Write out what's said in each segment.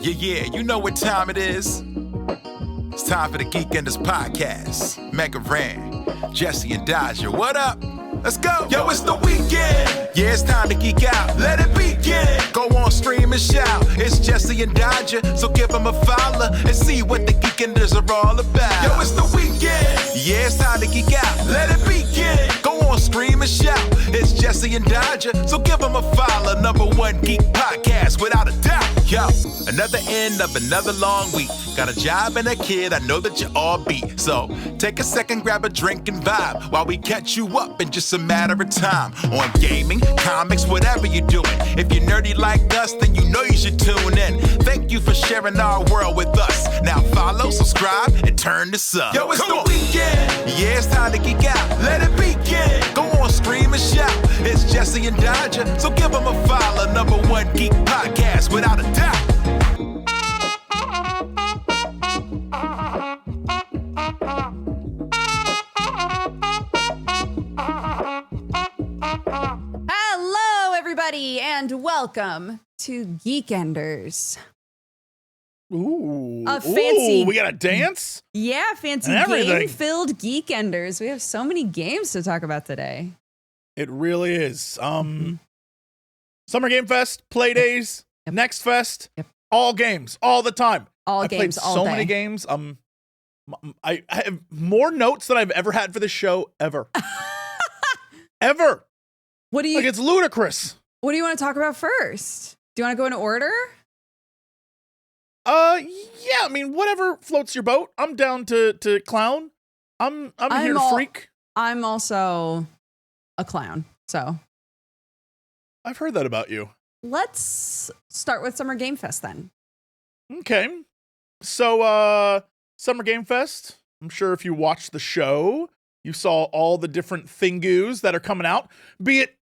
Yeah, you know what time it is. It's time for the Geekenders podcast. MegaRan, Jesse and Dodger, what up? Let's go. Yo, it's the weekend. Yeah, it's time to geek out. Let it begin. Go on, stream and shout. It's Jesse and Dodger, so give them a follow and see what the Geekenders are all about. Yo, it's the weekend. Yeah, it's time to geek out. Let it begin. Go on, stream and shout. It's Jesse and Dodger, so give them a follow. #1 geek podcast, without a doubt. Yo, another end of another long week. Got a job and a kid, I know that you all beat. So take a second, grab a drink and vibe while we catch you up in just a matter of time. On gaming, comics, whatever you're doing. If you're nerdy like us, then you know you should tune in. Thank you for sharing our world with us. Now follow, subscribe, and turn this up. Yo, it's the weekend. Yeah, it's time to geek out. Let it begin. Go on, scream and shout. It's Jesse and Dodger, so give them a follow. #1 geek podcast, without a doubt. And welcome to Geekenders. Ooh, a fancy. We got a dance? Yeah, fancy game-filled Geekenders. We have so many games to talk about today. It really is. Summer Game Fest, Play Days, Next Fest, all games, all the time. I played so many games. I have more notes than I've ever had for this show, ever. Ever. What do you it's ludicrous. What do you want to talk about first? Do you want to go in order? Yeah, I mean, whatever floats your boat. I'm down to clown. I'm here to freak. I'm also a clown, so. I've heard that about you. Let's start with Summer Game Fest then. Okay. So, Summer Game Fest, I'm sure if you watched the show, you saw all the different thingoos that are coming out, be it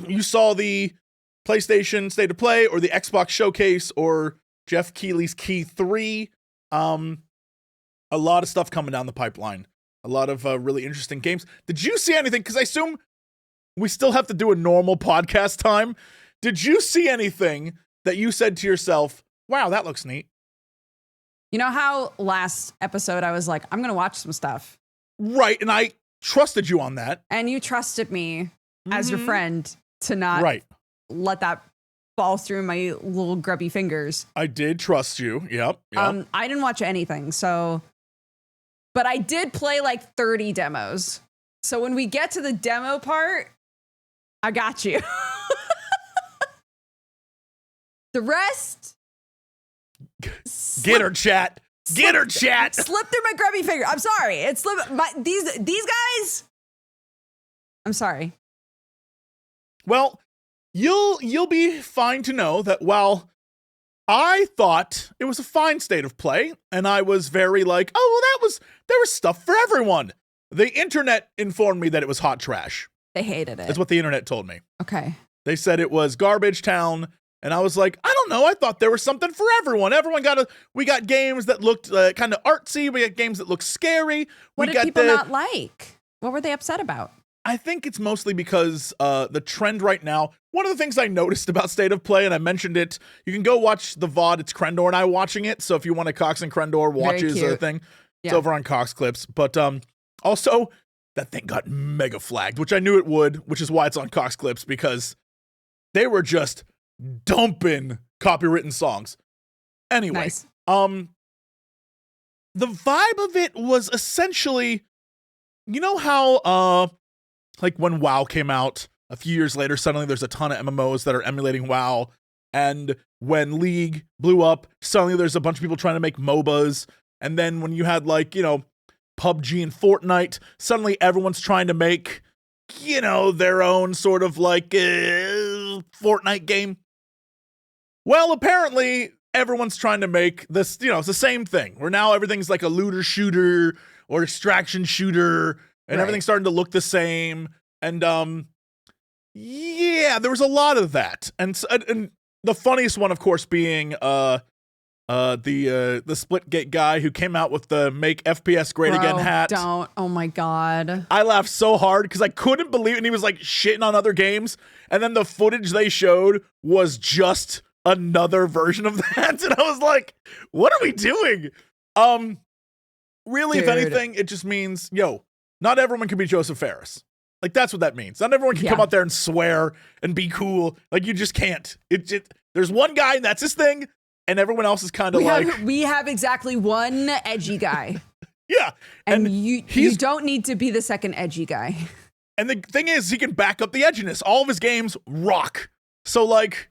you saw the PlayStation State of Play or the Xbox Showcase or Jeff Keighley's Key 3. A lot of stuff coming down the pipeline. A lot of really interesting games. Did you see anything? Because I assume we still have to do a normal podcast time. Did you see anything that you said to yourself, wow, that looks neat? You know how last episode I was like, I'm going to watch some stuff. Right, and I trusted you on that. And you trusted me as your friend to not let that fall through my little grubby fingers. I did trust you, yep. I didn't watch anything, but I did play like 30 demos. So when we get to the demo part, I got you. The rest... Get her, chat. Get her, chat. Slipped through my grubby finger. I'm sorry. It slipped. These guys. I'm sorry. Well, you'll be fine to know that while I thought it was a fine state of play, and I was very like, oh, well, there was stuff for everyone. The internet informed me that it was hot trash. They hated it. That's what the internet told me. Okay. They said it was garbage town. And I was like, I don't know. I thought there was something for everyone. We got games that looked kind of artsy. We got games that looked scary. What did people not like? What were they upset about? I think it's mostly because the trend right now, one of the things I noticed about State of Play, and I mentioned it, you can go watch the VOD. It's Crendor and I watching it. So if you want a Cox and Crendor watches or thing, it's over on Cox Clips. But also, that thing got mega flagged, which I knew it would, which is why it's on Cox Clips, because they were just dumping copywritten songs. Anyway, nice. The vibe of it was essentially, you know how like when WoW came out a few years later, suddenly there's a ton of MMOs that are emulating WoW, and when League blew up, suddenly there's a bunch of people trying to make MOBAs, and then when you had like, you know, PUBG and Fortnite, suddenly everyone's trying to make, you know, their own sort of like Fortnite game. Well, apparently everyone's trying to make this, you know, it's the same thing, where now everything's like a looter shooter or extraction shooter, and everything's starting to look the same. And yeah, there was a lot of that. And the funniest one, of course, being the Splitgate guy who came out with the Make FPS Great Again hat. Oh my God. I laughed so hard because I couldn't believe it. And he was like shitting on other games. And then the footage they showed was just another version of that. And I was like, what are we doing? Really, Dude. if anything, it just means, not everyone can be Joseph Ferris. Like, that's what that means. Not everyone can come out there and swear and be cool. Like, you just can't. There's one guy and that's his thing. And everyone else is kind of we have exactly one edgy guy. Yeah. And you don't need to be the second edgy guy. And the thing is, he can back up the edginess. All of his games rock. So, like,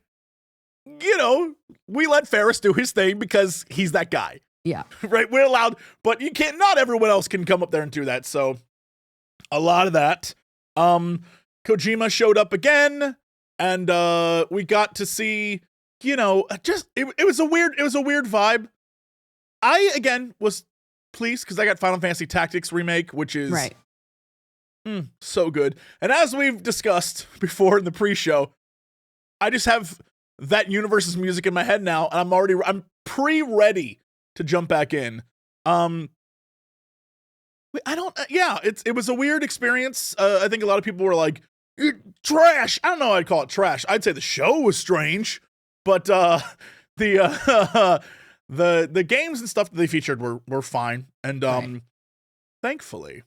we let Ferris do his thing because he's that guy. Yeah. Right? We're allowed, but you can't, not everyone else can come up there and do that. So, a lot of that. Kojima showed up again, and we got to see, it was a weird vibe. I, again, was pleased because I got Final Fantasy Tactics Remake, which is right. So good. And as we've discussed before in the pre-show, I just have that universe's music in my head now, and I'm pre-ready to jump back in. It was a weird experience. I think a lot of people were like, trash. I don't know. I'd call it trash. I'd say the show was strange, but the games and stuff that they featured were fine. And thankfully,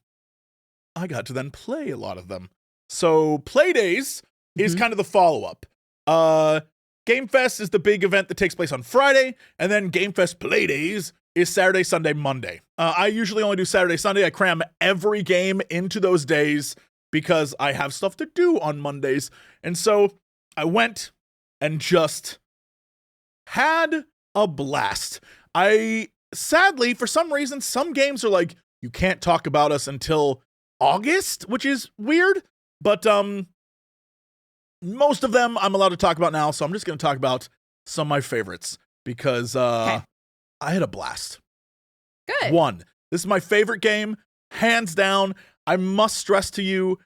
I got to then play a lot of them. So Playdays is kind of the follow-up. Game Fest is the big event that takes place on Friday, and then Game Fest Playdays is Saturday, Sunday, Monday. I usually only do Saturday, Sunday. I cram every game into those days because I have stuff to do on Mondays. And so I went and just had a blast. Sadly, for some reason, some games are like, you can't talk about us until August, which is weird, but most of them I'm allowed to talk about now, so I'm just going to talk about some of my favorites because I had a blast. Good. One, this is my favorite game, hands down. I must stress to you,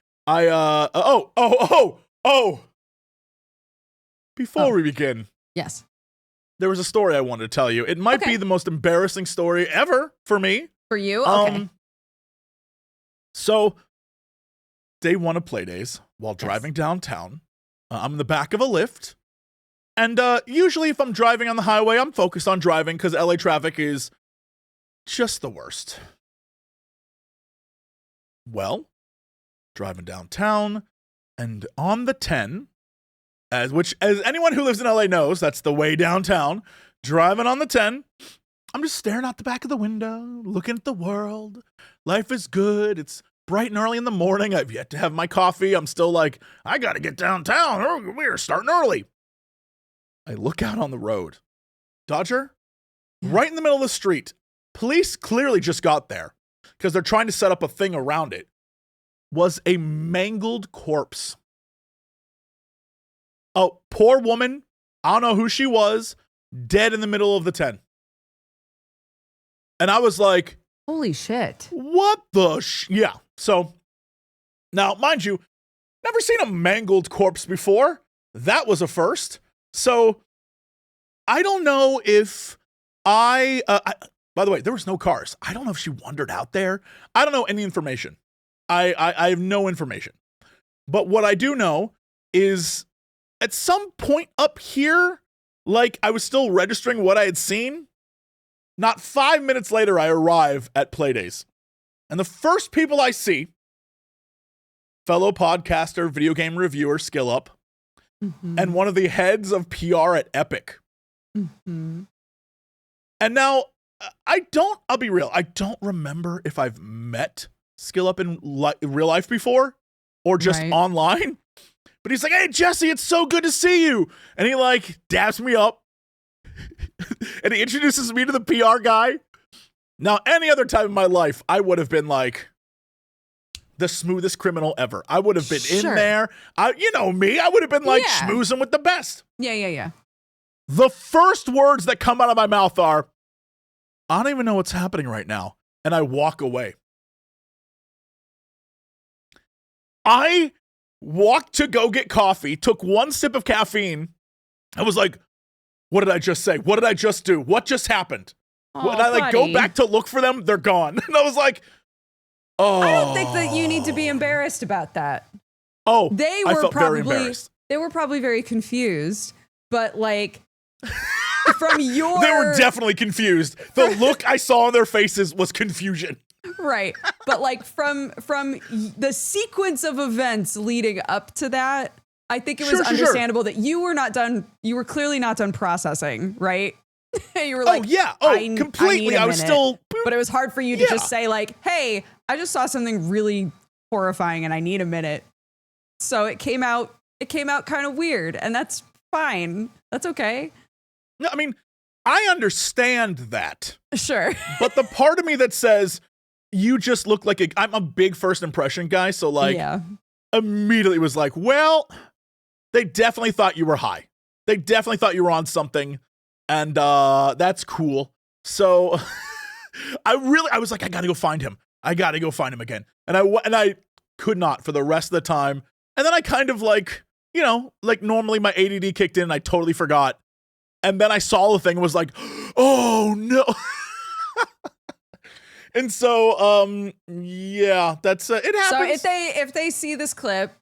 before we begin. Yes. There was a story I wanted to tell you. It might be the most embarrassing story ever for me. For you? Okay. So, day one of Playdays, while driving downtown, I'm in the back of a Lyft. And usually if I'm driving on the highway, I'm focused on driving because LA traffic is just the worst. Well, driving downtown, and on the 10, as anyone who lives in LA knows, that's the way downtown, driving on the 10, I'm just staring out the back of the window, looking at the world. Life is good. It's bright and early in the morning. I've yet to have my coffee. I'm still like, I got to get downtown. Oh, we're starting early. I look out on the road. Dodger, right in the middle of the street. Police clearly just got there because they're trying to set up a thing around it. Was a mangled corpse. Oh, poor woman. I don't know who she was. Dead in the middle of the 10. And I was like, holy shit. What the yeah. So, now, mind you, never seen a mangled corpse before. That was a first. So, I don't know if by the way, there was no cars. I don't know if she wandered out there. I don't know any information. I have no information. But what I do know is at some point up here, like I was still registering what I had seen. Not 5 minutes later, I arrive at Playdays. And the first people I see, fellow podcaster, video game reviewer, Skill Up, and one of the heads of PR at Epic. And now, I'll be real, I don't remember if I've met Skill Up in real life before, or just online. But he's like, hey, Jesse, it's so good to see you. And he like dabs me up. And he introduces me to the PR guy. Now, any other time in my life, I would have been like the smoothest criminal ever. I would have been in there. You know me. I would have been like schmoozing with the best. Yeah. The first words that come out of my mouth are, I don't even know what's happening right now. And I walk away. I walked to go get coffee, took one sip of caffeine. I was like, what did I just say? What did I just do? What just happened? When I go back to look for them, they're gone. And I was like, oh. I don't think that you need to be embarrassed about that. Oh, they I were felt probably very embarrassed. They were probably very confused, but like from your They were definitely confused. The look I saw on their faces was confusion. right, but like from the sequence of events leading up to that, I think it was understandable that you were not done. You were clearly not done processing, right? You were like, completely. I was still, but it was hard for you to just say like, hey, I just saw something really horrifying and I need a minute. So it came out kind of weird, and that's fine. That's okay. No, I mean, I understand that. Sure. But the part of me that says, you just look like I'm a big first impression guy. So like, immediately was like, well, they definitely thought you were high. They definitely thought you were on something. And that's cool. So I was like, I gotta go find him. I gotta go find him again. And I could not for the rest of the time. And then I kind of like, you know, like normally my ADD kicked in and I totally forgot. And then I saw the thing and was like, oh no. And so, yeah, that's, it happens. So if they see this clip,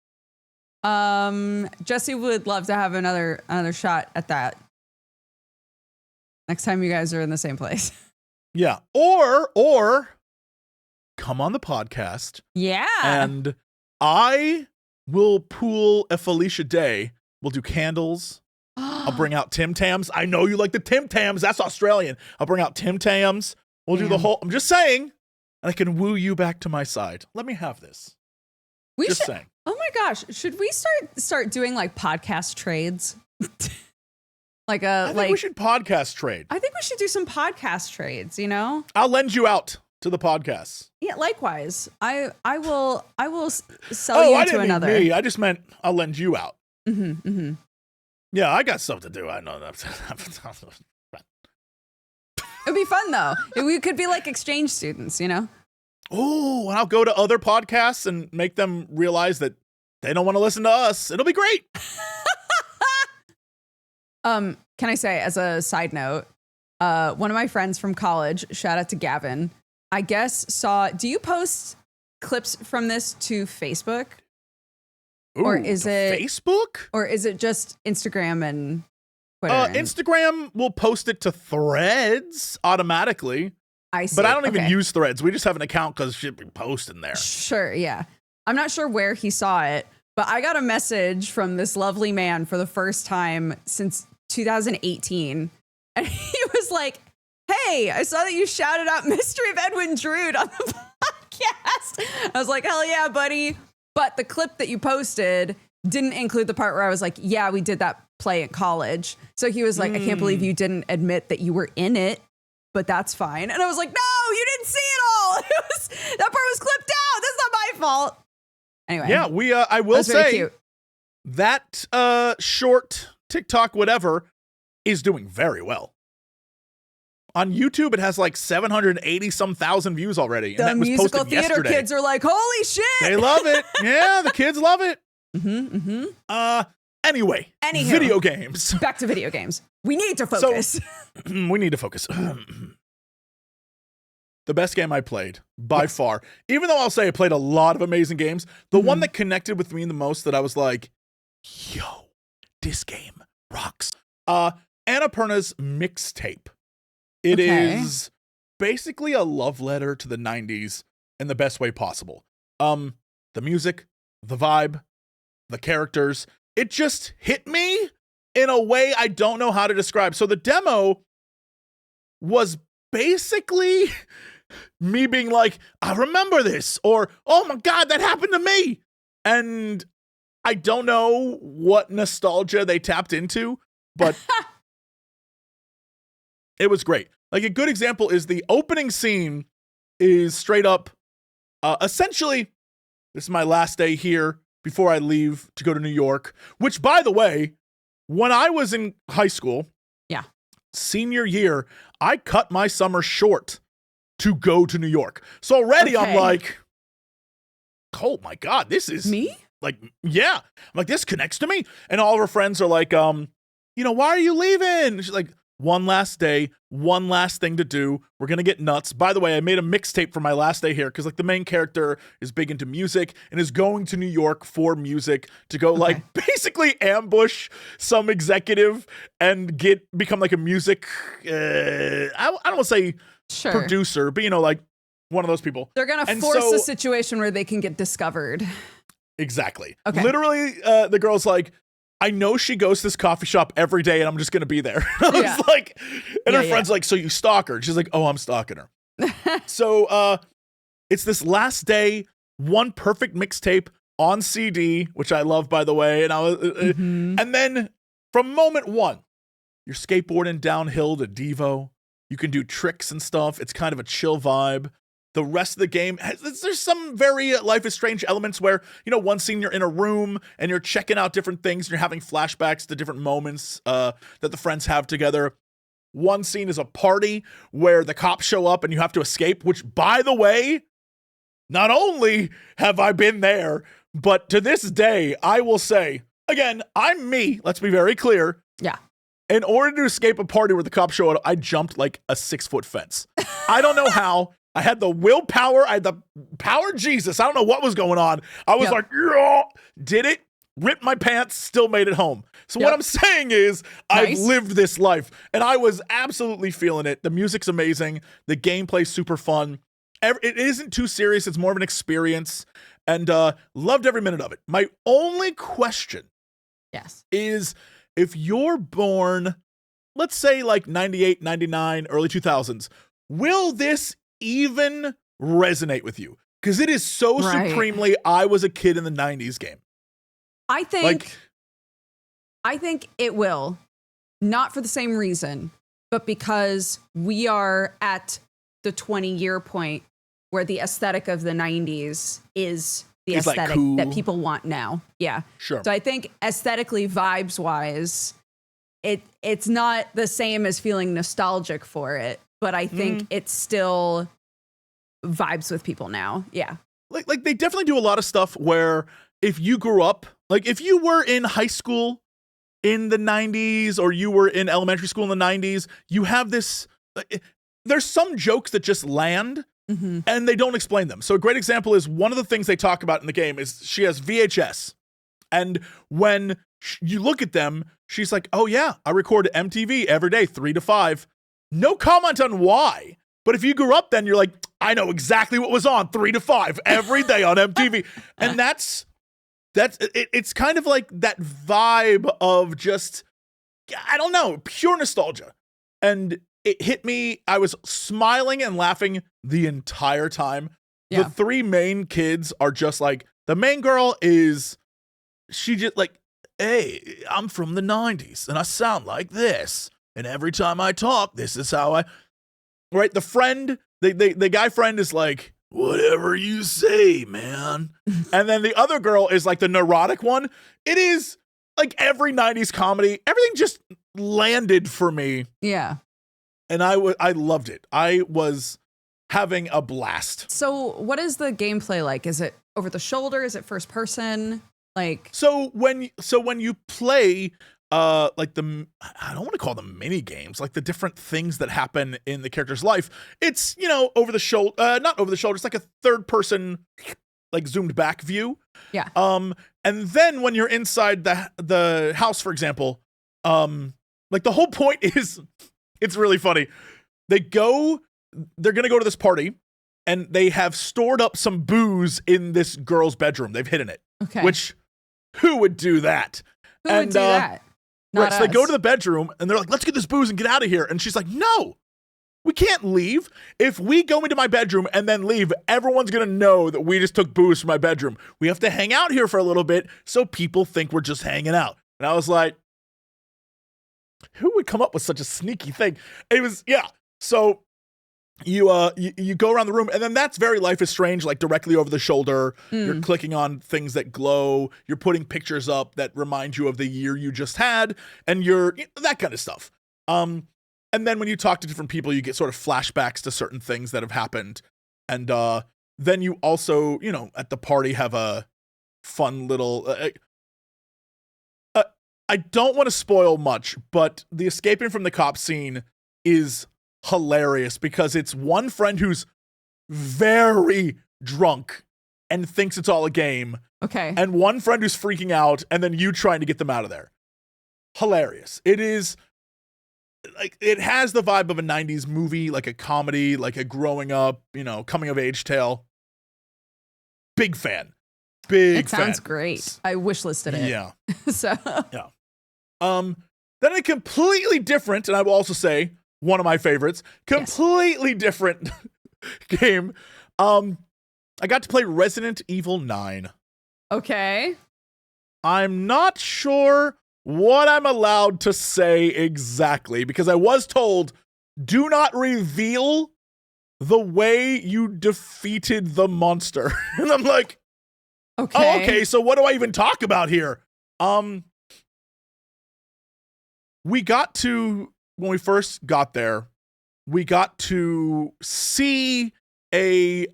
Jesse would love to have another shot at that next time you guys are in the same place. Yeah. Or come on the podcast. Yeah. And I will pool a Felicia Day. We'll do candles. I'll bring out Tim Tams. I know you like the Tim Tams. That's Australian. I'll bring out Tim Tams. We'll do the whole, I'm just saying, and I can woo you back to my side. Let me have this. Just saying. Oh my gosh. Should we start doing like podcast trades? I think we should podcast trade. I think we should do some podcast trades, you know? I'll lend you out to the podcast. Yeah, likewise. I will sell you I to didn't another. Mean me. I just meant I'll lend you out. Mm-hmm, mm-hmm. Yeah, I got stuff to do. I know that. It'd be fun though. We could be like exchange students, you know? Oh, and I'll go to other podcasts and make them realize that they don't want to listen to us. It'll be great. Can I say, as a side note, one of my friends from college, shout out to Gavin, I guess do you post clips from this to Facebook? Ooh, or is it Facebook? Or is it just Instagram and Twitter? Instagram will post it to Threads automatically. I see. But I don't even use Threads. We just have an account because shit we post in there. Sure, yeah. I'm not sure where he saw it, but I got a message from this lovely man for the first time since 2018. And he was like, hey, I saw that you shouted out Mystery of Edwin Drood on the podcast. I was like, hell yeah, buddy. But the clip that you posted didn't include the part where I was like, yeah, we did that play at college. So he was like, I can't believe you didn't admit that you were in it, but that's fine. And I was like, no, you didn't see it all. That part was clipped out. That's not my fault. Anyway. Yeah, I will say that short TikTok whatever is doing very well. On YouTube, it has like 780 some thousand views already. The and that was musical posted theater yesterday. kids are like, holy shit. They love it. Yeah, the kids love it. Mm-hmm, mm-hmm. Anyway, Anywho, video games. Back to video games. We need to focus. We need to focus. The best game I played by far, even though I'll say I played a lot of amazing games, the one that connected with me the most that I was like, yo, this game rocks. Annapurna's Mixtape. It is basically a love letter to the 90s in the best way possible. The music, the vibe, the characters, it just hit me in a way I don't know how to describe. So the demo was basically me being like, I remember this, or, oh my God, that happened to me. And I don't know what nostalgia they tapped into, but it was great. Like a good example is the opening scene is straight up, essentially, this is my last day here before I leave to go to New York, which by the way, when I was in high school, senior year, I cut my summer short to go to New York. So already I'm like, oh my God, this is me? Like, yeah. I'm like, this connects to me. And all of her friends are like, you know, why are you leaving? And she's like, one last day, one last thing to do. We're going to get nuts. By the way, I made a mixtape for my last day here because like the main character is big into music and is going to New York for music to go like basically ambush some executive and become like a music, I don't want to say producer, but like one of those people. They're going to force a situation where they can get discovered. Exactly. Okay. Literally, the girl's like, I know she goes to this coffee shop every day and I'm just going to be there. I was like, and her friend's like, so you stalk her? And she's like, oh, I'm stalking her. So it's this last day, one perfect mixtape on CD, which I love, by the way. And and then from moment one, you're skateboarding downhill to Devo. You can do tricks and stuff. It's kind of a chill vibe. The rest of the game, there's some very Life is Strange elements where, one scene you're in a room and you're checking out different things and you're having flashbacks to different moments that the friends have together. One scene is a party where the cops show up and you have to escape, which, by the way, not only have I been there, but to this day, I will say, again, I'm me. Let's be very clear. Yeah. In order to escape a party where the cops show up, I jumped like a 6-foot fence. I don't know how. I had the willpower. I had the power of Jesus. I don't know what was going on. I was like, yeah, did it, ripped my pants, still made it home. So what I'm saying is I've lived this life and I was absolutely feeling it. The music's amazing. The gameplay's super fun. It isn't too serious. It's more of an experience and loved every minute of it. My only question is if you're born, let's say like 98, 99, early 2000s, will this even resonate with you? Because it is so supremely I was a kid in the 90s game. I think it will, not for the same reason, but because we are at the 20-year point where the aesthetic of the 90s is the aesthetic like cool. that people want now. Yeah. Sure. So I think aesthetically, vibes wise, it's not the same as feeling nostalgic for it, but I think it's still vibes with people now. Yeah. Like they definitely do a lot of stuff where if you grew up, like if you were in high school in the 90s or you were in elementary school in the 90s, you have this, there's some jokes that just land and they don't explain them. So a great example is one of the things they talk about in the game is she has VHS. And when you look at them, she's like, oh yeah, I record MTV every day, 3 to 5. No comment on why. But if you grew up then, you're like, I know exactly what was on 3 to 5 every day on MTV. And it's kind of like that vibe of just, I don't know, pure nostalgia. And it hit me. I was smiling and laughing the entire time. Yeah. The 3 main kids are just like, the main girl is, she just like, hey, I'm from the 90s and I sound like this. And every time I talk, this is how I, right? The friend, the guy friend is like, whatever you say, man. And then the other girl is like the neurotic one. It is like every 90s comedy. Everything just landed for me. Yeah. And I loved it. I was having a blast. So what is the gameplay like? Is it over the shoulder? Is it first person? Like, so when you play like I don't want to call them mini games, like the different things that happen in the character's life, it's, over the shoulder, not over the shoulder, it's like a third person, like zoomed back view. Yeah. And then when you're inside the house, for example, like the whole point is, it's really funny. They're going to go to this party and they have stored up some booze in this girl's bedroom. They've hidden it. Okay. Which, who would do that? Who would do that? Right, so they go to the bedroom and they're like, let's get this booze and get out of here. And she's like, no, we can't leave. If we go into my bedroom and then leave, everyone's going to know that we just took booze from my bedroom. We have to hang out here for a little bit so people think we're just hanging out. And I was like, who would come up with such a sneaky thing? It was, yeah. So you go around the room and then that's very Life is Strange, like directly over the shoulder. You're clicking on things that glow. You're putting pictures up that remind you of the year you just had and that kind of stuff. And then when you talk to different people, you get sort of flashbacks to certain things that have happened. And then you also, at the party have a fun little, I don't want to spoil much, but the escaping from the cop scene is hilarious because it's one friend who's very drunk and thinks it's all a game. Okay. And one friend who's freaking out, and then you trying to get them out of there. Hilarious. It is like, it has the vibe of a 90s movie, like a comedy, like a growing up, coming of age tale. Big fan. Big fan. It sounds great. I wish listed it. Yeah. So. Yeah. Then a completely different, and I will also say one of my favorites, completely different game. I got to play Resident Evil 9. Okay. I'm not sure what I'm allowed to say exactly because I was told, do not reveal the way you defeated the monster. And I'm like, okay. Oh, okay, so what do I even talk about here? We got to, when we first got there, we got to see a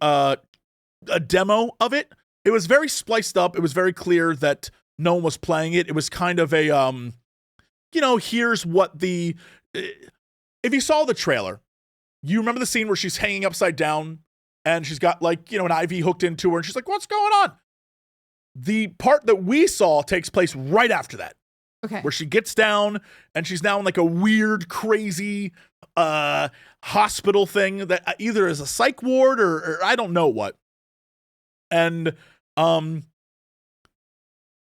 demo of it. It was very spliced up. It was very clear that no one was playing it. It was kind of a, here's what if you saw the trailer, you remember the scene where she's hanging upside down and she's got an IV hooked into her and she's like, what's going on? The part that we saw takes place right after that. Okay. Where she gets down and she's now in a weird, crazy hospital thing that either is a psych ward or I don't know what. And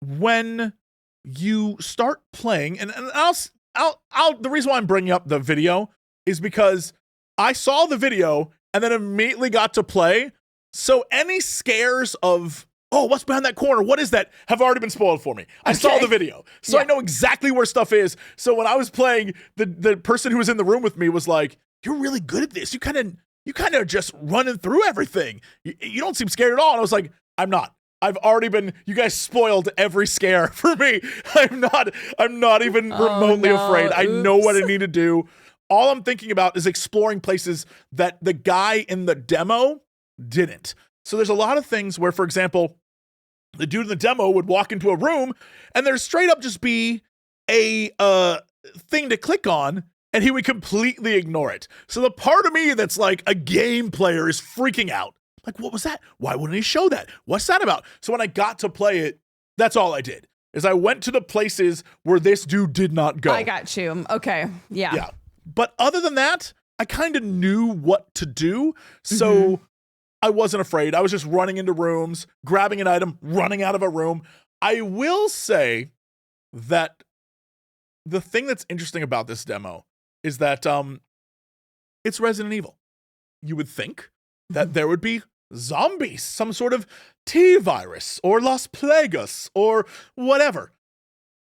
when you start playing, and I'll the reason why I'm bringing up the video is because I saw the video and then immediately got to play. So any scares of, oh, what's behind that corner? What is that? Have already been spoiled for me. I saw the video. So I know exactly where stuff is. So when I was playing, the person who was in the room with me was like, you're really good at this. You kind of just running through everything. You don't seem scared at all. And I was like, I'm not. I've already been, you guys spoiled every scare for me. I'm not even remotely afraid. I know what I need to do. All I'm thinking about is exploring places that the guy in the demo didn't. So there's a lot of things where, for example, the dude in the demo would walk into a room and there'd straight up just be a thing to click on and he would completely ignore it. So the part of me that's like a game player is freaking out. Like, what was that? Why wouldn't he show that? What's that about? So when I got to play it, that's all I did is I went to the places where this dude did not go. I got you. Okay. Yeah. Yeah. But other than that, I kind of knew what to do. So I wasn't afraid. I was just running into rooms, grabbing an item, running out of a room. I will say that the thing that's interesting about this demo is that it's Resident Evil. You would think that there would be zombies, some sort of T-virus or Las Plagas or whatever.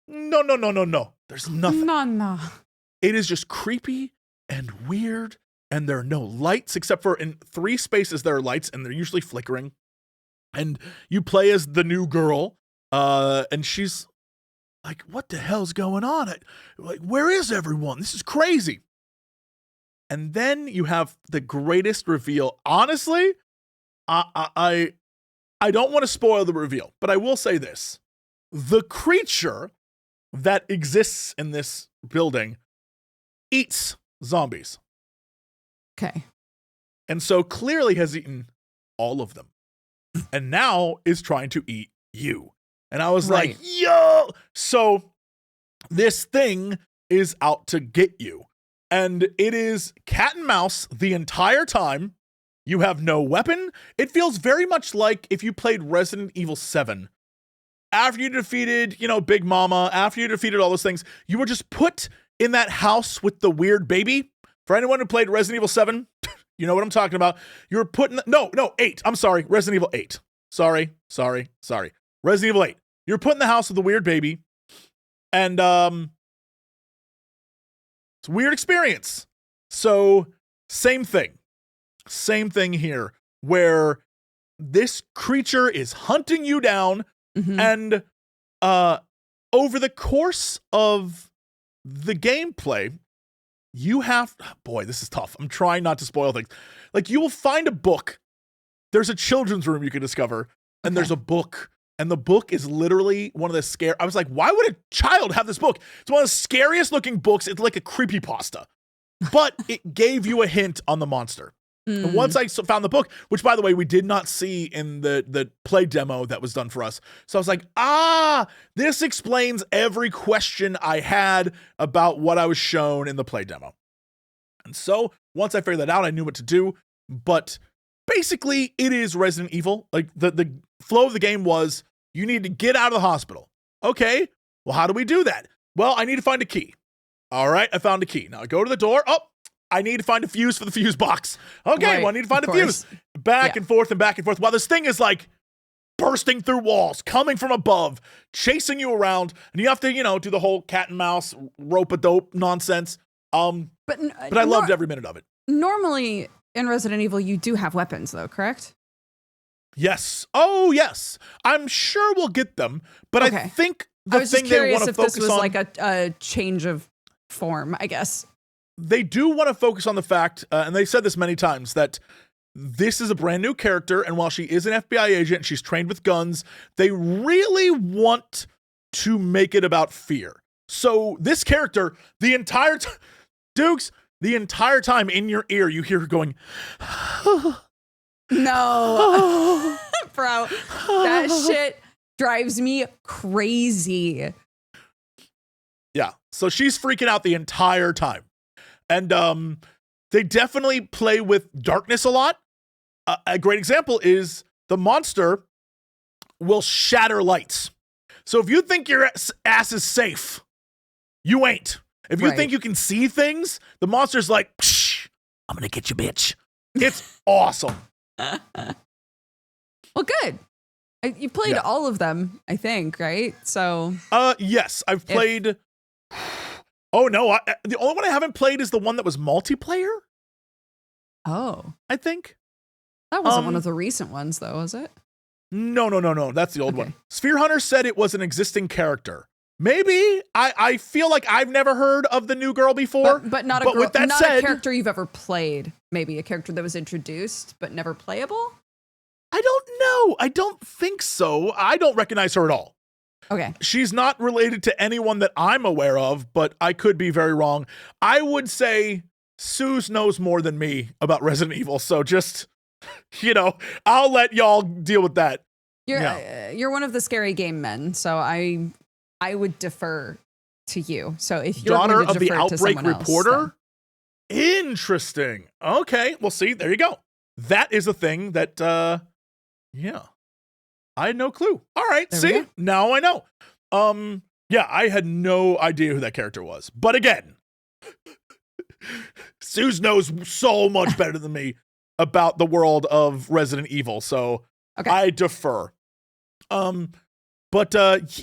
No. There's nothing. No. It is just creepy and weird. And there are no lights except for in 3 spaces there are lights and they're usually flickering. And you play as the new girl and she's like, what the hell's going on? Where is everyone? This is crazy. And then you have the greatest reveal. Honestly, I don't want to spoil the reveal, but I will say this. The creature that exists in this building eats zombies. Okay. And so clearly has eaten all of them. And now is trying to eat you. And I was like, yo! So this thing is out to get you. And it is cat and mouse the entire time. You have no weapon. It feels very much like if you played Resident Evil 7. After you defeated, Big Mama, after you defeated all those things, you were just put in that house with the weird baby. For anyone who played Resident Evil 7, you know what I'm talking about. You were put in, 8. I'm sorry, Resident Evil 8. Sorry. Resident Evil 8. You're put in the house with the weird baby. And it's a weird experience. So same thing here, where this creature is hunting you down, and over the course of the gameplay, you have, boy, this is tough. I'm trying not to spoil things. Like, you will find a book. There's a children's room you can discover, and there's a book And the book is literally one of the I was like, why would a child have this book? It's one of the scariest looking books. It's like a creepypasta. But it gave you a hint on the monster. And once I found the book, which by the way, we did not see in the play demo that was done for us. So I was like, this explains every question I had about what I was shown in the play demo. And so once I figured that out, I knew what to do. But basically it is Resident Evil. Like the flow of the game was, you need to get out of the hospital. Okay, well, how do we do that? Well, I need to find a key. All right, I found a key. Now I go to the door. Oh, I need to find a fuse for the fuse box. Okay, right, well, I need to find a fuse. Back and forth and back and forth. While this thing is like bursting through walls, coming from above, chasing you around, and you have to, do the whole cat and mouse, rope-a-dope nonsense. But I loved every minute of it. Normally in Resident Evil, you do have weapons, though, correct? Yes. Oh, yes. I'm sure we'll get them, but okay. I think the thing they want to focus on... I was just curious if this was like a change of form, I guess. They do want to focus on the fact, and they said this many times, that this is a brand new character, and while she is an FBI agent and she's trained with guns, they really want to make it about fear. So this character, the entire Dukes, the entire time in your ear, you hear her going, no, bro, that shit drives me crazy. Yeah, so she's freaking out the entire time. And they definitely play with darkness a lot. A great example is the monster will shatter lights. So if you think your ass is safe, you ain't. If you think you can see things, the monster's like, psh, I'm going to get you, bitch. It's awesome. Well, good. You played all of them, I think, right? So. Yes, I've played. Oh, no. The only one I haven't played is the one that was multiplayer. Oh. I think. That wasn't one of the recent ones, though, was it? No. That's the old one. Sphere Hunter said it was an existing character. Maybe. I feel like I've never heard of the new girl before. But not a girl, with that said, a character you've ever played. Maybe a character that was introduced, but never playable? I don't know. I don't think so. I don't recognize her at all. Okay. She's not related to anyone that I'm aware of, but I could be very wrong. I would say Suze knows more than me about Resident Evil, so just, I'll let y'all deal with that. You're one of the scary game men, so I would defer to you. So if you're daughter going to of the defer Outbreak to reporter, interesting. Okay, well, see, there you go. That is a thing that, I had no clue. All right, see, now I know. I had no idea who that character was. But again, Suze knows so much better than me about the world of Resident Evil, so I defer. But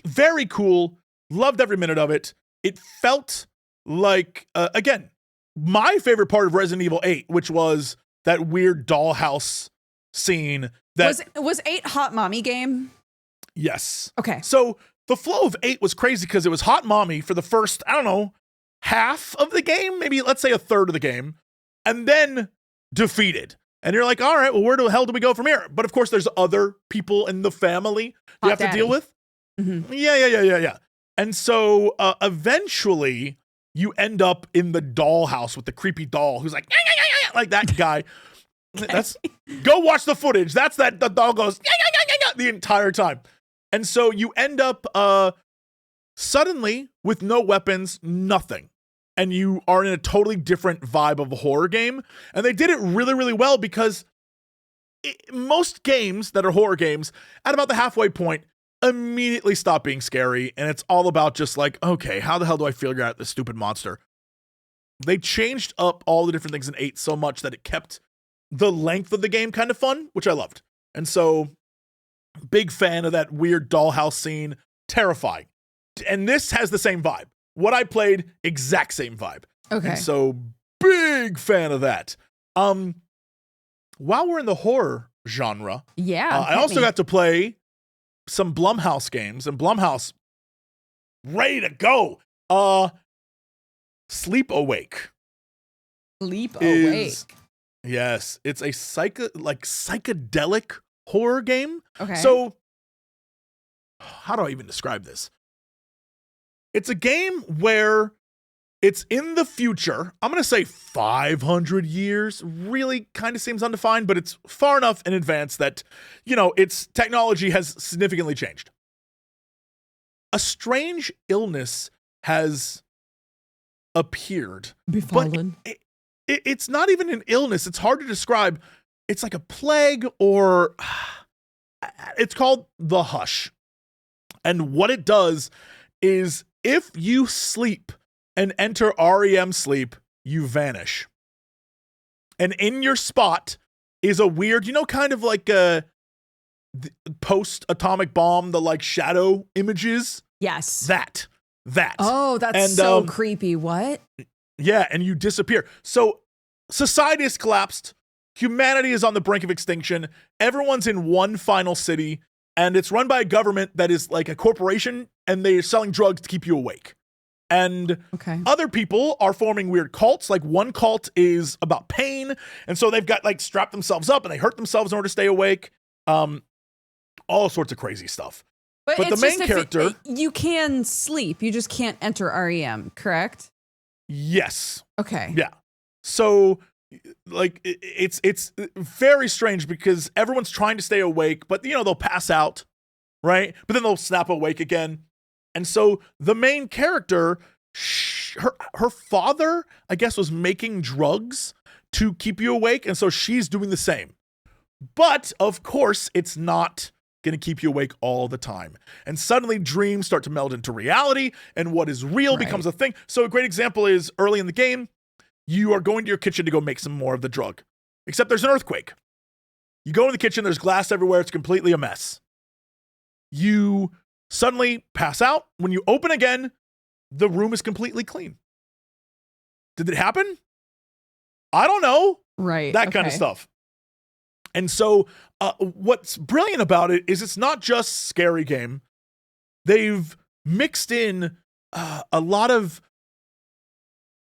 very cool. Loved every minute of it. It felt like, again, my favorite part of Resident Evil 8, which was that weird dollhouse scene. That was 8 Hot Mommy game? Yes. Okay. So the flow of 8 was crazy because it was Hot Mommy for the first, half of the game, maybe let's say a third of the game, and then defeated. And you're like, all right, well, where the hell do we go from here? But of course, there's other people in the family you have to deal with. Mm-hmm. Yeah. And so eventually you end up in the dollhouse with the creepy doll who's like, like that guy. That's go watch the footage. That's the doll goes the entire time. And so you end up suddenly with no weapons, nothing. And you are in a totally different vibe of a horror game. And they did it really, really well because most games that are horror games at about the halfway point immediately stop being scary. And it's all about just like, okay, how the hell do I figure out this stupid monster? They changed up all the different things in 8 so much that it kept the length of the game kind of fun, which I loved. And so big fan of that weird dollhouse scene. Terrifying. And this has the same vibe. What I played, exact same vibe. Okay. And so big fan of that. While we're in the horror genre, I also got to play some Blumhouse games, and Blumhouse ready to go. Sleep Awake. Yes, it's a psychedelic horror game. Okay. So how do I even describe this? It's a game where it's in the future. I'm going to say 500 years. Really kind of seems undefined, but it's far enough in advance that, its technology has significantly changed. A strange illness has appeared. Befallen. But it's not even an illness. It's hard to describe. It's like a plague, or it's called the Hush. And what it does is if you sleep and enter REM sleep, you vanish. And in your spot is a weird, kind of like a post-atomic bomb, the like shadow images. Yes. That. Oh, that's so creepy. What? Yeah, and you disappear. So society has collapsed. Humanity is on the brink of extinction. Everyone's in one final city, and it's run by a government that is like a corporation, and they're selling drugs to keep you awake. And other people are forming weird cults. Like one cult is about pain, and so they've got like strapped themselves up and they hurt themselves in order to stay awake. All sorts of crazy stuff. But the main character, you can sleep, you just can't enter REM, correct? Yes. Okay. Yeah. So like it's very strange because everyone's trying to stay awake, but they'll pass out, right? But then they'll snap awake again. And so the main character, her father, I guess, was making drugs to keep you awake. And so she's doing the same. But of course, it's not going to keep you awake all the time. And suddenly dreams start to meld into reality, and what is real becomes a thing. So a great example is early in the game, you are going to your kitchen to go make some more of the drug. Except there's an earthquake. You go in the kitchen, there's glass everywhere, it's completely a mess. You suddenly pass out. When you open again, the room is completely clean. Did it happen? I don't know. Right. That kind of stuff. And so what's brilliant about it is it's not just scary game. They've mixed in a lot of,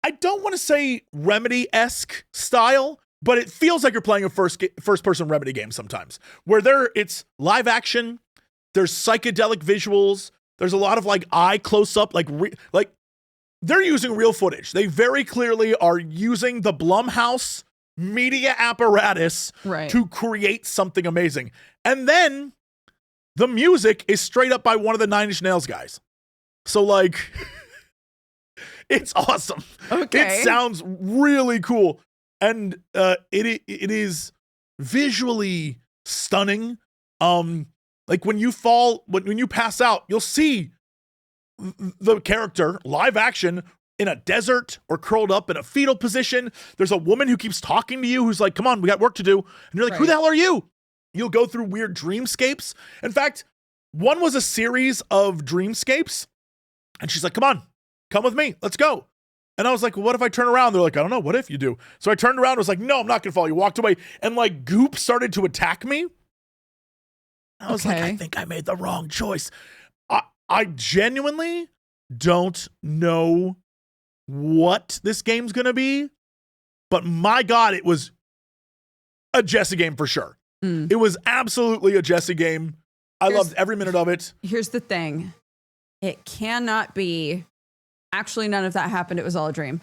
I don't want to say Remedy-esque style, but it feels like you're playing a first-person Remedy game sometimes, where it's live action, there's psychedelic visuals, there's a lot of like eye close-up, like they're using real footage. They very clearly are using the Blumhouse media apparatus to create something amazing. And then the music is straight up by one of the Nine Inch Nails guys. So like, it's awesome. Okay. It sounds really cool. And it is visually stunning. Like when you pass out, you'll see the character live action in a desert or curled up in a fetal position. There's a woman who keeps talking to you who's like, come on, we got work to do. And you're like, who the hell are you? You'll go through weird dreamscapes. In fact, one was a series of dreamscapes. And she's like, come with me. Let's go. And I was like, well, what if I turn around? They're like, I don't know. What if you do? So I turned around and was like, no, I'm not going to follow you. Walked away. And like goop started to attack me. I was like, I think I made the wrong choice. I genuinely don't know what this game's going to be, but my God, it was a Jesse game for sure. It was absolutely a Jesse game. I loved every minute of it. Here's the thing. It cannot be. Actually, none of that happened. It was all a dream.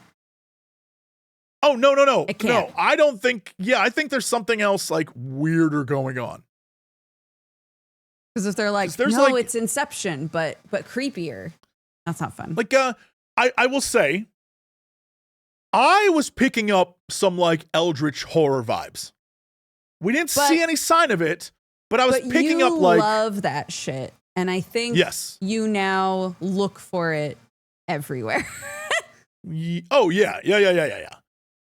Oh, no. It can't. No, I don't think. Yeah, I think there's something else like weirder going on. Because if they're like, no, it's Inception, but creepier. That's not fun. Like, I will say, I was picking up some like eldritch horror vibes. We didn't see any sign of it, but I was picking up like. You love that shit, and I think you now look for it everywhere. Oh yeah.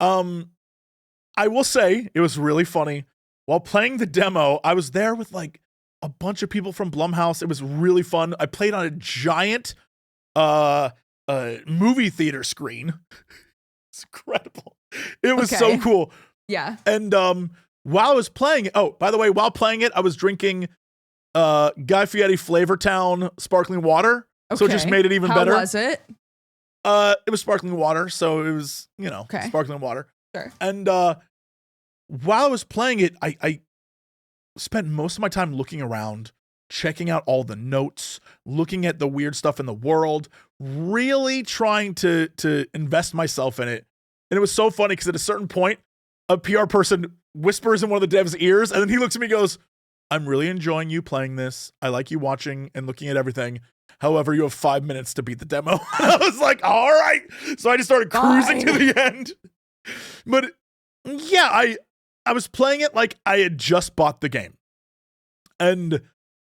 I will say it was really funny. While playing the demo, I was there with like a bunch of people from Blumhouse. It was really fun. I played on a giant movie theater screen. It's incredible. It was so cool. Yeah. And while I was playing it, oh, by the way, while playing it, I was drinking Guy Fieri Flavortown sparkling water. So it just made it even better. How was it? It was sparkling water, so it was, sparkling water. Sure. And while I was playing it, I spent most of my time looking around checking out all the notes, looking at the weird stuff in the world, really trying to invest myself in it. And it was so funny because at a certain point, a PR person whispers in one of the devs' ears, and then he looks at me and goes, I'm really enjoying you playing this. I like you watching and looking at everything. However, you have 5 minutes to beat the demo. And I was like, all right. So I just started cruising to the end. But yeah, I was playing it like I had just bought the game. And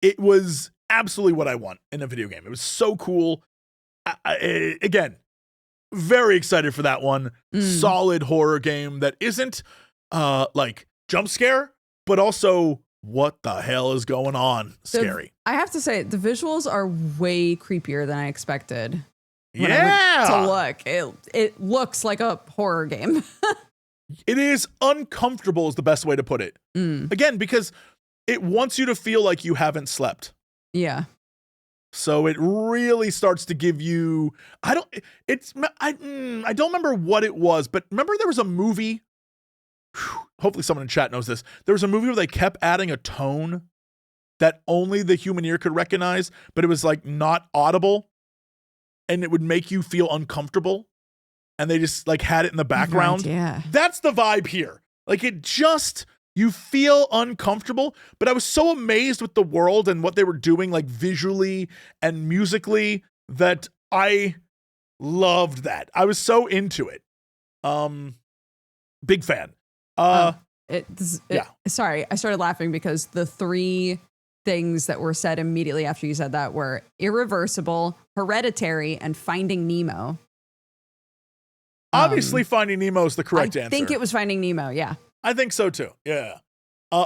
it was absolutely what I want in a video game. It was so cool. Again, very excited for that one. Solid horror game that isn't like jump scare, but also what the hell is going on scary. I have to say, the visuals are way creepier than I expected. Yeah. To look. It looks like a horror game. It is uncomfortable is the best way to put it. Again, because it wants you to feel like you haven't slept. Yeah. So it really starts to give you, I don't remember what it was, but remember there was a movie, hopefully someone in chat knows this. There was a movie where they kept adding a tone that only the human ear could recognize, but it was like not audible and it would make you feel uncomfortable. And they just like had it in the background. Right, yeah. That's the vibe here. Like it just, you feel uncomfortable, but I was so amazed with the world and what they were doing, like visually and musically, that I loved that. I was so into it. Big fan. Sorry, I started laughing because the three things that were said immediately after you said that were Irreversible, Hereditary, and Finding Nemo. Obviously, Finding Nemo is the correct answer. I think it was Finding Nemo, yeah. I think so too. Yeah.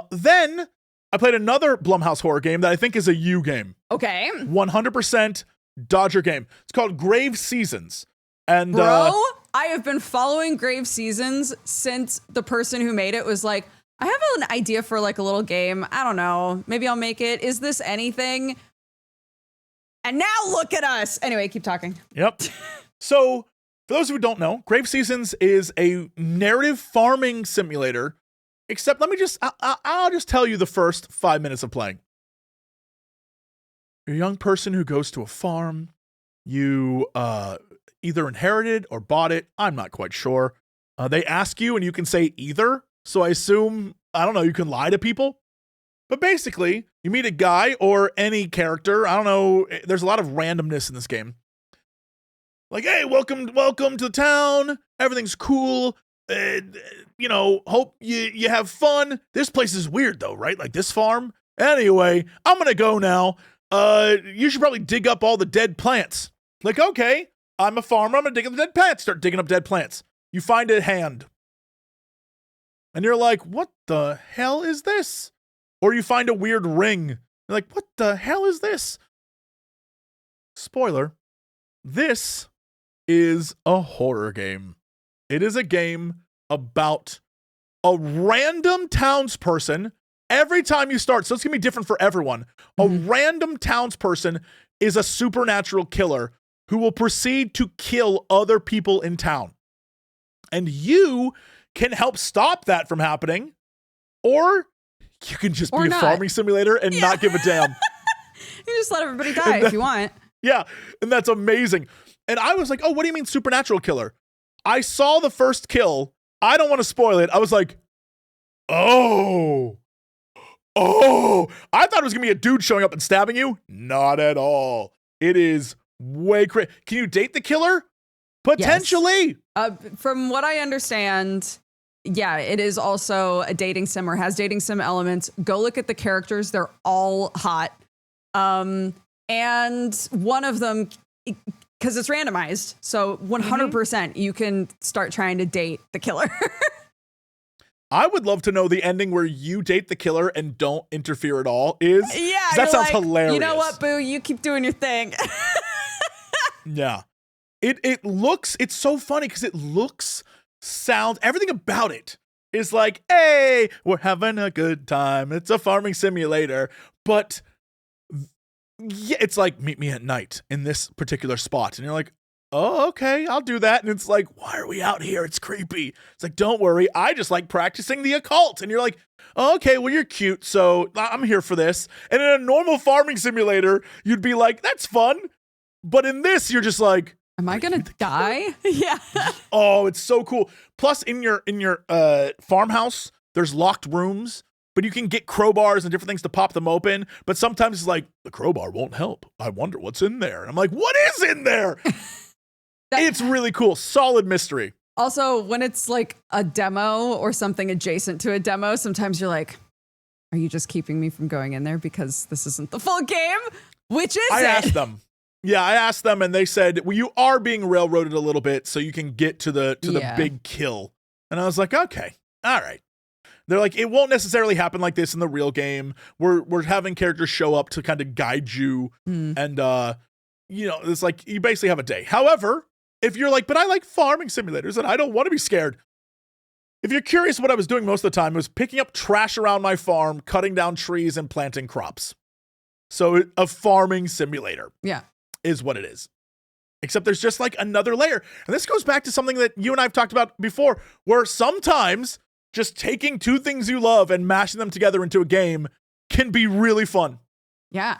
Then I played another Blumhouse horror game that I think is a U game. Okay. 100% Dodger game. It's called Grave Seasons. And Bro, I have been following Grave Seasons since the person who made it was like, I have an idea for like a little game. I don't know. Maybe I'll make it. Is this anything? And now look at us. Anyway, keep talking. Yep. So for those who don't know, Grave Seasons is a narrative farming simulator, except I'll just tell you the first 5 minutes of playing. You're a young person who goes to a farm. You either inherited or bought it. I'm not quite sure. They ask you and you can say either. So I assume, I don't know, you can lie to people. But basically, you meet a guy or any character. I don't know. There's a lot of randomness in this game. Like, hey, welcome to the town. Everything's cool. Hope you have fun. This place is weird though, right? Like this farm. Anyway, I'm going to go now. You should probably dig up all the dead plants. Like, okay, I'm a farmer. I'm going to dig up the dead plants. Start digging up dead plants. You find a hand. And you're like, what the hell is this? Or you find a weird ring. You're like, what the hell is this? Spoiler. This is a horror game. It is a game about a random townsperson. Every time you start, so it's going to be different for everyone. A random townsperson is a supernatural killer who will proceed to kill other people in town. And you can help stop that from happening, or you can just be a farming simulator and not give a damn. You just let everybody die if you want. Yeah, and that's amazing. And I was like, oh, what do you mean supernatural killer? I saw the first kill. I don't want to spoil it. I was like, oh, I thought it was going to be a dude showing up and stabbing you. Not at all. It is way crazy. Can you date the killer? Potentially. Yes. From what I understand, yeah, it is also a dating sim or has dating sim elements. Go look at the characters. They're all hot. And one of them, because it's randomized, so 100% you can start trying to date the killer. I would love to know the ending where you date the killer and don't interfere at all is. Yeah. That sounds hilarious. You know what, boo? You keep doing your thing. Yeah. It's so funny because it looks, sounds, everything about it is like, hey, we're having a good time. It's a farming simulator. But yeah, it's like, meet me at night in this particular spot. And you're like, oh, okay, I'll do that. And it's like, why are we out here? It's creepy. It's like, don't worry. I just like practicing the occult. And you're like, oh, okay, well, you're cute. So I'm here for this. And in a normal farming simulator, you'd be like, that's fun. But in this, you're just like, am I going to die? Yeah. oh, it's so cool. Plus in your farmhouse, there's locked rooms, but you can get crowbars and different things to pop them open. But sometimes it's like, the crowbar won't help. I wonder what's in there. And I'm like, what is in there? It's really cool. Solid mystery. Also, when it's like a demo or something adjacent to a demo, sometimes you're like, are you just keeping me from going in there because this isn't the full game? Which is I asked them. Yeah, I asked them and they said, well, you are being railroaded a little bit so you can get to the big kill. And I was like, okay, all right. They're like, it won't necessarily happen like this in the real game. We're having characters show up to kind of guide you. And, it's like you basically have a day. However, if you're like, but I like farming simulators and I don't want to be scared. If you're curious what I was doing most of the time, it was picking up trash around my farm, cutting down trees and planting crops. So a farming simulator. Yeah. Is what it is. Except there's just like another layer. And this goes back to something that you and I have talked about before, where sometimes just taking two things you love and mashing them together into a game can be really fun. Yeah.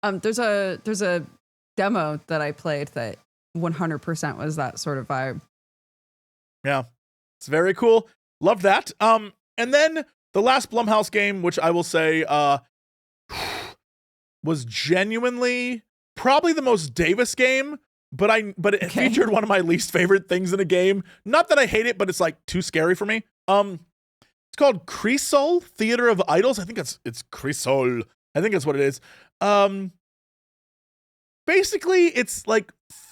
There's a demo that I played that 100% was that sort of vibe. Yeah. It's very cool. Love that. And then the last Blumhouse game, which I will say was genuinely probably the most Davis game, but it featured one of my least favorite things in a game. Not that I hate it, but it's like too scary for me. It's called Crisol, Theater of Idols. I think it's Crisol. I think that's what it is. Basically, it's like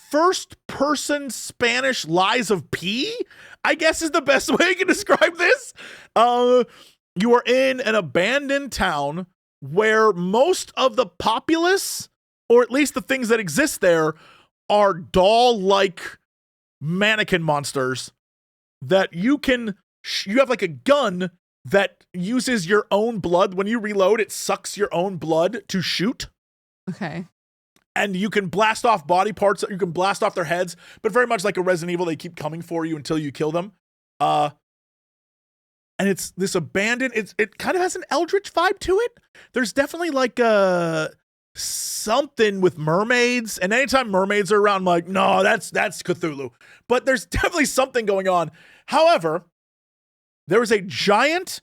first-person Spanish Lies of P, I guess is the best way I can describe this. You are in an abandoned town where most of the populace, or at least the things that exist there, are doll-like mannequin monsters that you have like a gun that uses your own blood. When you reload, it sucks your own blood to shoot. Okay. And you can blast off body parts, you can blast off their heads, but very much like a Resident Evil, they keep coming for you until you kill them. And it's this abandoned, it kind of has an Eldritch vibe to it. There's definitely like something with mermaids, and anytime mermaids are around, I'm like, no, that's Cthulhu. But there's definitely something going on. However, there is a giant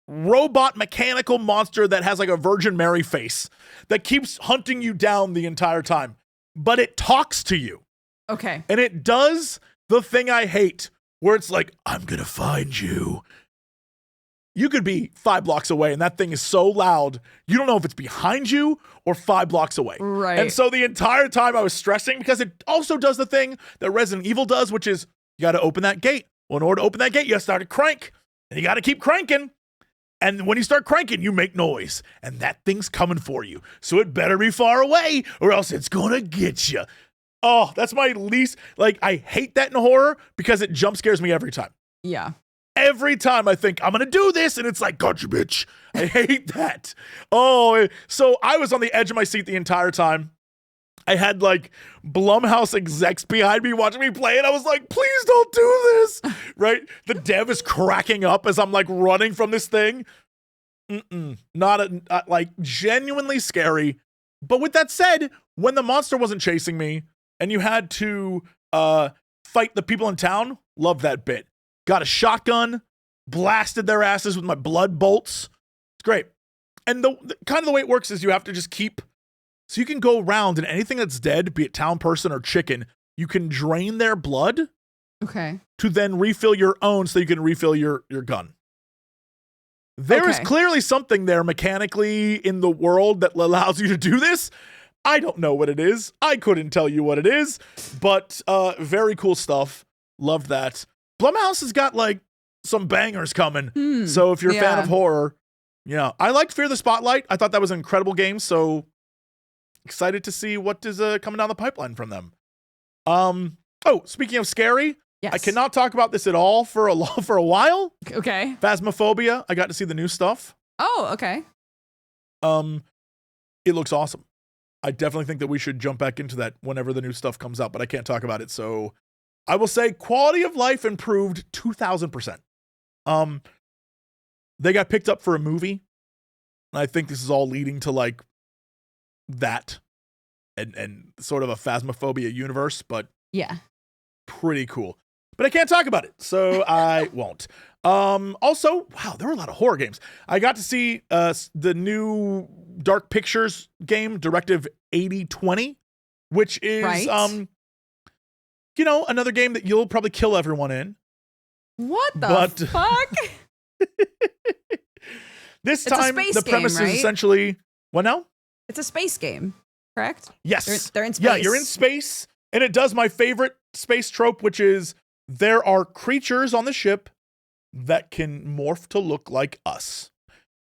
robot mechanical monster that has like a Virgin Mary face that keeps hunting you down the entire time, but it talks to you. Okay. And it does the thing I hate, where it's like, I'm gonna find you. You could be 5 blocks away and that thing is so loud, you don't know if it's behind you or 5 blocks away. Right. And so the entire time I was stressing, because it also does the thing that Resident Evil does, which is you got to open that gate. Well, in order to open that gate, you got to start to crank, and you got to keep cranking. And when you start cranking, you make noise, and that thing's coming for you. So it better be far away or else it's going to get you. Oh, that's my least, like, I hate that in horror because it jump scares me every time. Yeah. Every time I think I'm going to do this and it's like, gotcha, bitch. I hate that. Oh, so I was on the edge of my seat the entire time. I had like Blumhouse execs behind me watching me play, and I was like, please don't do this. Right? The dev is cracking up as I'm like running from this thing. Not like genuinely scary. But with that said, when the monster wasn't chasing me and you had to fight the people in town, love that bit. Got a shotgun, blasted their asses with my blood bolts. It's great. And the kind of the way it works is you have to just keep, so you can go around and anything that's dead, be it town person or chicken, you can drain their blood. Okay. To then refill your own so you can refill your gun. There is clearly something there mechanically in the world that allows you to do this. I don't know what it is. I couldn't tell you what it is, but very cool stuff. Love that. Blumhouse has got like some bangers coming. So if you're a fan of horror, yeah. I liked Fear the Spotlight. I thought that was an incredible game. So excited to see what is coming down the pipeline from them. Oh, speaking of scary, yes. I cannot talk about this at all for a while. Okay. Phasmaphobia. I got to see the new stuff. Oh, okay. It looks awesome. I definitely think that we should jump back into that whenever the new stuff comes out, but I can't talk about it. So I will say quality of life improved 2,000%. They got picked up for a movie. And I think this is all leading to like that and sort of a Phasmaphobia universe, but yeah, pretty cool. But I can't talk about it, so I won't. Also, wow, there were a lot of horror games. I got to see the new Dark Pictures game, Directive 8020, which is another game that you'll probably kill everyone in. What the fuck? This time the premise is essentially what now? It's a space game, correct? Yes. They're in space. Yeah, you're in space, and it does my favorite space trope, which is there are creatures on the ship that can morph to look like us.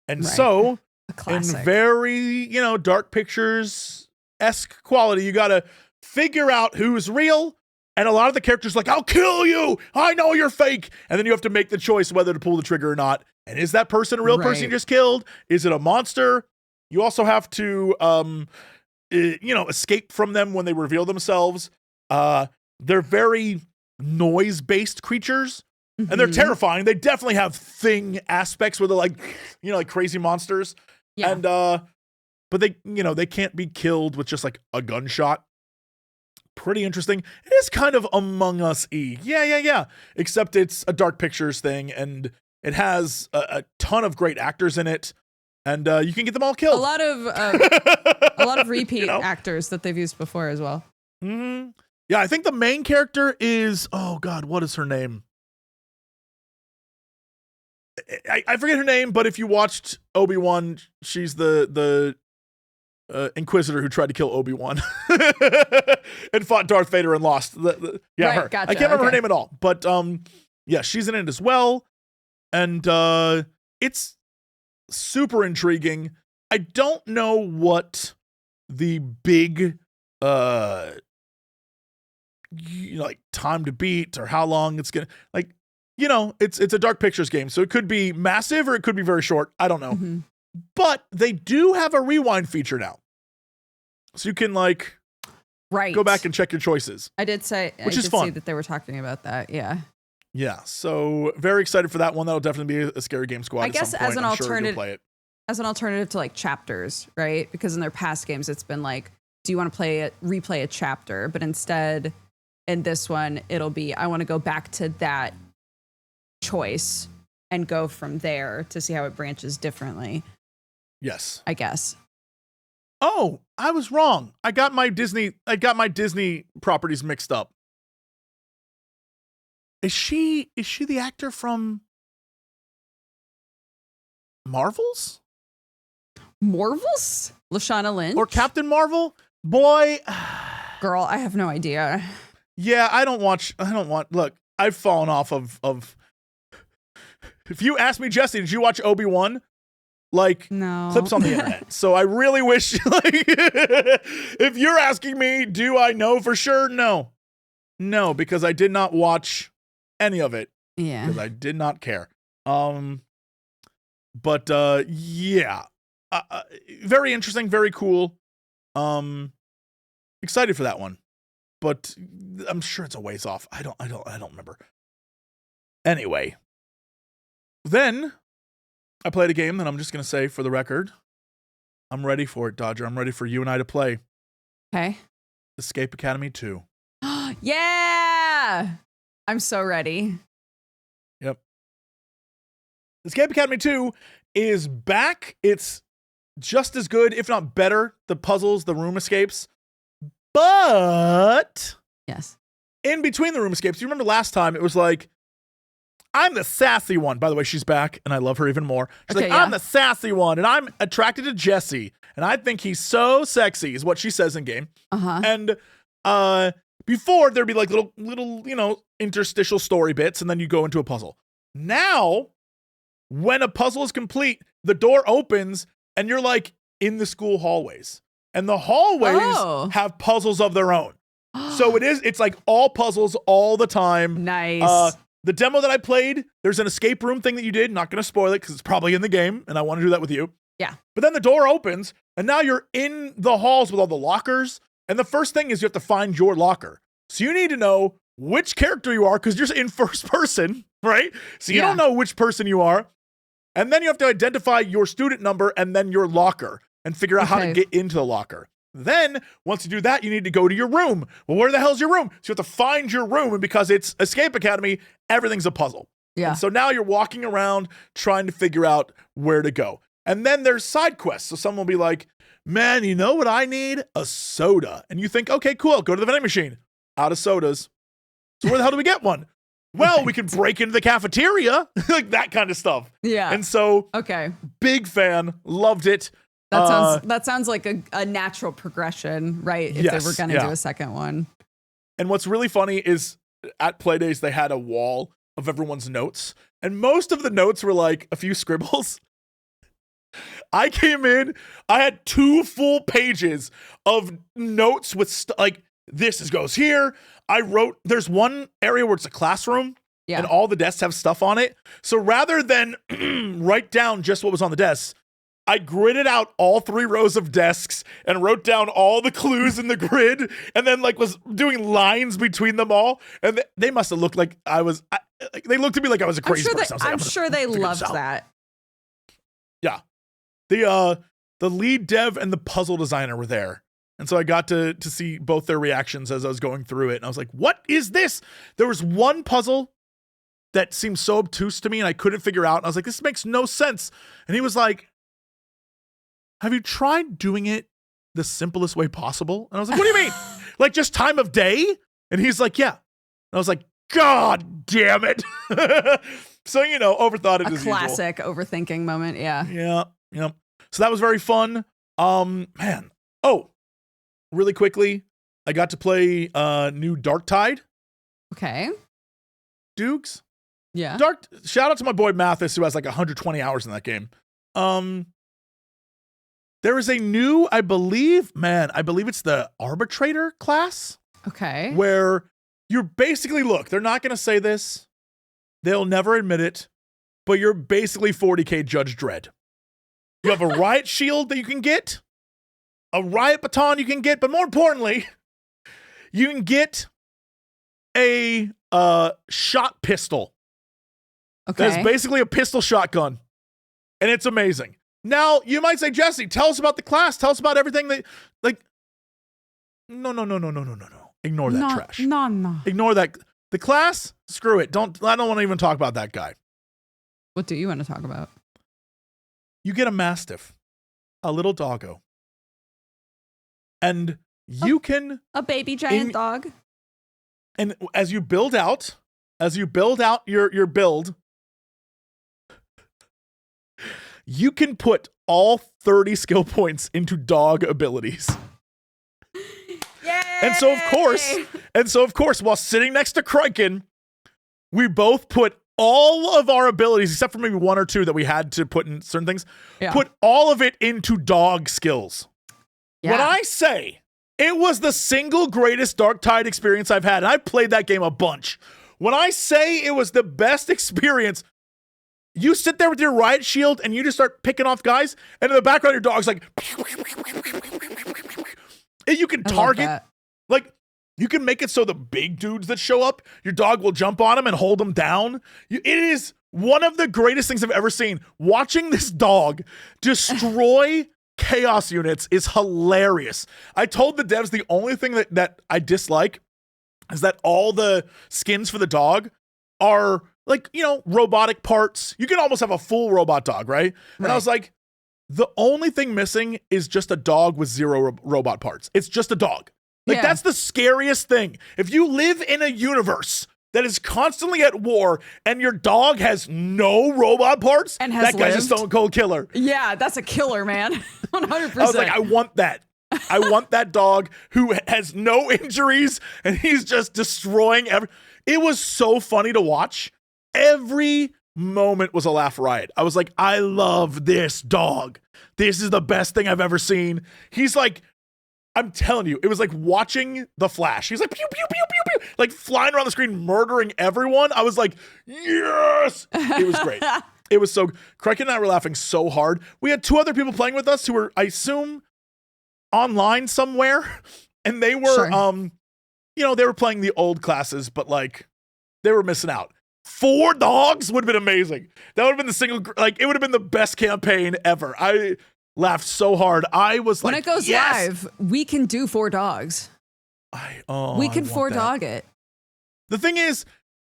And so, in very, Dark Pictures-esque quality, you got to figure out who's real. And a lot of the characters like, I'll kill you. I know you're fake. And then you have to make the choice whether to pull the trigger or not. And is that person a real person you just killed? Is it a monster? You also have to, escape from them when they reveal themselves. They're very noise-based creatures, and they're terrifying. They definitely have thing aspects where they're like, like crazy monsters. Yeah. And but they can't be killed with just like a gunshot. Pretty interesting. It is kind of Among Us-y. Yeah. Except it's a Dark Pictures thing, and it has a ton of great actors in it, and you can get them all killed. A lot of repeat actors that they've used before as well. Mm-hmm. Yeah, I think the main character is, oh God, what is her name? I forget her name, but if you watched Obi-Wan, she's the Inquisitor who tried to kill Obi-Wan and fought Darth Vader and lost. Her. Gotcha. I can't remember her name at all, but she's in it as well, and it's super intriguing. I don't know what the big time to beat or how long it's gonna it's a Dark Pictures game, so it could be massive or it could be very short. I don't know. Mm-hmm. But they do have a rewind feature now, so you can go back and check your choices. I did say, which is fun. See that they were talking about that. Yeah. So very excited for that one. That'll definitely be a Scary Game Squad. I guess at some point. As an alternative, play it. As an alternative to chapters, right? Because in their past games, it's been do you want to replay a chapter? But instead, in this one, it'll be I want to go back to that choice and go from there to see how it branches differently. Yes. I guess. Oh, I was wrong. I got my Disney properties mixed up. Is she the actor from Marvels? Marvels? Lashana Lynch? Or Captain Marvel? Boy. Girl, I have no idea. Yeah, look, I've fallen off of if you ask me, Jesse, did you watch Obi-Wan? No. Clips on the internet. So I really wish, if you're asking me, do I know for sure? No, because I did not watch any of it. Yeah. Because I did not care. Very interesting, very cool. Excited for that one. But I'm sure it's a ways off. I don't remember. Anyway. Then I played a game that I'm just going to say for the record, I'm ready for it, Dodger. I'm ready for you and I to play. Okay. Escape Academy 2. Yeah! I'm so ready. Yep. Escape Academy 2 is back. It's just as good, if not better, the puzzles, the room escapes. But yes, in between the room escapes, you remember last time it was I'm the sassy one. By the way, she's back, and I love her even more. She's I'm the sassy one, and I'm attracted to Jesse, and I think he's so sexy, is what she says in game. Uh-huh. And before, there'd be little interstitial story bits, and then you go into a puzzle. Now, when a puzzle is complete, the door opens, and you're in the school hallways. And the hallways have puzzles of their own. So it's all puzzles all the time. Nice. The demo that I played, there's an escape room thing that you did. Not going to spoil it because it's probably in the game, and I want to do that with you. Yeah. But then the door opens, and now you're in the halls with all the lockers. And the first thing is you have to find your locker. So you need to know which character you are because you're in first person, right? So you don't know which person you are. And then you have to identify your student number and then your locker and figure out how to get into the locker. Then, once you do that, you need to go to your room. Well, where the hell's your room? So you have to find your room. And because it's Escape Academy, everything's a puzzle. Yeah. And so now you're walking around trying to figure out where to go. And then there's side quests. So someone will be like, man, you know what I need? A soda. And you think, okay, cool. Go to the vending machine. Out of sodas. So where the hell do we get one? Well, we can break into the cafeteria. Like that kind of stuff. Yeah. And so, big fan. Loved it. That sounds like a natural progression, right? If they were going to do a second one. And what's really funny is at Playdays, they had a wall of everyone's notes. And most of the notes were like a few scribbles. I came in, I had 2 full pages of notes with like, goes here. I wrote, there's one area where it's a classroom and all the desks have stuff on it. So rather than write down just what was on the desk, I gridded out all 3 rows of desks and wrote down all the clues in the grid and then like was doing lines between them all. And they must have looked like they looked at me like I was a crazy person. I'm sure they loved that. Yeah. The lead dev and the puzzle designer were there. And so I got to see both their reactions as I was going through it. And I was like, what is this? There was one puzzle that seemed so obtuse to me and I couldn't figure out. And I was like, this makes no sense. And he was like, have you tried doing it the simplest way possible? And I was like, what do you mean? Like just time of day? And he's like, yeah. And I was like, God damn it. So, overthought it as usual. A classic overthinking moment. Yeah. Yeah. So that was very fun. Man. Oh, really quickly, I got to play new Darktide. Okay. Dukes. Yeah. Shout out to my boy Mathis, who has like 120 hours in that game. There is a new, I believe it's the Arbitrator class. Okay. Where you're basically, they're not going to say this. They'll never admit it. But you're basically 40k Judge Dredd. You have a riot shield that you can get. A riot baton you can get. But more importantly, you can get a shot pistol. Okay. That's basically a pistol shotgun. And it's amazing. Now, you might say, Jesse, tell us about the class. Tell us about everything that, like, no. Ignore that trash. No. Ignore that. The class, screw it. I don't want to even talk about that guy. What do you want to talk about? You get a Mastiff, a little doggo. And you can... A baby giant dog. And as you build out your build... You can put all 30 skill points into dog abilities. Yay! And so of course, while sitting next to Kryken, we both put all of our abilities, except for maybe 1 or 2 that we had to put in certain things, put all of it into dog skills. Yeah. When I say it was the single greatest Darktide experience I've had, and I've played that game a bunch. When I say it was the best experience, you sit there with your riot shield and you just start picking off guys, and in the background, your dog's like, and you can target, like, you can make it so the big dudes that show up, your dog will jump on them and hold them down. It is one of the greatest things I've ever seen. Watching this dog destroy chaos units is hilarious. I told the devs the only thing that I dislike is that all the skins for the dog are, like, robotic parts. You can almost have a full robot dog, right? And I was like, the only thing missing is just a dog with 0 robot parts. It's just a dog. Like, that's the scariest thing. If you live in a universe that is constantly at war and your dog has no robot parts, and has that guy's a stone cold killer. Yeah, that's a killer, man. 100%. I was like, I want that. I want that dog who has no injuries and he's just destroying It was so funny to watch. Every moment was a laugh riot. I was like, I love this dog. This is the best thing I've ever seen. He's like, I'm telling you, it was like watching The Flash. He's like, pew, pew, pew, pew, pew, like flying around the screen, murdering everyone. I was like, yes. It was great. It was so, Criken and I were laughing so hard. We had 2 other people playing with us who were, I assume, online somewhere. And they were, they were playing the old classes, but like, they were missing out. 4 dogs would have been amazing. That would have been it would have been the best campaign ever. I laughed so hard. I was when like, it goes live, we can do 4 dogs. We can 4 dog it. The thing is,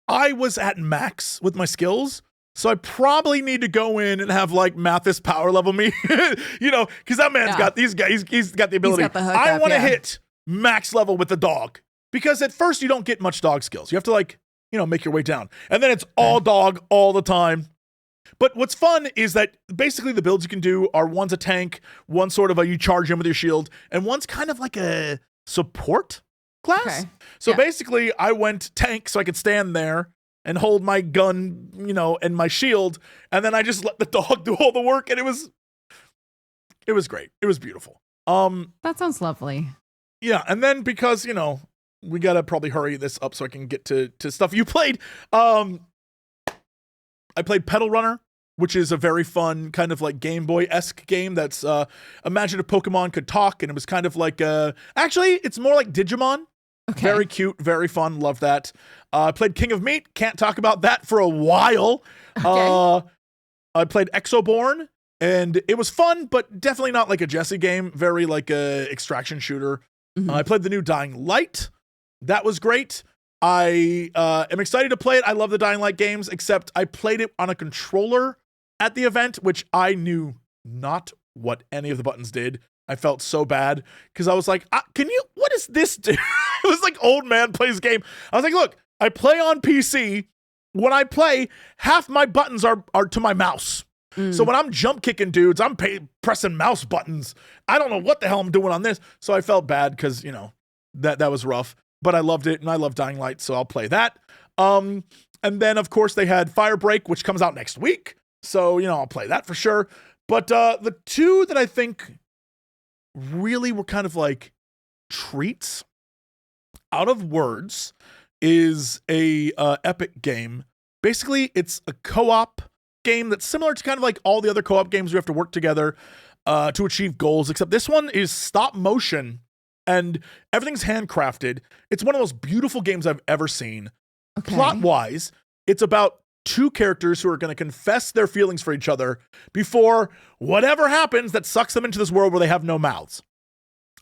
I was at max with my skills, so I probably need to go in and have like Mathis power level me, because that man's got these guys. He's got the ability. I want to hit max level with the dog, because at first you don't get much dog skills. You have to make your way down, and then it's all dog all the time. But what's fun is that basically the builds you can do are one's a tank, one sort of you charge him with your shield, and one's kind of like a support class. Okay. So basically I went tank so I could stand there and hold my gun, and my shield, and then I just let the dog do all the work, and it was great. It was beautiful. That sounds lovely. Yeah, and then because, we gotta probably hurry this up so I can get to stuff you played. I played Pedal Runner, which is a very fun kind of like Game Boy-esque game that's imagine if Pokemon could talk, and it was kind of like actually it's more like Digimon. Okay. Very cute, very fun, love that. I played King of Meat, can't talk about that for a while. Okay. I played Exoborn, and it was fun, but definitely not like a Jesse game, very like a extraction shooter. Mm-hmm. I played the new Dying Light. That was great. I am excited to play it. I love the Dying Light games, except I played it on a controller at the event, which I knew not what any of the buttons did. I felt so bad because I was like, what does this do? It was like old man plays game. I was like, look, I play on PC. When I play, half my buttons are to my mouse. So when I'm jump kicking dudes, I'm pressing mouse buttons. I don't know what the hell I'm doing on this. So I felt bad because, that was rough. But I loved it, and I love Dying Light, so I'll play that. And then, of course, they had Firebreak, which comes out next week. So, I'll play that for sure. But the 2 that I think really were kind of like treats Out of Words is a epic game. Basically, it's a co-op game that's similar to kind of like all the other co-op games we have to work together to achieve goals, except this one is stop motion and everything's handcrafted. It's one of the most beautiful games I've ever seen. Okay. Plot-wise, it's about 2 characters who are going to confess their feelings for each other before whatever happens that sucks them into this world where they have no mouths.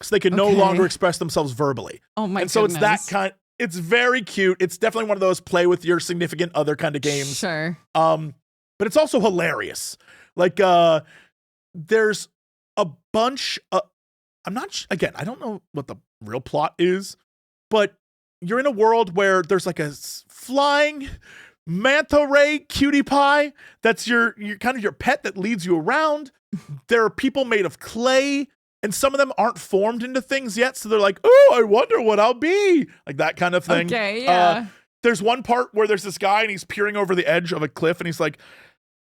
So they can no longer express themselves verbally. Oh my goodness. So it's that kind. It's very cute. It's definitely one of those play with your significant other kind of games. Sure. But it's also hilarious. Like, there's a bunch of, I don't know what the real plot is, but you're in a world where there's like a flying manta ray cutie pie that's your kind of your pet that leads you around. There are people made of clay, and some of them aren't formed into things yet, so they're like, oh, I wonder what I'll be, like that kind of thing. Okay, yeah. There's one part where there's this guy and he's peering over the edge of a cliff, and he's like,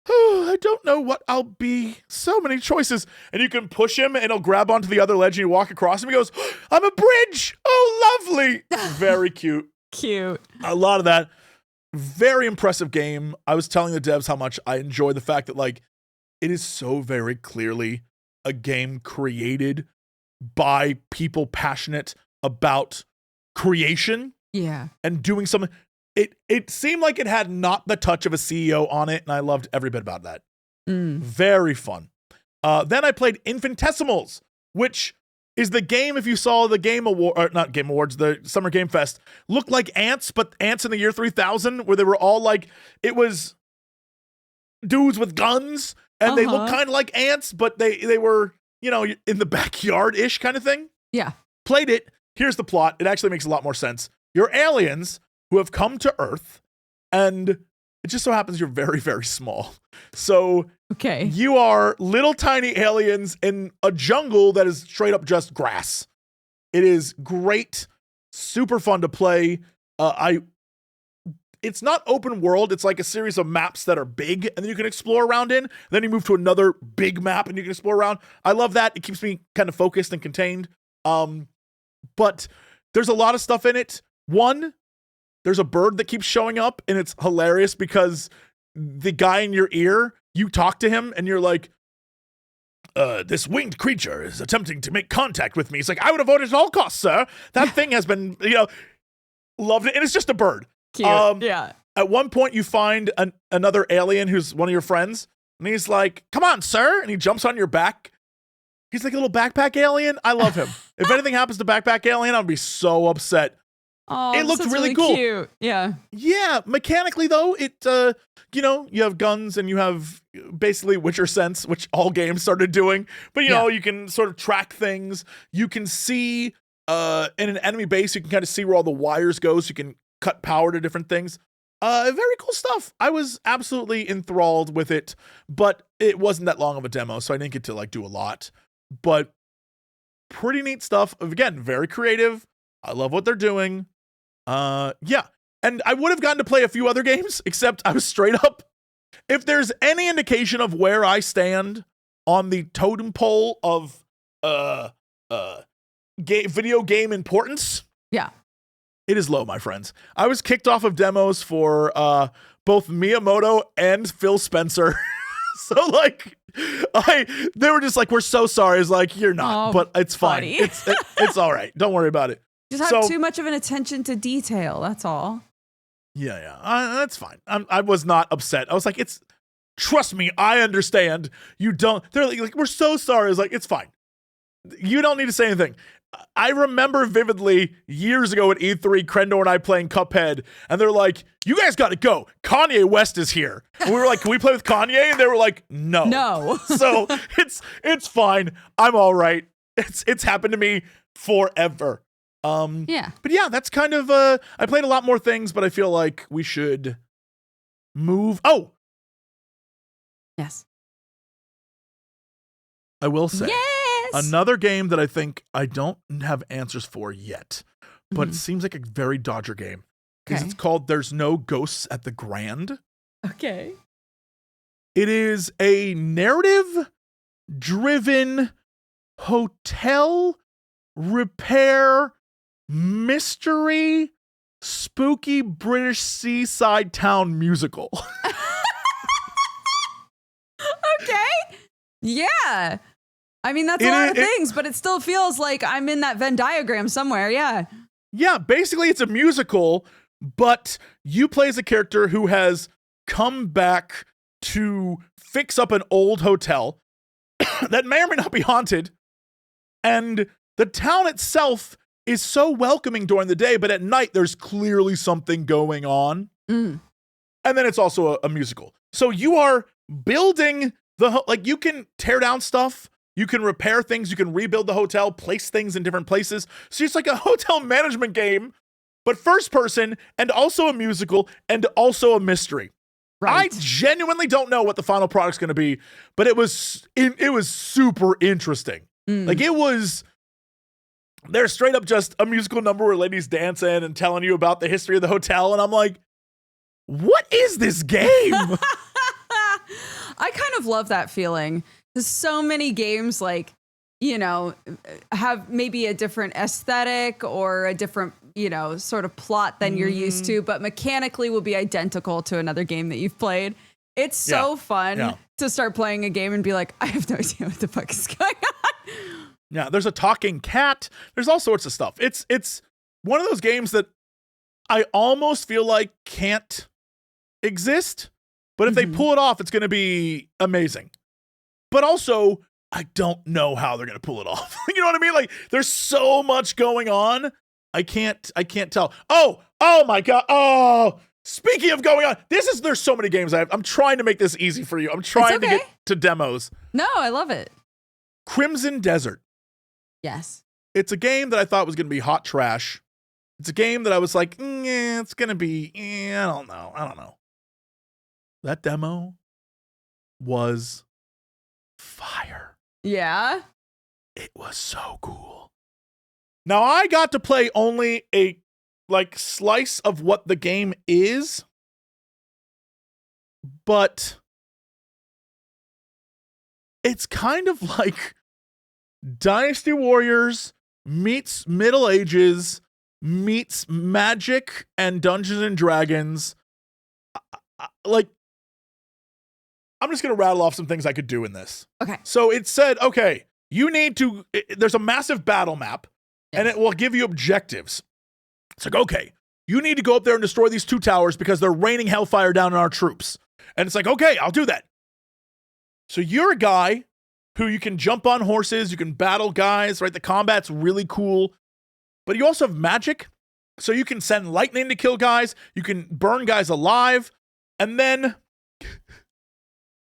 oh, I don't know what I'll be. So many choices. And you can push him and he'll grab onto the other ledge, and you walk across him. He goes, I'm a bridge. Oh, lovely. Very cute. Cute. A lot of that. Very impressive game. I was telling the devs how much I enjoy the fact that like it is so very clearly a game created by people passionate about creation. Yeah. And doing something. It seemed like it had not the touch of a CEO on it, and I loved every bit about that. Very fun. Then I played Infinitesimals, which is the game, if you saw the Game Award, or not Game Awards, the Summer Game Fest, looked like ants, but ants in the year 3000, where they were all like, it was dudes with guns, and they looked kind of like ants, but they were, in the backyard-ish kind of thing. Yeah. Played it. Here's the plot. It actually makes a lot more sense. You're aliens who have come to Earth, and it just so happens you're very, very small. So you are little tiny aliens in a jungle that is straight up just grass. It is great, super fun to play. It's not open world. It's like a series of maps that are big, and then you can explore around in. Then you move to another big map, and you can explore around. I love that. It keeps me kind of focused and contained. But there's a lot of stuff in it. One, there's a bird that keeps showing up, and it's hilarious because the guy in your ear, you talk to him and you're like, this winged creature is attempting to make contact with me. He's like, I would avoid it at all costs, sir. That thing has been, loved it. And it's just a bird. Cute. Yeah. At one point, you find another alien who's one of your friends, and he's like, come on, sir. And he jumps on your back. He's like a little backpack alien. I love him. If anything happens to backpack alien, I'll be so upset. Oh, it looked really cool. Cute. Yeah. Yeah. Mechanically, though, it, you have guns and you have basically Witcher sense, which all games started doing. But, you can sort of track things. You can see in an enemy base, you can kind of see where all the wires go, so you can cut power to different things. Very cool stuff. I was absolutely enthralled with it, but it wasn't that long of a demo, so I didn't get to do a lot. But pretty neat stuff. Again, very creative. I love what they're doing. Yeah. And I would have gotten to play a few other games, except I was straight up. If there's any indication of where I stand on the totem pole of video game importance, yeah, it is low, my friends. I was kicked off of demos for both Miyamoto and Phil Spencer. So they were just like, we're so sorry. I was like, you're not, but it's fine. It's all right. Don't worry about it. Just have too much of an attention to detail. That's all. Yeah. That's fine. I was not upset. I was like, trust me, I understand. You don't. They're like, we're so sorry. I was like, it's fine. You don't need to say anything. I remember vividly years ago at E3, Crendor and I playing Cuphead, and they're like, you guys got to go. Kanye West is here. And we were like, can we play with Kanye? And they were like, no. No. So it's fine. I'm all right. It's happened to me forever. Yeah. But yeah, that's kind of, I played a lot more things, but I feel like we should move. Oh. Yes. I will say. Yes. Another game that I think I don't have answers for yet, but it seems like a very Dodger game. Because it's called There's No Ghosts at the Grand. Okay. It is a narrative-driven hotel repair mystery spooky British seaside town musical. Okay. Yeah. I mean, that's a lot of things, but it still feels like I'm in that Venn diagram somewhere. Yeah. Yeah, basically it's a musical, but you play as a character who has come back to fix up an old hotel that may or may not be haunted. And the town itself is so welcoming during the day, but at night there's clearly something going on. And then it's also a musical. So you are building you can tear down stuff. You can repair things. You can rebuild the hotel, place things in different places. So it's like a hotel management game, but first person, and also a musical, and also a mystery. Right. I genuinely don't know what the final product's going to be, but it was super interesting. There's straight up just a musical number where ladies dancing and telling you about the history of the hotel, and I'm like, what is this game? I kind of love that feeling. There's so many games have maybe a different aesthetic or a different, sort of plot than you're used to, but mechanically will be identical to another game that you've played. It's so fun to start playing a game and be like, I have no idea what the fuck is going on. Yeah, there's a talking cat. There's all sorts of stuff. It's one of those games that I almost feel like can't exist, but if they pull it off, it's going to be amazing. But also, I don't know how they're going to pull it off. You know what I mean? Like, there's so much going on. I can't tell. Oh my God. Oh, speaking of going on, there's so many games I'm trying to make this easy for you. I'm trying to get to demos. No, I love it. Crimson Desert. Yes. It's a game that I thought was going to be hot trash. It's a game that I was like, it's going to be, I don't know. That demo was fire. Yeah. It was so cool. Now I got to play only a slice of what the game is, but it's kind of like Dynasty Warriors meets Middle Ages meets Magic and Dungeons and Dragons. I'm just going to rattle off some things I could do in this. Okay. So it said, okay, there's a massive battle map, and it will give you objectives. It's like, okay, you need to go up there and destroy these 2 towers because they're raining hellfire down on our troops. And it's like, okay, I'll do that. So you're a guy who you can jump on horses, you can battle guys, right? The combat's really cool. But you also have magic. So you can send lightning to kill guys, you can burn guys alive, and then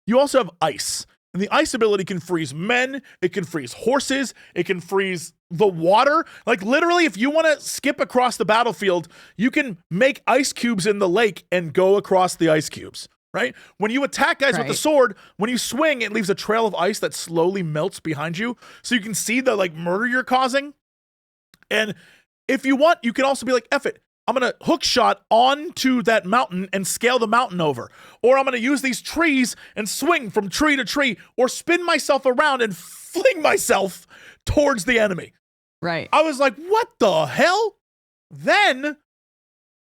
you also have ice. And the ice ability can freeze men, it can freeze horses, it can freeze the water. Like literally, if you want to skip across the battlefield, you can make ice cubes in the lake and go across the ice cubes, right? When you attack guys with the sword, when you swing, it leaves a trail of ice that slowly melts behind you. So you can see the like murder you're causing. And if you want, you can also be like, F it. I'm going to hook shot onto that mountain and scale the mountain over. Or I'm going to use these trees and swing from tree to tree or spin myself around and fling myself towards the enemy. Right. I was like, what the hell? Then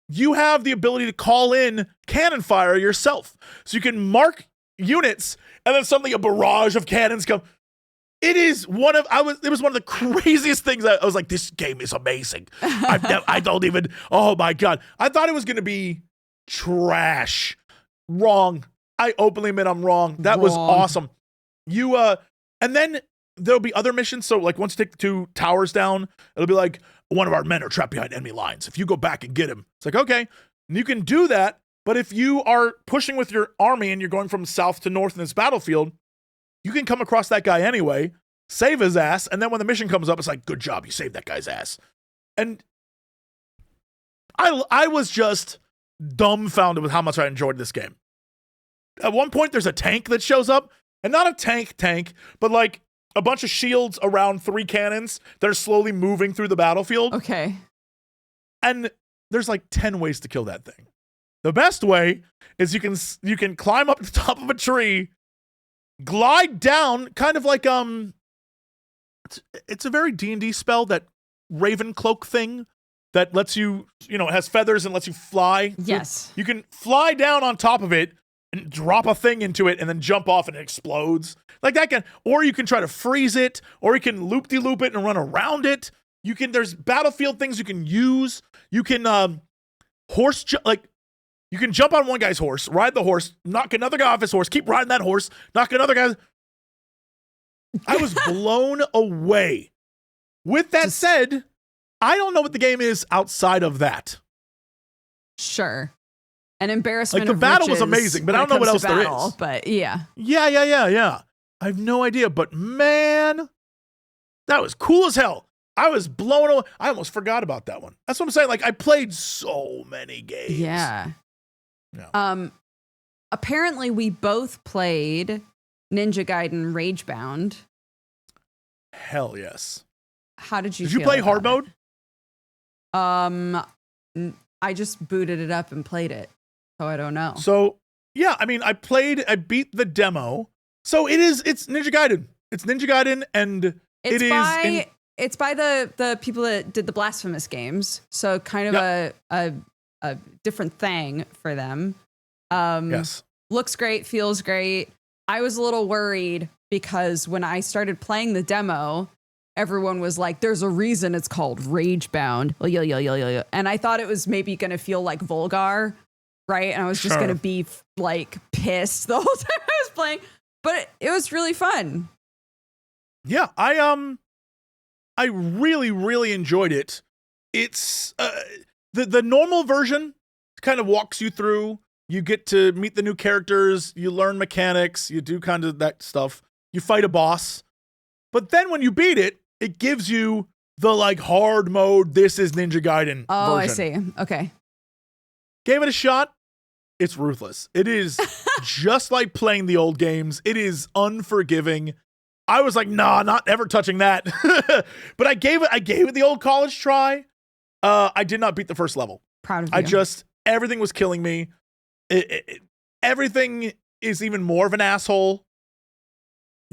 you have the ability to call in cannon fire yourself. So you can mark units and then suddenly a barrage of cannons come. It was one of the craziest things. I was like, this game is amazing. Oh my God. I thought it was going to be trash. Wrong. I openly admit I'm wrong. That was awesome. And then there'll be other missions. So like once you take the 2 towers down, it'll be like, one of our men are trapped behind enemy lines. If you go back and get him, it's like, okay, you can do that. But if you are pushing with your army and you're going from south to north in this battlefield, you can come across that guy anyway, save his ass, and then when the mission comes up, it's like, good job, you saved that guy's ass. And I was just dumbfounded with how much I enjoyed this game. At one point, there's a tank that shows up, and not a tank, but like a bunch of shields around 3 cannons that are slowly moving through the battlefield. Okay. And there's like 10 ways to kill that thing. The best way is you can climb up to the top of a tree, glide down, kind of like it's a very D&D spell, that Raven Cloak thing that lets you, it has feathers and lets you fly. Yes. You can fly down on top of it and drop a thing into it and then jump off and it explodes. Like that or you can try to freeze it, or you can loop-de-loop it and run around it. There's battlefield things you can use. You can you can jump on one guy's horse, ride the horse, knock another guy off his horse, keep riding that horse, knock another guy. I was blown away. With that said, I don't know what the game is outside of that. Sure. An embarrassment. Like the battle was amazing, but I don't know what else there is. But yeah. Yeah. I have no idea, but man, that was cool as hell. I was blown away. I almost forgot about that one. That's what I'm saying. Like I played so many games. Yeah. Apparently we both played Ninja Gaiden Ragebound. Hell yes. How did you Did you play hard mode? I just booted it up and played it. So I don't know. So yeah, I mean I beat the demo. So it's Ninja Gaiden. It's Ninja Gaiden, and it's by the people that did the Blasphemous games. So kind of a different thing for them. Yes. Looks great, feels great. I was a little worried because when I started playing the demo, everyone was like, there's a reason it's called Ragebound. Yeah. And I thought it was maybe going to feel like vulgar, right? And I was just going to be like pissed the whole time I was playing. But it was really fun. Yeah, I really, really enjoyed it. It's the normal version kind of walks you through. You get to meet the new characters, you learn mechanics, you do kind of that stuff. You fight a boss. But then when you beat it, it gives you the like hard mode, this is Ninja Gaiden version. I see. Okay. Gave it a shot. It's ruthless. It is just like playing the old games. It is unforgiving. I was like, nah, not ever touching that. But I gave it the old college try. I did not beat the first level. Proud of you. Everything was killing me. Everything is even more of an asshole.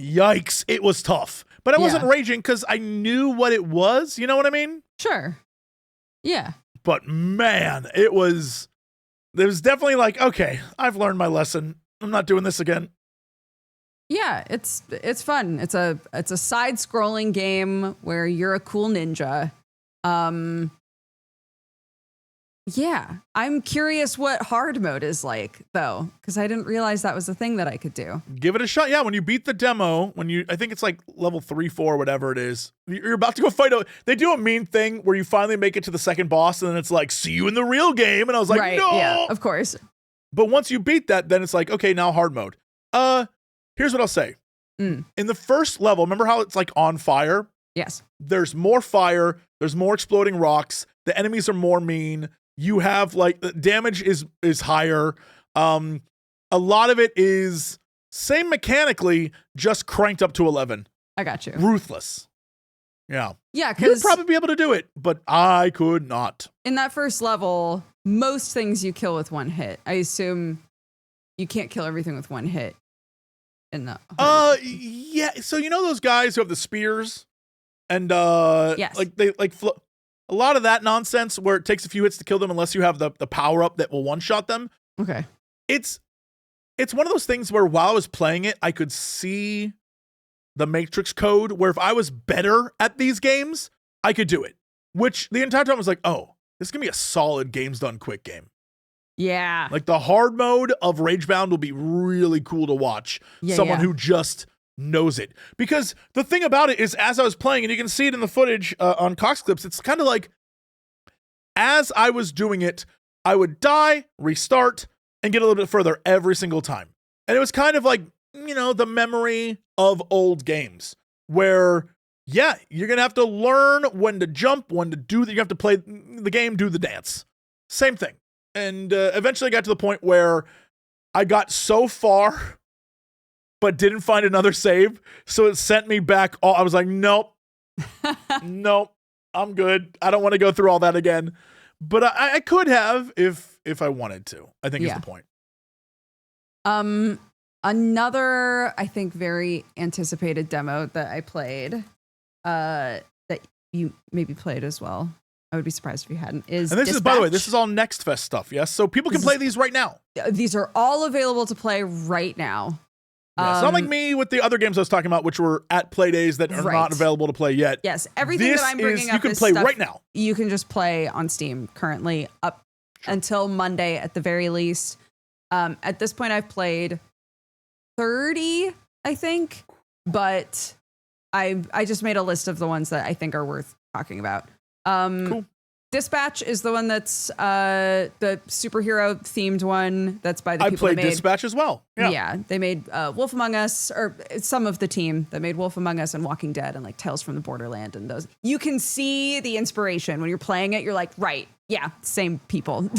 Yikes. It was tough. But I wasn't raging because I knew what it was. You know what I mean? Sure. Yeah. But man, there was definitely like, okay, I've learned my lesson. I'm not doing this again. Yeah, it's fun. It's a side-scrolling game where you're a cool ninja. Yeah, I'm curious what hard mode is like though, because I didn't realize that was a thing that I could do. Give it a shot. Yeah, when you beat the demo, I think it's like level 3, 4, whatever it is, you're about to go fight. They do a mean thing where you finally make it to the second boss, and then it's like, see you in the real game. And I was like, right, no. Yeah, of course. But once you beat that, then it's like, okay, now hard mode. Here's what I'll say. In the first level, remember how it's like on fire? Yes. There's more fire. There's more exploding rocks. The enemies are more mean. You have like the damage is higher. A lot of it is same mechanically, just cranked up to 11. I got you. Ruthless. Yeah. Yeah, You'd because probably be able to do it, but I could not. in that first level, most things you kill with one hit. I assume you can't kill everything with one hit. In the yeah. So you know those guys who have the spears, and yes, like they like a lot of that nonsense where it takes a few hits to kill them unless you have the power up that will one shot them. Okay. It's one of those things where while I was playing it, I could see the Matrix code where if I was better at these games, I could do it. Which the entire time I was like, oh, this is gonna be a solid games done quick game. Yeah. Like the hard mode of Ragebound will be really cool to watch. Someone who just knows it. Because the thing about it is, as I was playing, and you can see it in the footage on Cox clips, it's kind of like as I was doing it, I would die, restart, and get a little bit further every single time. And it was kind of like, you know, the memory of old games where, yeah, you're going to have to learn when to jump, when to do that. You have to play the game, do the dance. Same thing. And eventually I got to the point where I got so far, but didn't find another save. So it sent me back. I was like, nope, nope, I'm good. I don't want to go through all that again. But I could have if I wanted to, I think is the point. Another, I think, very anticipated demo that I played, that you maybe played as well. I would be surprised if you hadn't. And this is, by the way, this is all Next Fest stuff, yes? So people can play these right now. These are all available to play right now. Yeah, it's not like me with the other games I was talking about, which were at play days that are not available to play yet. Yes, everything that I'm bringing up you can play right now. You can just play on Steam currently up until Monday at the very least. At this point, I've played 30, I think, but I just made a list of the ones that I think are worth talking about. Cool. Dispatch is the one that's the superhero themed one that's by the people I played that made Dispatch as well. Yeah, they made Wolf Among Us, or some of the team that made Wolf Among Us and Walking Dead and like Tales from the Borderland and those. You can see the inspiration when you're playing it. You're like, right, yeah, same people.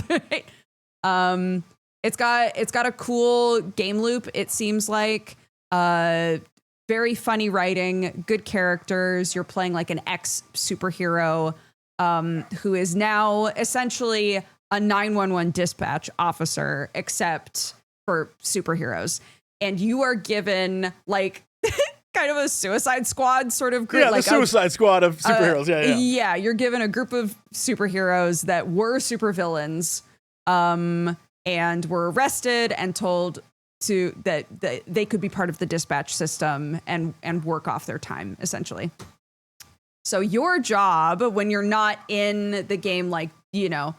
It's got a cool game loop. It seems like very funny writing, good characters. You're playing like an ex superhero who is now essentially a 911 dispatch officer, except for superheroes. And you are given like kind of a Suicide Squad sort of group. Yeah, like the Suicide Squad of superheroes. Yeah, you're given a group of superheroes that were supervillains and were arrested and told that they could be part of the dispatch system and work off their time, essentially. So your job when you're not in the game, like, you know,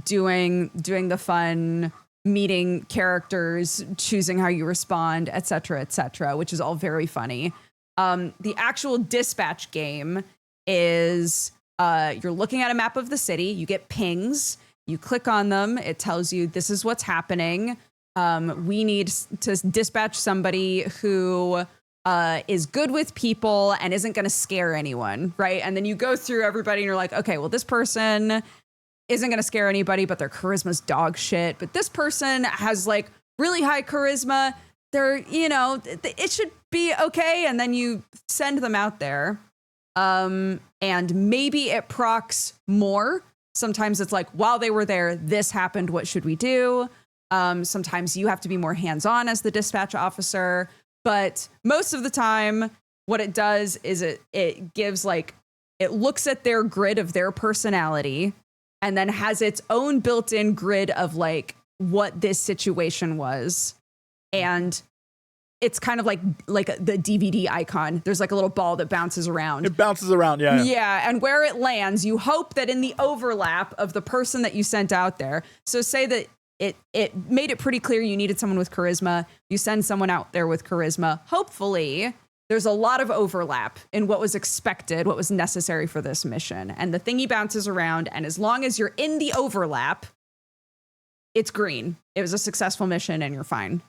doing the fun, meeting characters, choosing how you respond, et cetera, which is all very funny. The actual dispatch game is you're looking at a map of the city. You get pings. You click on them. It tells you this is what's happening. We need to dispatch somebody who is good with people and isn't going to scare anyone, right? And then you go through everybody and you're like, okay, well, this person isn't going to scare anybody, but their charisma's dog shit. But this person has like really high charisma. They're, you know, it should be okay. And then you send them out there. And maybe it procs more. Sometimes it's like, while they were there, this happened. What should we do? Sometimes you have to be more hands-on as the dispatch officer. But most of the time, what it does is it gives like, it looks at their grid of their personality and then has its own built-in grid of like what this situation was. And it's kind of like the DVD icon. There's like a little ball that bounces around. It bounces around, yeah. Yeah, and where it lands, you hope that in the overlap of the person that you sent out there. So say that it made it pretty clear you needed someone with charisma. You send someone out there with charisma. Hopefully, there's a lot of overlap in what was expected, what was necessary for this mission. And the thingy bounces around, and as long as you're in the overlap, it's green. It was a successful mission, and you're fine.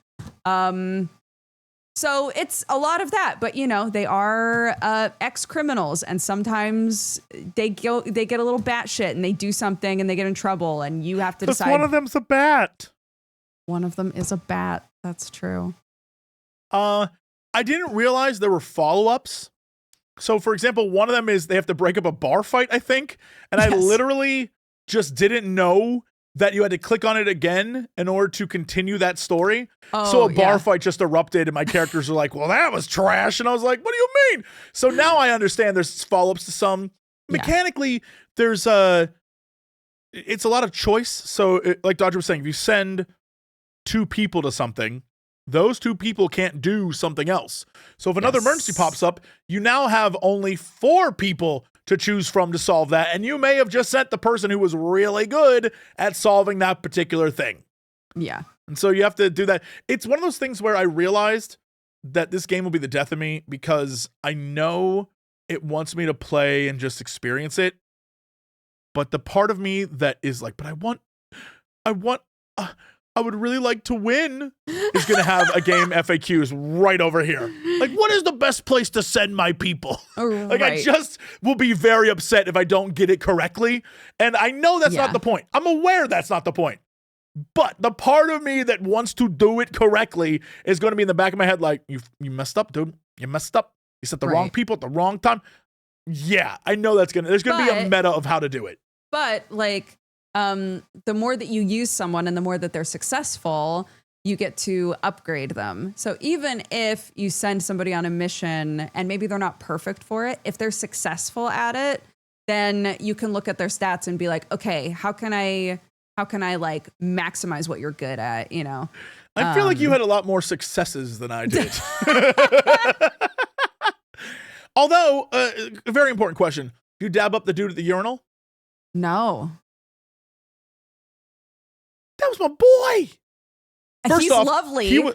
So it's a lot of that, but they are ex-criminals, and sometimes they get a little batshit and they do something and they get in trouble, and you have to decide. One of them's a bat. One of them is a bat. That's true. I didn't realize there were follow-ups. So, for example, one of them is they have to break up a bar fight, I think, and I literally just didn't know that you had to click on it again in order to continue that story. So a bar fight just erupted, and my characters were like, well, that was trash. And I was like, what do you mean? So now I understand there's follow-ups to some. Mechanically, there's it's a lot of choice. So like Dodger was saying, if you send 2 people to something, those 2 people can't do something else. So if another emergency pops up, you now have only 4 people to choose from to solve that, and you may have just sent the person who was really good at solving that particular thing. Yeah. And so you have to do that. It's one of those things where I realized that this game will be the death of me because I know it wants me to play and just experience it. But the part of me that is like, but I would really like to win is going to have a game FAQs right over here. Like, what is the best place to send my people? Like, I just will be very upset if I don't get it correctly. And I know that's not the point. I'm aware that's not the point. But the part of me that wants to do it correctly is going to be in the back of my head like, you messed up, dude. You messed up. You sent the wrong people at the wrong time. Yeah, I know there's going to be a meta of how to do it. But, like, the more that you use someone and the more that they're successful, you get to upgrade them. So even if you send somebody on a mission and maybe they're not perfect for it, if they're successful at it, then you can look at their stats and be like, okay, how can I like maximize what you're good at, I feel like you had a lot more successes than I did. Although, a very important question. Do you dab up the dude at the urinal? No. That was my boy. He's lovely.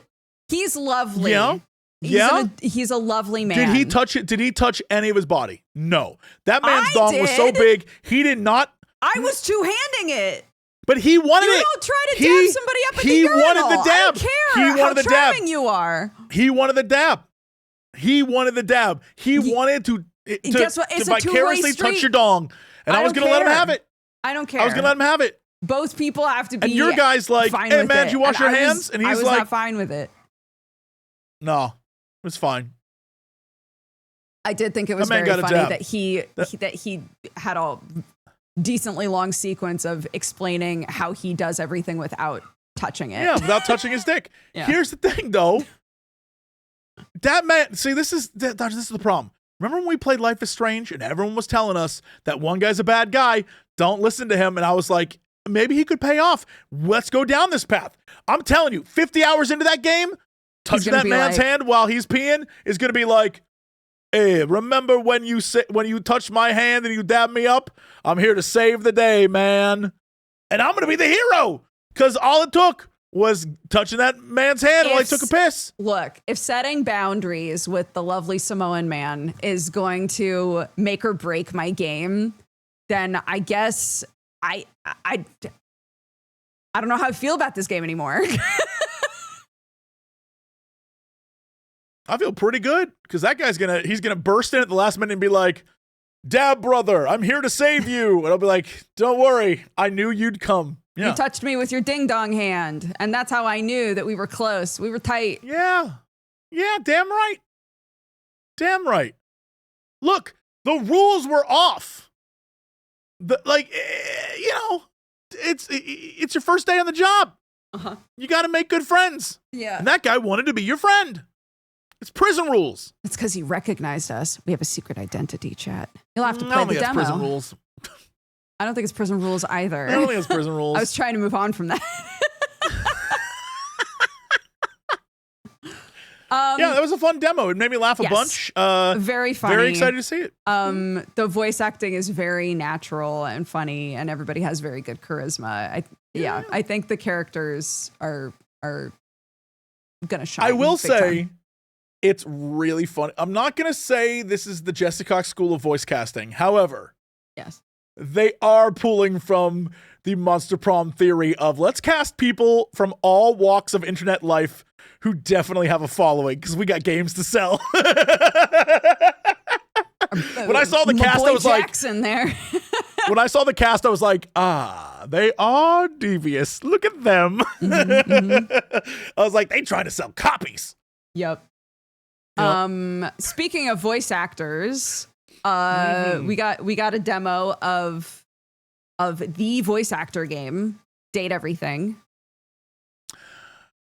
He's lovely. Yeah. He's a lovely man. Did he touch it? Did he touch any of his body? No. That man's dong was so big, he did not. I was two-handing it. But he wanted it. You don't try to dab somebody up at the urinal. He wanted the dab. I don't care how charming you are. He wanted the dab. He wanted to guess what? It's a vicariously touch your dong. And I was going to let him have it. I don't care. I was going to let him have it. Both people have to be. And your guy's like, hey, man, did you wash your hands? And he's like, I was not fine with it. No, it was fine. I did think it was very funny that he had a decently long sequence of explaining how he does everything without touching it. Yeah, without touching his dick. Yeah. Here's the thing, though. That man, see, this is the problem. Remember when we played Life is Strange and everyone was telling us that one guy's a bad guy? Don't listen to him. And I was like, maybe he could pay off. Let's go down this path. I'm telling you, 50 hours into that game, touching that man's hand while he's peeing is going to be like, hey, remember when you touched my hand and you dabbed me up? I'm here to save the day, man. And I'm going to be the hero because all it took was touching that man's hand while he took a piss. Look, if setting boundaries with the lovely Samoan man is going to make or break my game, then I guess I don't know how I feel about this game anymore. I feel pretty good because that guy's he's gonna burst in at the last minute and be like, "Dab brother, I'm here to save you," and I'll be like, "Don't worry, I knew you'd come." Yeah. You touched me with your ding dong hand, and that's how I knew that we were close. We were tight. Yeah, damn right, damn right. Look, the rules were off. It's your first day on the job. You got to make good friends. Yeah, and that guy wanted to be your friend. It's prison rules. It's because he recognized us. We have a secret identity, chat. You'll have to play I don't the think demo. It's prison rules. I don't think it's prison rules either. I don't think it's prison rules. I was trying to move on from that. Yeah, that was a fun demo. It made me laugh a bunch. Very funny. Very excited to see it. The voice acting is very natural and funny, and everybody has very good charisma. I think the characters are gonna shine. I will say time. it's really fun. I'm not gonna say this is the Jesse Cox School of Voice Casting. However, yes, they are pulling from the Monster Prom theory of let's cast people from all walks of internet life who definitely have a following because we got games to sell. When I saw the cast, I was Jackson there. When I saw the cast, I was like, they are devious. Look at them. I was like, they trying to sell copies. Yep. Speaking of voice actors, we got a demo of the voice actor game, Date Everything.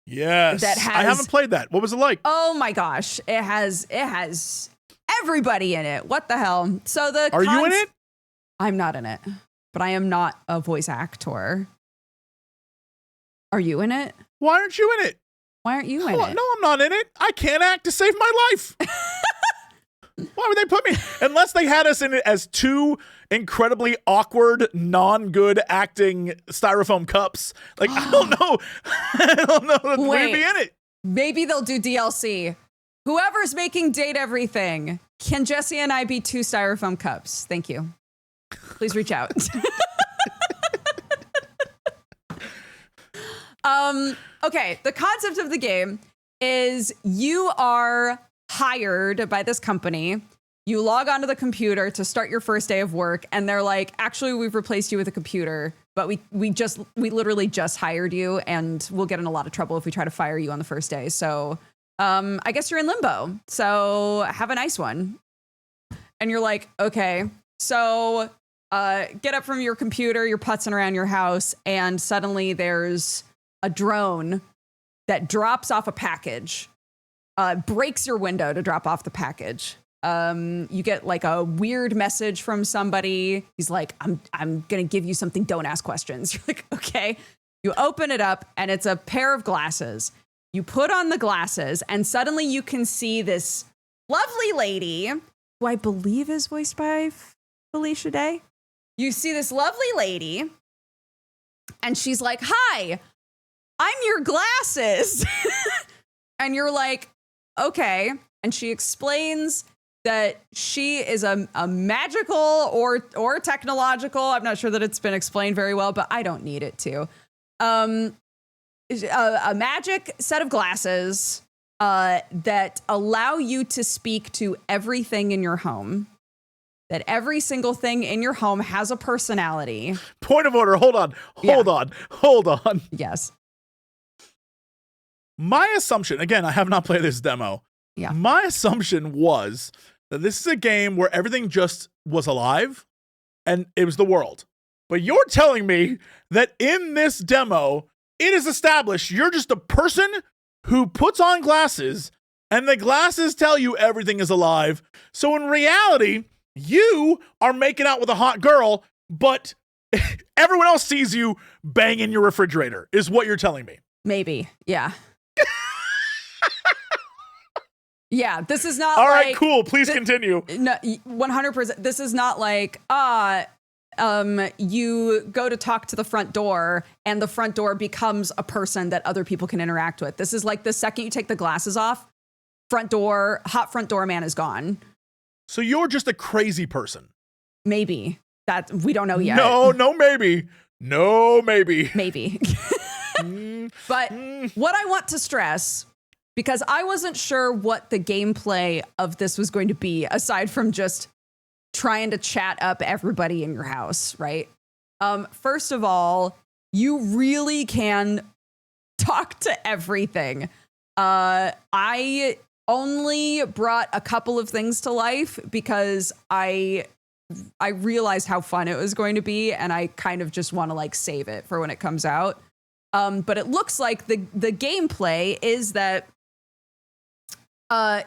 Yes. I haven't played that. What was it like? Oh my gosh. It has everybody in it. What the hell? So Are you in it? I'm not in it, but I am not a voice actor. Are you in it? Why aren't you in it? Why aren't you in it? No, I'm not in it. I can't act to save my life. Why would they put me? Unless they had us in it as two incredibly awkward, non-good acting styrofoam cups. Like, I don't know. I don't know. Wait, be in it. Maybe they'll do DLC. Whoever's making Date Everything, can Jesse and I be two styrofoam cups? Thank you. Please reach out. Okay, the concept of the game is you are hired by this company. You log onto the computer to start your first day of work, and they're like, actually, we've replaced you with a computer, but we literally just hired you, and we'll get in a lot of trouble if we try to fire you on the first day. So I guess you're in limbo. So have a nice one. And you're like, okay. So get up from your computer, you're putzing around your house, and suddenly there's a drone that drops off a package, breaks your window to drop off the package. You get like a weird message from somebody. He's like, I'm going to give you something. Don't ask questions. You're like, okay. You open it up and it's a pair of glasses. You put on the glasses and suddenly you can see this lovely lady who I believe is voiced by Felicia Day. You see this lovely lady and she's like, hi, I'm your glasses. And you're like, okay. And she explains that she is a magical or technological, I'm not sure that it's been explained very well, but I don't need it to. A magic set of glasses that allow you to speak to everything in your home. That every single thing in your home has a personality. Point of order. Hold on. Yes. My assumption, again, I have not played this demo. Yeah. My assumption was that this is a game where everything just was alive and it was the world. But you're telling me that in this demo, it is established you're just a person who puts on glasses and the glasses tell you everything is alive. So in reality, you are making out with a hot girl, but everyone else sees you banging your refrigerator, is what you're telling me. Maybe. Yeah. Yeah, this is not all right, cool. Please continue. No, 100%. This is not like, you go to talk to the front door and the front door becomes a person that other people can interact with. This is like the second you take the glasses off, hot front door man is gone. So you're just a crazy person. Maybe. That we don't know yet. No, maybe. Maybe. But what I want to stress, because I wasn't sure what the gameplay of this was going to be, aside from just trying to chat up everybody in your house, right? First of all, you really can talk to everything. I only brought a couple of things to life because I realized how fun it was going to be, and I kind of just want to like save it for when it comes out. But it looks like the gameplay is that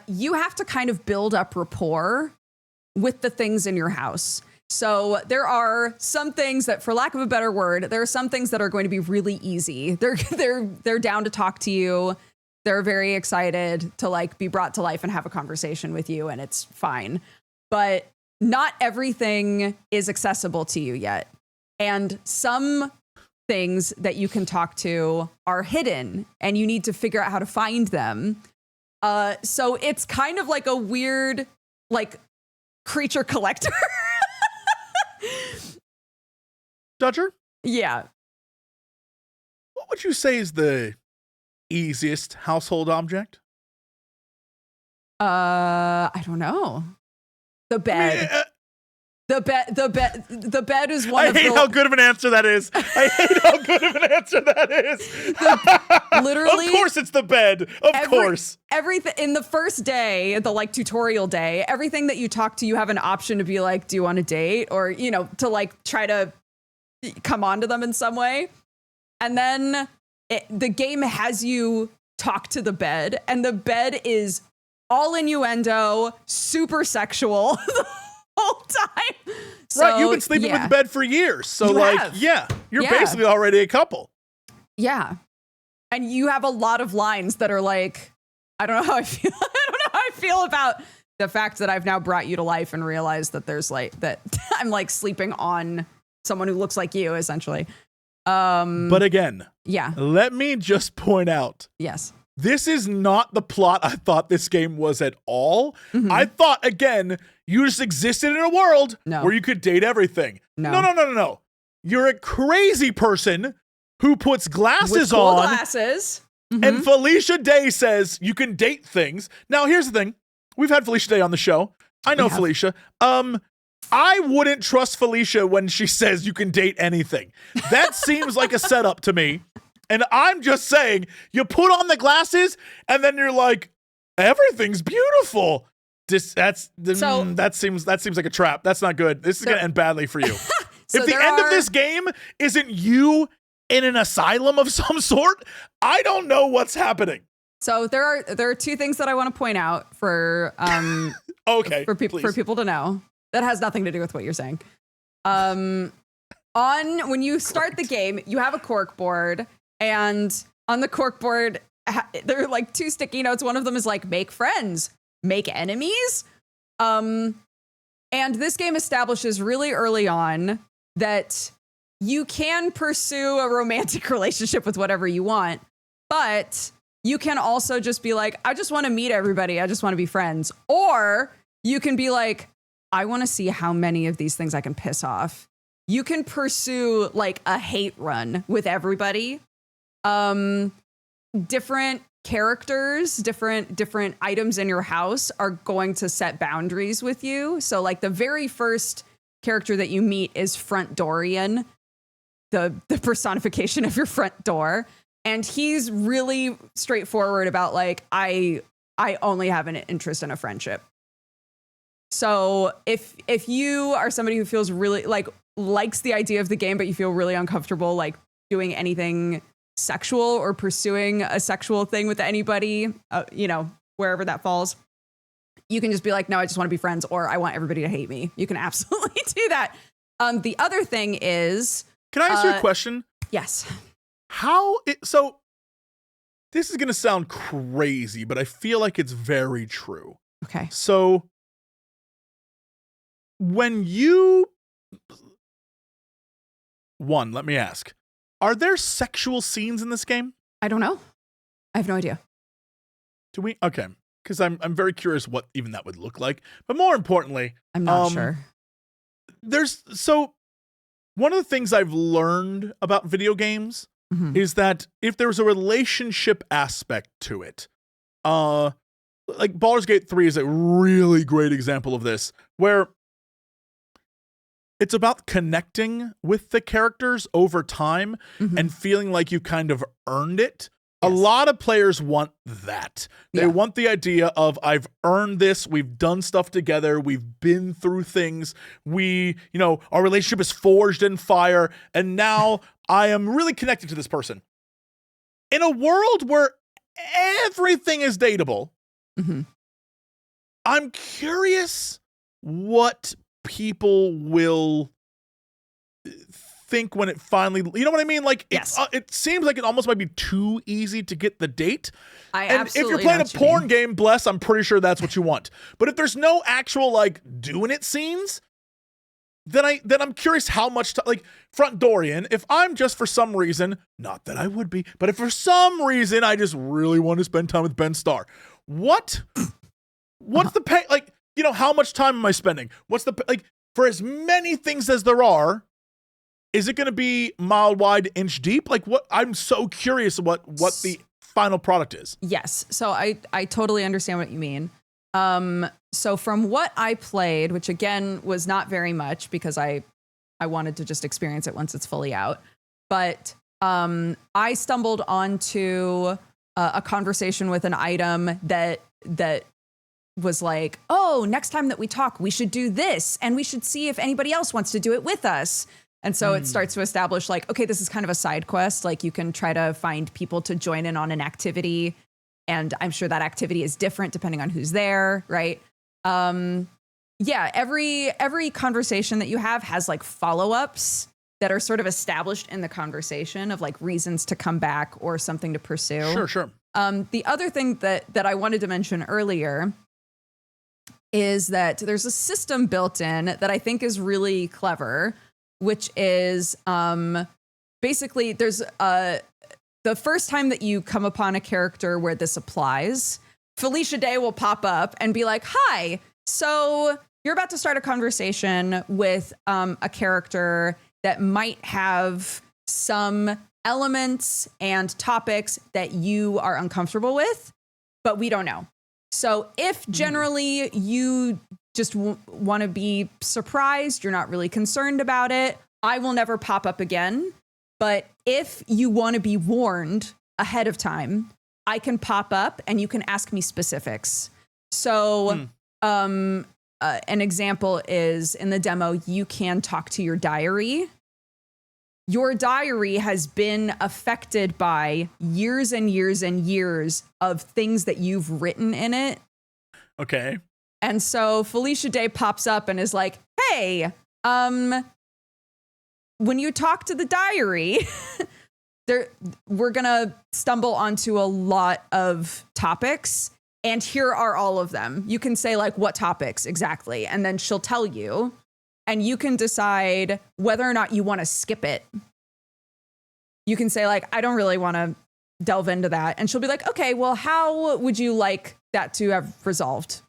you have to kind of build up rapport with the things in your house. So there are some things that, for lack of a better word, there are some things that are going to be really easy. They're down to talk to you. They're very excited to like be brought to life and have a conversation with you, and it's fine. But not everything is accessible to you yet. And some things that you can talk to are hidden, and you need to figure out how to find them. So it's kind of like a weird, like, creature collector. Dodger? Yeah. What would you say is the easiest household object? I don't know. The bed. I mean, The bed is one I of hate how good of an answer that is. Literally. Of course it's the bed. Of course. Everything in the first day, the like tutorial day, everything that you talk to, you have an option to be like, do you want to date? Or, you know, to like try to come on to them in some way. And then the game has you talk to the bed, and the bed is all innuendo, super sexual the whole time. So, right, you've been sleeping with the bed for years. So you're basically already a couple. Yeah. And you have a lot of lines that are like, I don't know how I feel. I don't know how I feel about the fact that I've now brought you to life and realized that there's like that I'm like sleeping on someone who looks like you, essentially. But again, let me just point out. Yes. This is not the plot I thought this game was at all. Mm-hmm. I thought, again, you just existed in a world where you could date everything. No. You're a crazy person who puts glasses with cool on. Glasses. Mm-hmm. And Felicia Day says you can date things. Now, here's the thing. We've had Felicia Day on the show. I know Felicia. I wouldn't trust Felicia when she says you can date anything. That seems like a setup to me. And I'm just saying, you put on the glasses and then you're like, everything's beautiful. That seems like a trap. That's not good. This is going to end badly for you. If the end of this game isn't you in an asylum of some sort, I don't know what's happening. So there are two things that I want to point out for for people to know. That has nothing to do with what you're saying. When you start the game, you have a cork board, and on the cork board, there are like two sticky notes. One of them is like, make friends, make enemies. And this game establishes really early on that you can pursue a romantic relationship with whatever you want, but you can also just be like, I just want to meet everybody. I just want to be friends. Or you can be like, I want to see how many of these things I can piss off. You can pursue like a hate run with everybody. Different characters, different items in your house are going to set boundaries with you. So like the very first character that you meet is Front Dorian, the personification of your front door. And he's really straightforward about like, I only have an interest in a friendship. So if you are somebody who feels really likes the idea of the game, but you feel really uncomfortable like doing anything sexual or pursuing a sexual thing with anybody, wherever that falls, you can just be like, no, I just want to be friends, or I want everybody to hate me. You can absolutely do that. The other thing is, can I ask you a question? Yes. So this is going to sound crazy, but I feel like it's very true. Okay. So when let me ask, are there sexual scenes in this game? I don't know. I have no idea. Do we? Okay. Because I'm very curious what even that would look like. But more importantly, I'm not sure. One of the things I've learned about video games is that if there's a relationship aspect to it, like Baldur's Gate 3 is a really great example of this, where it's about connecting with the characters over time and feeling like you kind of earned it. Yes. A lot of players want that. They want the idea of, I've earned this. We've done stuff together. We've been through things. Our relationship is forged in fire. And now I am really connected to this person. In a world where everything is dateable, I'm curious what people will think when it finally, you know what I mean? Like, Yes. it seems like it almost might be too easy to get the date. And if you're playing a porn game, bless, I'm pretty sure that's what you want. But if there's no actual like doing it scenes, then I'm curious how much like Front Dorian, if I'm just for some reason, not that I would be, but if for some reason I just really want to spend time with Ben Starr, what's the pay? Like, you know, how much time am I spending? What's the like for as many things as there are? Is it going to be mile wide, inch deep? Like, what? I'm so curious what the final product is. Yes. So I totally understand what you mean. So from what I played, which again was not very much because I wanted to just experience it once it's fully out, but I stumbled onto a conversation with an item that was like, oh, next time that we talk, we should do this, and we should see if anybody else wants to do it with us. And so it starts to establish like, okay, this is kind of a side quest. Like you can try to find people to join in on an activity. And I'm sure that activity is different depending on who's there, right? Yeah, every conversation that you have has like follow-ups that are sort of established in the conversation of like reasons to come back or something to pursue. Sure. The other thing that I wanted to mention earlier is that there's a system built in that I think is really clever, which is basically there's the first time that you come upon a character where this applies, Felicia Day will pop up and be like, hi, so you're about to start a conversation with a character that might have some elements and topics that you are uncomfortable with, but we don't know. So if generally you just want to be surprised, you're not really concerned about it, I will never pop up again. But if you want to be warned ahead of time, I can pop up and you can ask me specifics. So an example is in the demo, you can talk to your diary. Your diary has been affected by years and years and years of things that you've written in it. Okay. And so Felicia Day pops up and is like, hey, when you talk to the diary, we're going to stumble onto a lot of topics. And here are all of them. You can say like, what topics exactly? And then she'll tell you. And you can decide whether or not you want to skip it. You can say like, I don't really want to delve into that. And she'll be like, okay, well, how would you like that to have resolved?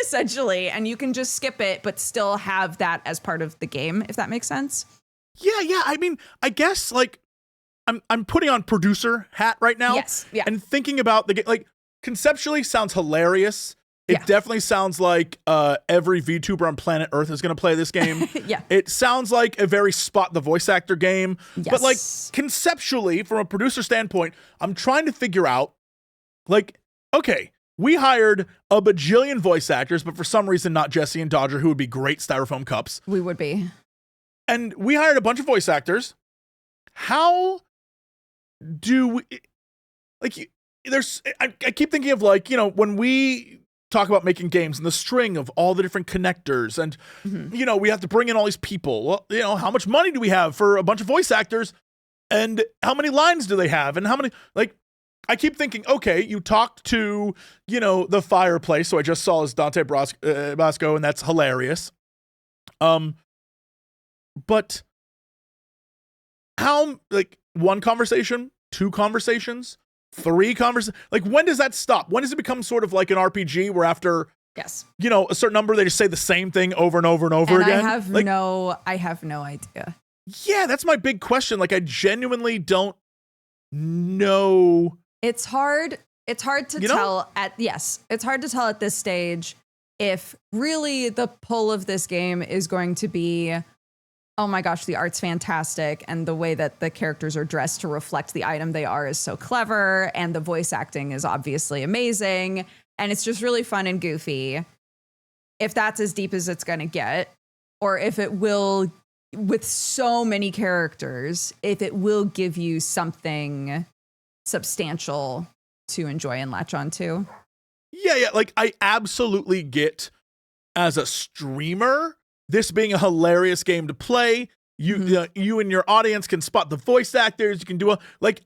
Essentially. And you can just skip it, but still have that as part of the game, if that makes sense. Yeah. I mean, I guess like I'm putting on producer hat right now. Yes. Yeah. And thinking about the game, like conceptually sounds hilarious. It definitely sounds like every VTuber on planet Earth is going to play this game. Yeah. It sounds like a very Spot the Voice Actor game. Yes. But like conceptually, from a producer standpoint, I'm trying to figure out like, okay, we hired a bajillion voice actors, but for some reason not Jesse and Dodger, who would be great styrofoam cups. We would be. And we hired a bunch of voice actors. How do we, like, I keep thinking of like, you know, when we talk about making games and the string of all the different connectors and, you know, we have to bring in all these people. Well, you know, how much money do we have for a bunch of voice actors and how many lines do they have and how many, like, I keep thinking, okay, you talked to, you know, the fireplace. So I just saw as Dante Basco and that's hilarious. But how, like, one conversation, two conversations, three conversations, like, when does that stop? When does it become sort of like an RPG where after, you know, a certain number, they just say the same thing over and over and over again? I have no idea. Yeah, that's my big question. Like, I genuinely don't know. It's hard to tell it's hard to tell at this stage if really the pull of this game is going to be, oh my gosh, the art's fantastic, and the way that the characters are dressed to reflect the item they are is so clever, and the voice acting is obviously amazing, and it's just really fun and goofy. If that's as deep as it's going to get, or if it will, with so many characters, if it will give you something substantial to enjoy and latch onto. Yeah, like I absolutely get as a streamer this being a hilarious game to play. You and your audience can spot the voice actors. You can do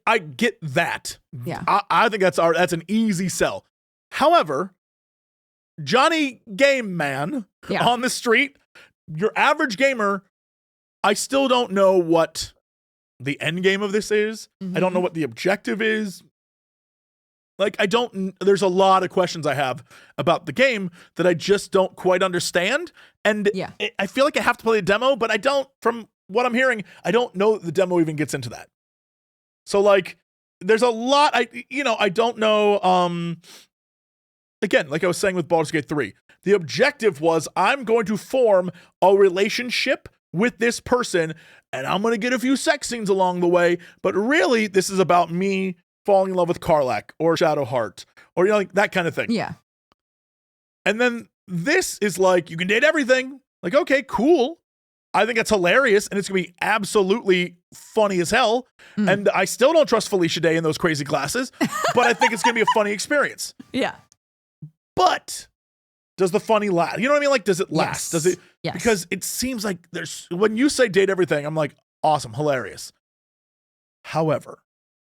I get that. Yeah. I think that's an easy sell. However, Johnny Game Man on the street, your average gamer, I still don't know what the end game of this is. I don't know what the objective is. There's a lot of questions I have about the game that I just don't quite understand. And I feel like I have to play a demo, but I don't, from what I'm hearing, I don't know that the demo even gets into that. So there's a lot, I don't know. Again, like I was saying with Baldur's Gate 3, the objective was I'm going to form a relationship with this person and I'm going to get a few sex scenes along the way. But really, this is about me falling in love with Karlach or Shadowheart or, that kind of thing. Yeah. And then this is you can date everything. Okay, cool. I think that's hilarious. And it's going to be absolutely funny as hell. And I still don't trust Felicia Day in those crazy glasses, but I think it's going to be a funny experience. Yeah. But does the funny last? You know what I mean? Does it last? Yes. Does it? Yes. Because it seems like when you say date everything, I'm like, awesome, hilarious. However,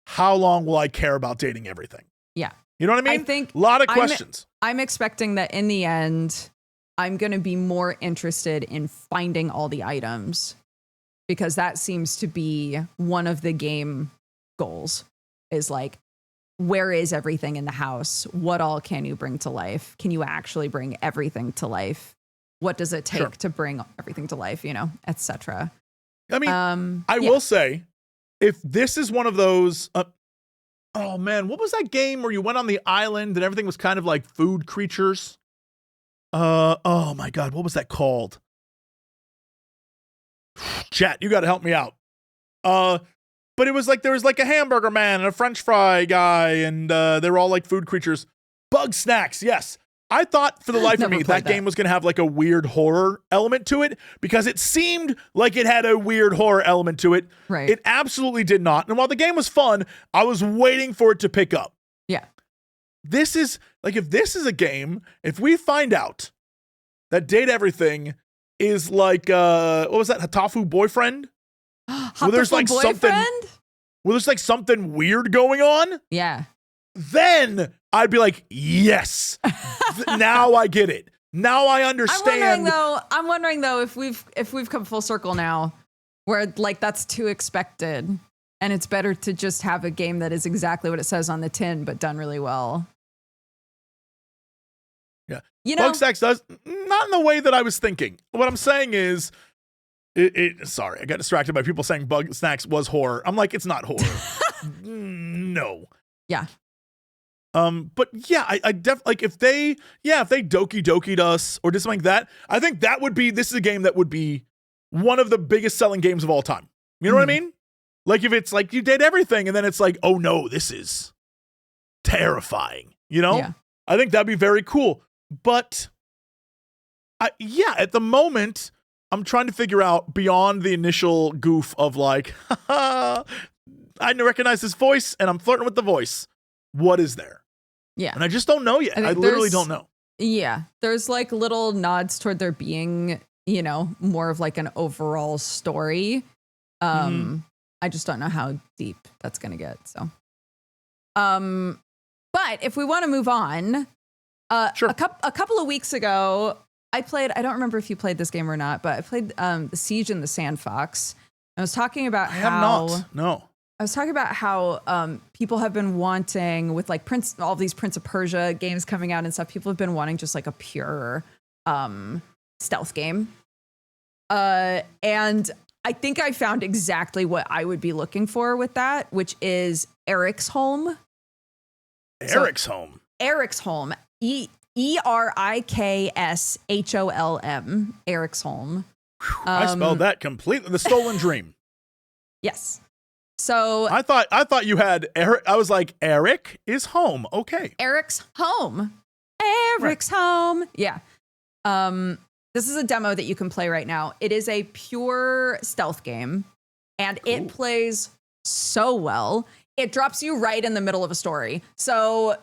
how long will I care about dating everything? Yeah. You know what I mean? I think a lot of questions. I'm expecting that in the end, I'm going to be more interested in finding all the items because that seems to be one of the game goals is where is everything in the house? What all can you bring to life? Can you actually bring everything to life? What does it take to bring everything to life, etc. I mean, I will say, if this is one of those, oh man, what was that game where you went on the island and everything was kind of like food creatures? Oh my God, what was that called? Chat, you got to help me out. But it was there was a hamburger man and a French fry guy, and they were all food creatures. Bug Snacks, yes. I thought for the life of me that game was going to have a weird horror element to it because it seemed like it had a weird horror element to it. Right. It absolutely did not. And while the game was fun, I was waiting for it to pick up. Yeah. This is if this is a game, if we find out that Date Everything is what was that, Hatafu Boyfriend? Well, there's something weird going on. Yeah. Then I'd be yes. Now I get it. Now I understand. I'm wondering though if we've come full circle now where that's too expected and it's better to just have a game that is exactly what it says on the tin but done really well. Yeah. Bug Snacks does not in the way that I was thinking. What I'm saying is sorry, I got distracted by people saying Bug Snacks was horror. I'm it's not horror. No. Yeah. But yeah, I definitely if they Doki Doki'd us or did something like that, I think this is a game that would be one of the biggest selling games of all time. You know what I mean? If it's you did everything and then it's oh no, this is terrifying. Yeah. I think that'd be very cool. But at the moment, I'm trying to figure out beyond the initial goof of I recognize this voice and I'm flirting with the voice. What is there? Yeah. And I just don't know yet. I literally don't know. Yeah. There's little nods toward there being, more of an overall story. I just don't know how deep that's going to get. So, but if we want to move on, sure. A couple of weeks ago, I don't remember if you played this game or not, but I played The Siege and the Sandfox. I was talking about I was talking about how people have been wanting with all these Prince of Persia games coming out and stuff. People have been wanting just a pure stealth game. And I think I found exactly what I would be looking for with that, which is Eriksholm. Eriksholm. Eriksholm. Erikshom. Eriksholm. I spelled that completely. The Stolen Dream. Yes. So I thought you had Eric. I was Eric is home. Okay. Eric's home. Eric's home. Yeah. This is a demo that you can play right now. It is a pure stealth game, and it plays so well. It drops you right in the middle of a story. So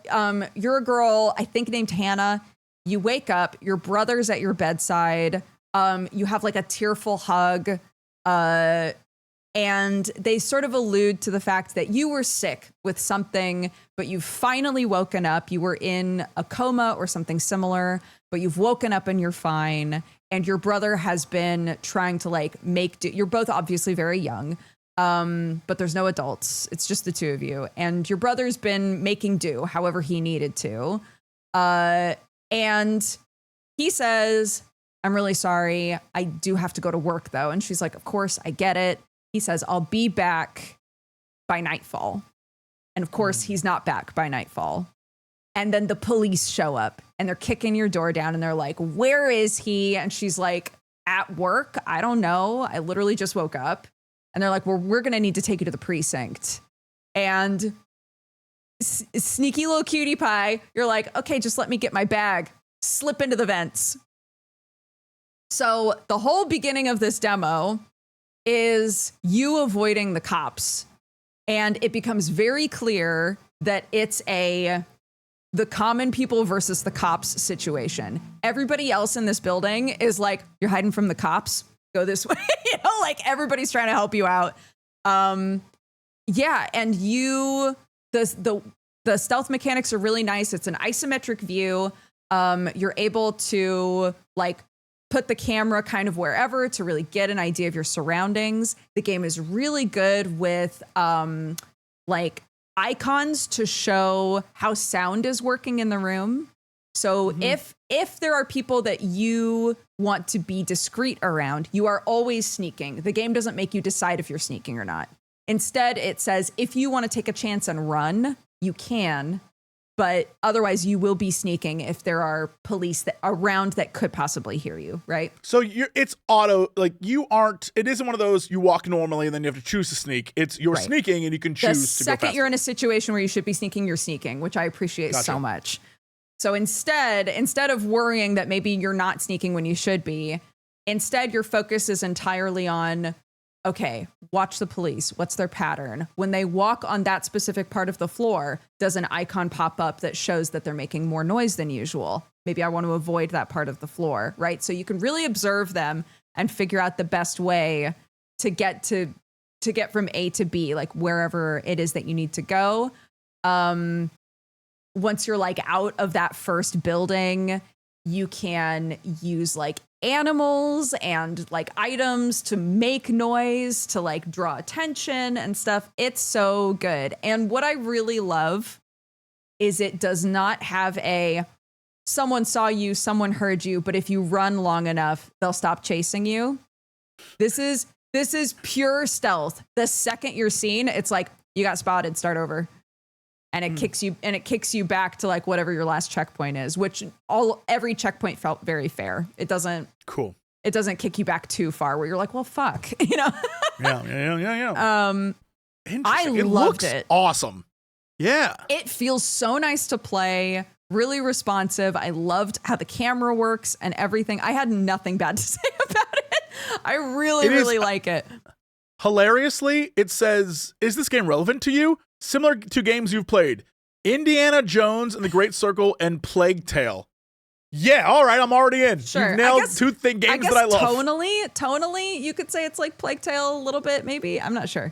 you're a girl, I think named Hannah. You wake up, your brother's at your bedside. You have a tearful hug And they sort of allude to the fact that you were sick with something, but you've finally woken up. You were in a coma or something similar, but you've woken up and you're fine. And your brother has been trying to like make do. You're both obviously very young, but there's no adults. It's just the two of you. And your brother's been making do however he needed to. And he says, I'm really sorry. I do have to go to work though. And she's like, of course, I get it. He says, I'll be back by nightfall. And of course, he's not back by nightfall. And then the police show up and they're kicking your door down and they're like, where is he? And she's like, at work? I don't know. I literally just woke up. And they're like, well, we're going to need to take you to the precinct. And sneaky little cutie pie, you're like, okay, just let me get my bag. Slip into the vents. So the whole beginning of this demo is you avoiding the cops. And it becomes very clear that it's the common people versus the cops situation. Everybody else in this building is like, you're hiding from the cops, go this way. You know, like everybody's trying to help you out. Yeah, and the stealth mechanics are really nice. It's an isometric view. You're able to like put the camera kind of wherever to really get an idea of your surroundings. The game is really good with like icons to show how sound is working in the room. So if there are people that you want to be discreet around, you are always sneaking. The game doesn't make you decide if you're sneaking or not. Instead, it says if you want to take a chance and run, you can. But otherwise, you will be sneaking if there are police that around that could possibly hear you, right? So it's auto, like you aren't, it isn't one of those you walk normally and then you have to choose to sneak. It's you're sneaking and you can choose to go faster. The second you're in a situation where you should be sneaking, you're sneaking, which I appreciate so much. So instead of worrying that maybe you're not sneaking when you should be, instead your focus is entirely on, okay, watch the police. What's their pattern? When they walk on that specific part of the floor, does an icon pop up that shows that they're making more noise than usual? Maybe I want to avoid that part of the floor, right? So you can really observe them and figure out the best way to get from A to B, like wherever it is that you need to go. Once you're like out of that first building, you can use like animals and like items to make noise, to like draw attention and stuff. It's so good. And what I really love is it does not have someone saw you, someone heard you, but if you run long enough, they'll stop chasing you. This is pure stealth. The second you're seen, it's like you got spotted, start over. And it kicks you back to like whatever your last checkpoint is, which every checkpoint felt very fair. It doesn't kick you back too far where you're like, well, fuck, you know? Yeah. I loved it. Awesome. Yeah. It feels so nice to play, really responsive. I loved how the camera works and everything. I had nothing bad to say about it. I really like it. Hilariously, it says, is this game relevant to you? Similar to games you've played, Indiana Jones and the Great Circle and Plague Tale. Yeah, all right, I'm already in. Sure. You've nailed two games that I love. Tonally, you could say it's like Plague Tale a little bit, maybe. I'm not sure.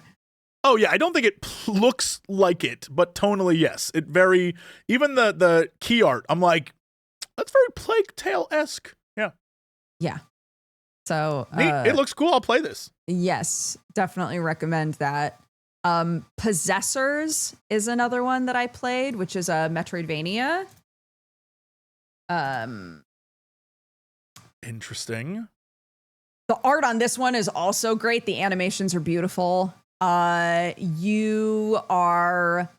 Oh yeah, I don't think it looks like it, but tonally, yes. Even the key art, I'm like, that's very Plague Tale-esque. Yeah. Yeah. So neat. It looks cool. I'll play this. Yes, definitely recommend that. Possessors is another one that I played, which is a Metroidvania. Interesting. The art on this one is also great. The animations are beautiful. You are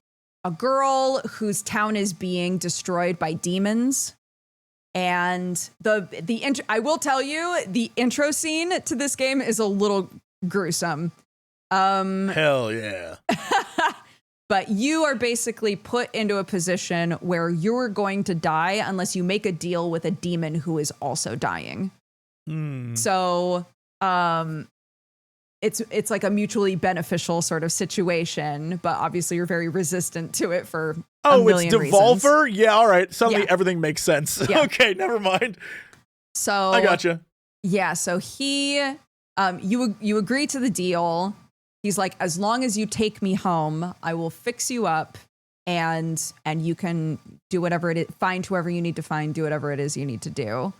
a girl whose town is being destroyed by demons. And I will tell you, the intro scene to this game is a little gruesome. Hell yeah. But you are basically put into a position where you're going to die unless you make a deal with a demon who is also dying. So it's like a mutually beneficial sort of situation, but obviously you're very resistant to it for a million Devolver? reasons. Yeah, all right. Suddenly everything makes sense. Yeah. Okay, never mind. So I gotcha. Yeah, so he You agree to the deal. He's like, as long as you take me home, I will fix you up, and you can do whatever it is, find whoever you need to find, do whatever it is you need to do.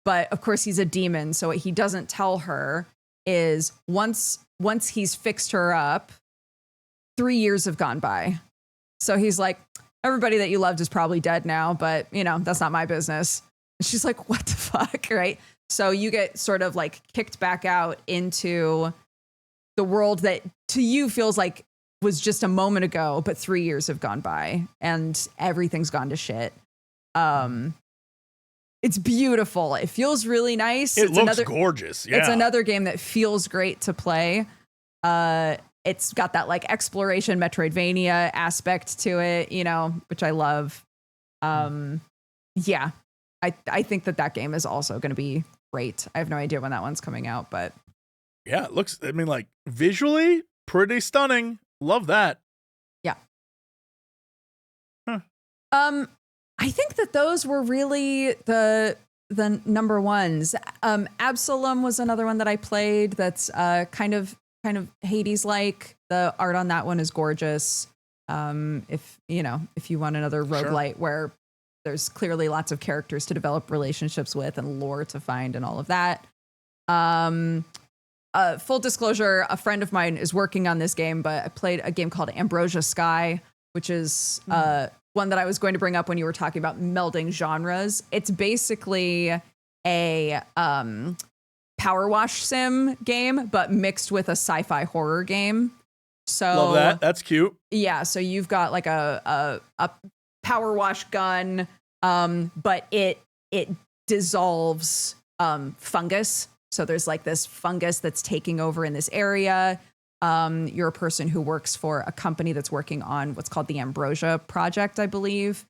But of course, he's a demon, so what he doesn't tell her is once he's fixed her up, 3 years have gone by. So he's like, everybody that you loved is probably dead now, but that's not my business. And she's like, what the fuck, right? So you get sort of like kicked back out into the world that to you feels like was just a moment ago, but 3 years have gone by and everything's gone to shit. It's beautiful. It feels really nice. It looks gorgeous. Yeah. It's another game that feels great to play. It's got that like exploration Metroidvania aspect to it, which I love. Yeah, I think that game is also going to be great. I have no idea when that one's coming out, but yeah, it looks, I mean, like visually pretty stunning. Love that. Yeah. Huh. I think that those were really the number ones. Absalom was another one that I played. That's kind of Hades like. The art on that one is gorgeous. If you want another roguelite where there's clearly lots of characters to develop relationships with and lore to find and all of that. Full disclosure, a friend of mine is working on this game, but I played a game called Ambrosia Sky, which is one that I was going to bring up when you were talking about melding genres. It's basically a power wash sim game, but mixed with a sci-fi horror game. So love that. That's cute. Yeah. So you've got like a power wash gun, but it dissolves fungus. So there's like this fungus that's taking over in this area. You're a person who works for a company that's working on what's called the Ambrosia Project, I believe,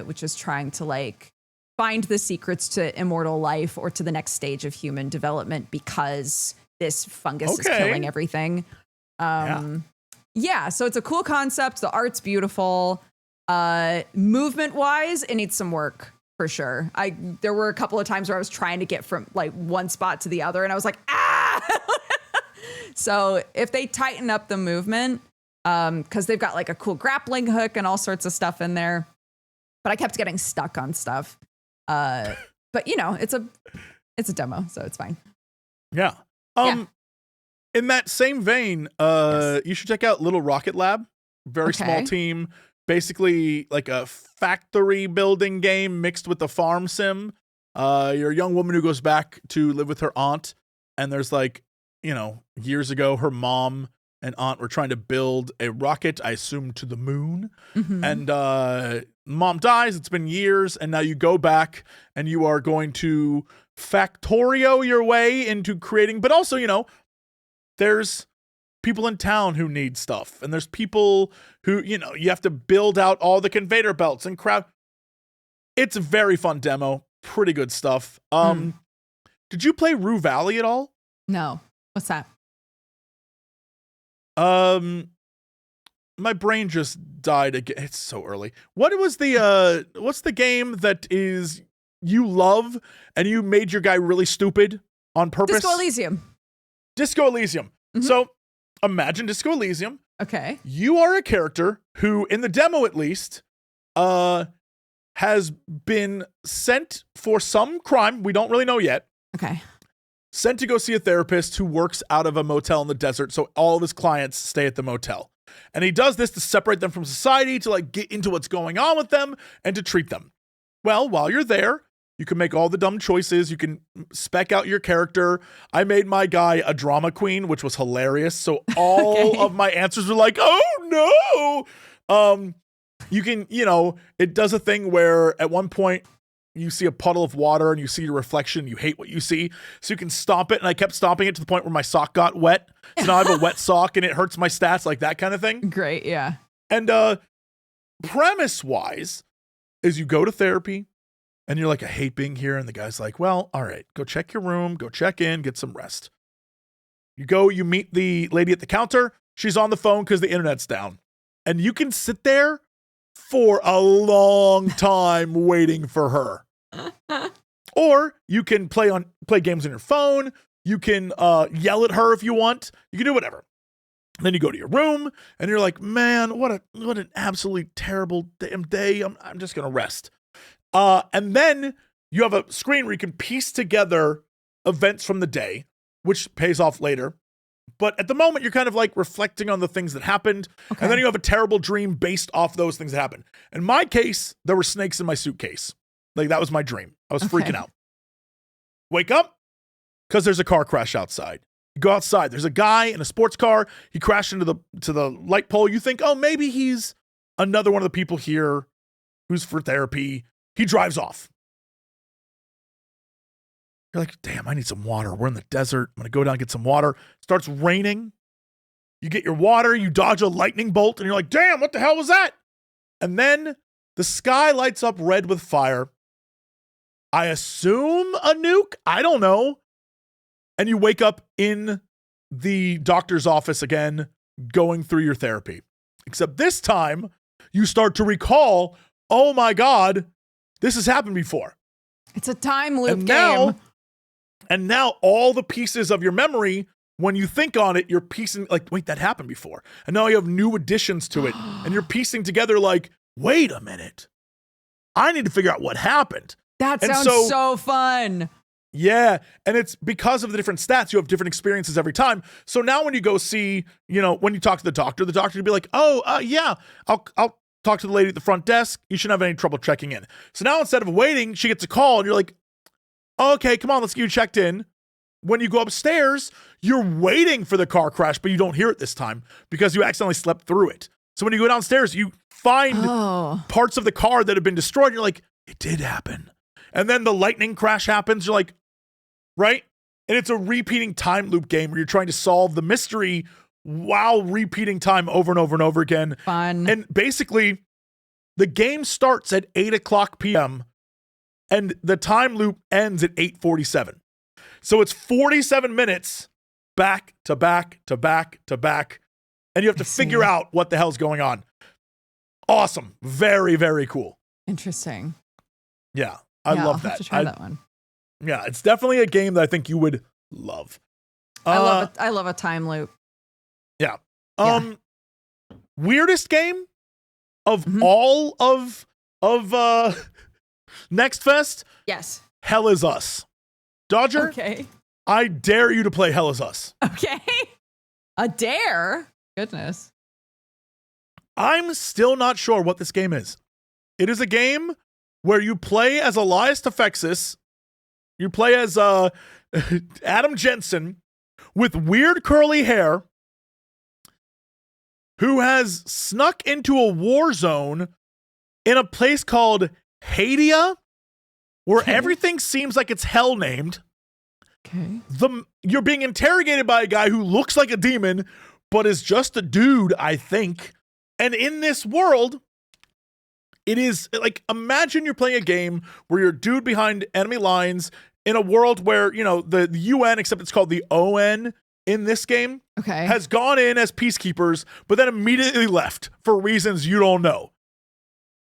which is trying to like find the secrets to immortal life or to the next stage of human development because this fungus is killing everything. Yeah, so it's a cool concept. The art's beautiful. Movement wise, it needs some work for sure. There were a couple of times where I was trying to get from like one spot to the other and I was like, So if they tighten up the movement, because they've got like a cool grappling hook and all sorts of stuff in there, but I kept getting stuck on stuff. But it's a demo, so it's fine. Yeah. In that same vein, you should check out Little Rocket Lab. Very small team. Basically like a factory building game mixed with a farm sim. You're a young woman who goes back to live with her aunt, and there's like, years ago, her mom and aunt were trying to build a rocket, I assume, to the moon. Mm-hmm. And mom dies. It's been years. And now you go back and you are going to Factorio your way into creating. But also, there's people in town who need stuff. And there's people who, you have to build out all the conveyor belts and crowd. It's a very fun demo. Pretty good stuff. Did you play Rue Valley at all? No. What's that? My brain just died again. It's so early. What was the what's the game that is you love and you made your guy really stupid on purpose? Disco Elysium. Disco Elysium. Mm-hmm. So imagine Disco Elysium. Okay. You are a character who, in the demo at least, has been sent for some crime. We don't really know yet. Okay. Sent to go see a therapist who works out of a motel in the desert, so all of his clients stay at the motel. And he does this to separate them from society, to like get into what's going on with them, and to treat them. Well, while you're there, you can make all the dumb choices. You can spec out your character. I made my guy a drama queen, which was hilarious. So all of my answers were like, oh no. You can, it does a thing where at one point, you see a puddle of water and you see your reflection. You hate what you see. So you can stomp it. And I kept stomping it to the point where my sock got wet. So now I have a wet sock and it hurts my stats, like that kind of thing. Great. Yeah. And premise wise is you go to therapy and you're like, I hate being here. And the guy's like, well, all right, go check your room, go check in, get some rest. You go, you meet the lady at the counter. She's on the phone because the internet's down. And you can sit there for a long time waiting for her. Or you can play games on your phone. You can yell at her if you want. You can do whatever. And then you go to your room and you're like, man, what an absolutely terrible damn day. I'm just going to rest. And then you have a screen where you can piece together events from the day, which pays off later. But at the moment, you're kind of like reflecting on the things that happened. Okay. And then you have a terrible dream based off those things that happened. In my case, there were snakes in my suitcase. Like, that was my dream. I was freaking out. Wake up, because there's a car crash outside. You go outside. There's a guy in a sports car. He crashed into the light pole. You think, oh, maybe he's another one of the people here who's for therapy. He drives off. You're like, damn, I need some water. We're in the desert. I'm going to go down and get some water. Starts raining. You get your water. You dodge a lightning bolt. And you're like, damn, what the hell was that? And then the sky lights up red with fire. I assume a nuke? I don't know. And you wake up in the doctor's office again, going through your therapy. Except this time, you start to recall, oh my God, this has happened before. It's a time loop game. And now all the pieces of your memory, when you think on it, you're piecing, like, wait, that happened before. And now you have new additions to it. And you're piecing together like, wait a minute. I need to figure out what happened. That sounds so fun. Yeah, and it's because of the different stats, you have different experiences every time. So now when you go see, when you talk to the doctor will be like, yeah, I'll talk to the lady at the front desk. You shouldn't have any trouble checking in. So now instead of waiting, she gets a call and you're like, okay, come on, let's get you checked in. When you go upstairs, you're waiting for the car crash, but you don't hear it this time because you accidentally slept through it. So when you go downstairs, you find parts of the car that have been destroyed. And you're like, it did happen. And then the lightning crash happens. You're like, right? And it's a repeating time loop game where you're trying to solve the mystery while repeating time over and over and over again. Fun. And basically, the game starts at 8:00 p.m. and the time loop ends at 8:47. So it's 47 minutes back to back to back to back. And you have to figure out what the hell's going on. Awesome. Very, very cool. Interesting. Yeah. I love that. I'll have to try that one. Yeah, it's definitely a game that I think you would love. I love a time loop. Yeah. Weirdest game of all of Next Fest? Yes. Hell Is Us. Dodger? Okay. I dare you to play Hell Is Us. Okay. A dare? Goodness. I'm still not sure what this game is. It is a game where you play as Elias Tefexis. You play as Adam Jensen with weird curly hair who has snuck into a war zone in a place called Hadia, where everything seems like it's hell named. Okay. You're being interrogated by a guy who looks like a demon, but is just a dude, I think. And in this world, it is like, imagine you're playing a game where you're a dude behind enemy lines in a world where, the UN, except it's called the ON in this game, has gone in as peacekeepers, but then immediately left for reasons you don't know.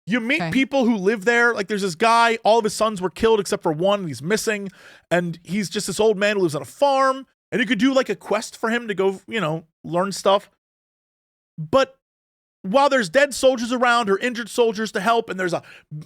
You meet people who live there. Like, there's this guy, all of his sons were killed except for one, and he's missing. And he's just this old man who lives on a farm. And you could do like a quest for him to go, learn stuff. But while there's dead soldiers around or injured soldiers to help, and there's a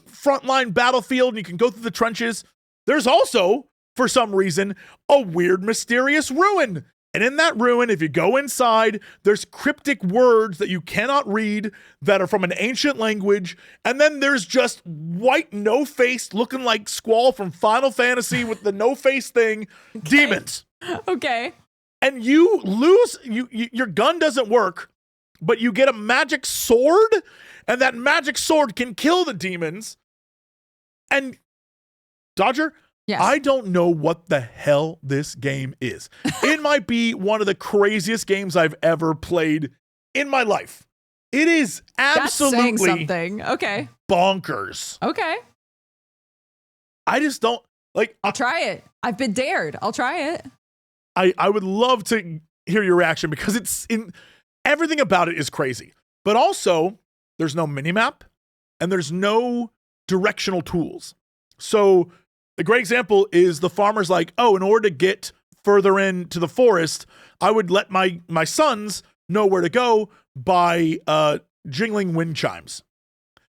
frontline battlefield and you can go through the trenches, there's also, for some reason, a weird, mysterious ruin. And in that ruin, if you go inside, there's cryptic words that you cannot read that are from an ancient language. And then there's just white, no-face, looking like Squall from Final Fantasy with the no-face thing, demons. Okay. And you lose, your gun doesn't work, but you get a magic sword, and that magic sword can kill the demons. And Dodger, yes. I don't know what the hell this game is. It might be one of the craziest games I've ever played in my life. It is absolutely That's saying something. Okay. bonkers. Okay. I just don't like. I'll try it. I've been dared. I'll try it. I would love to hear your reaction because everything about it is crazy. But also, there's no minimap and there's no directional tools. So a great example is the farmer's like, oh, in order to get further into the forest, I would let my sons know where to go by jingling wind chimes.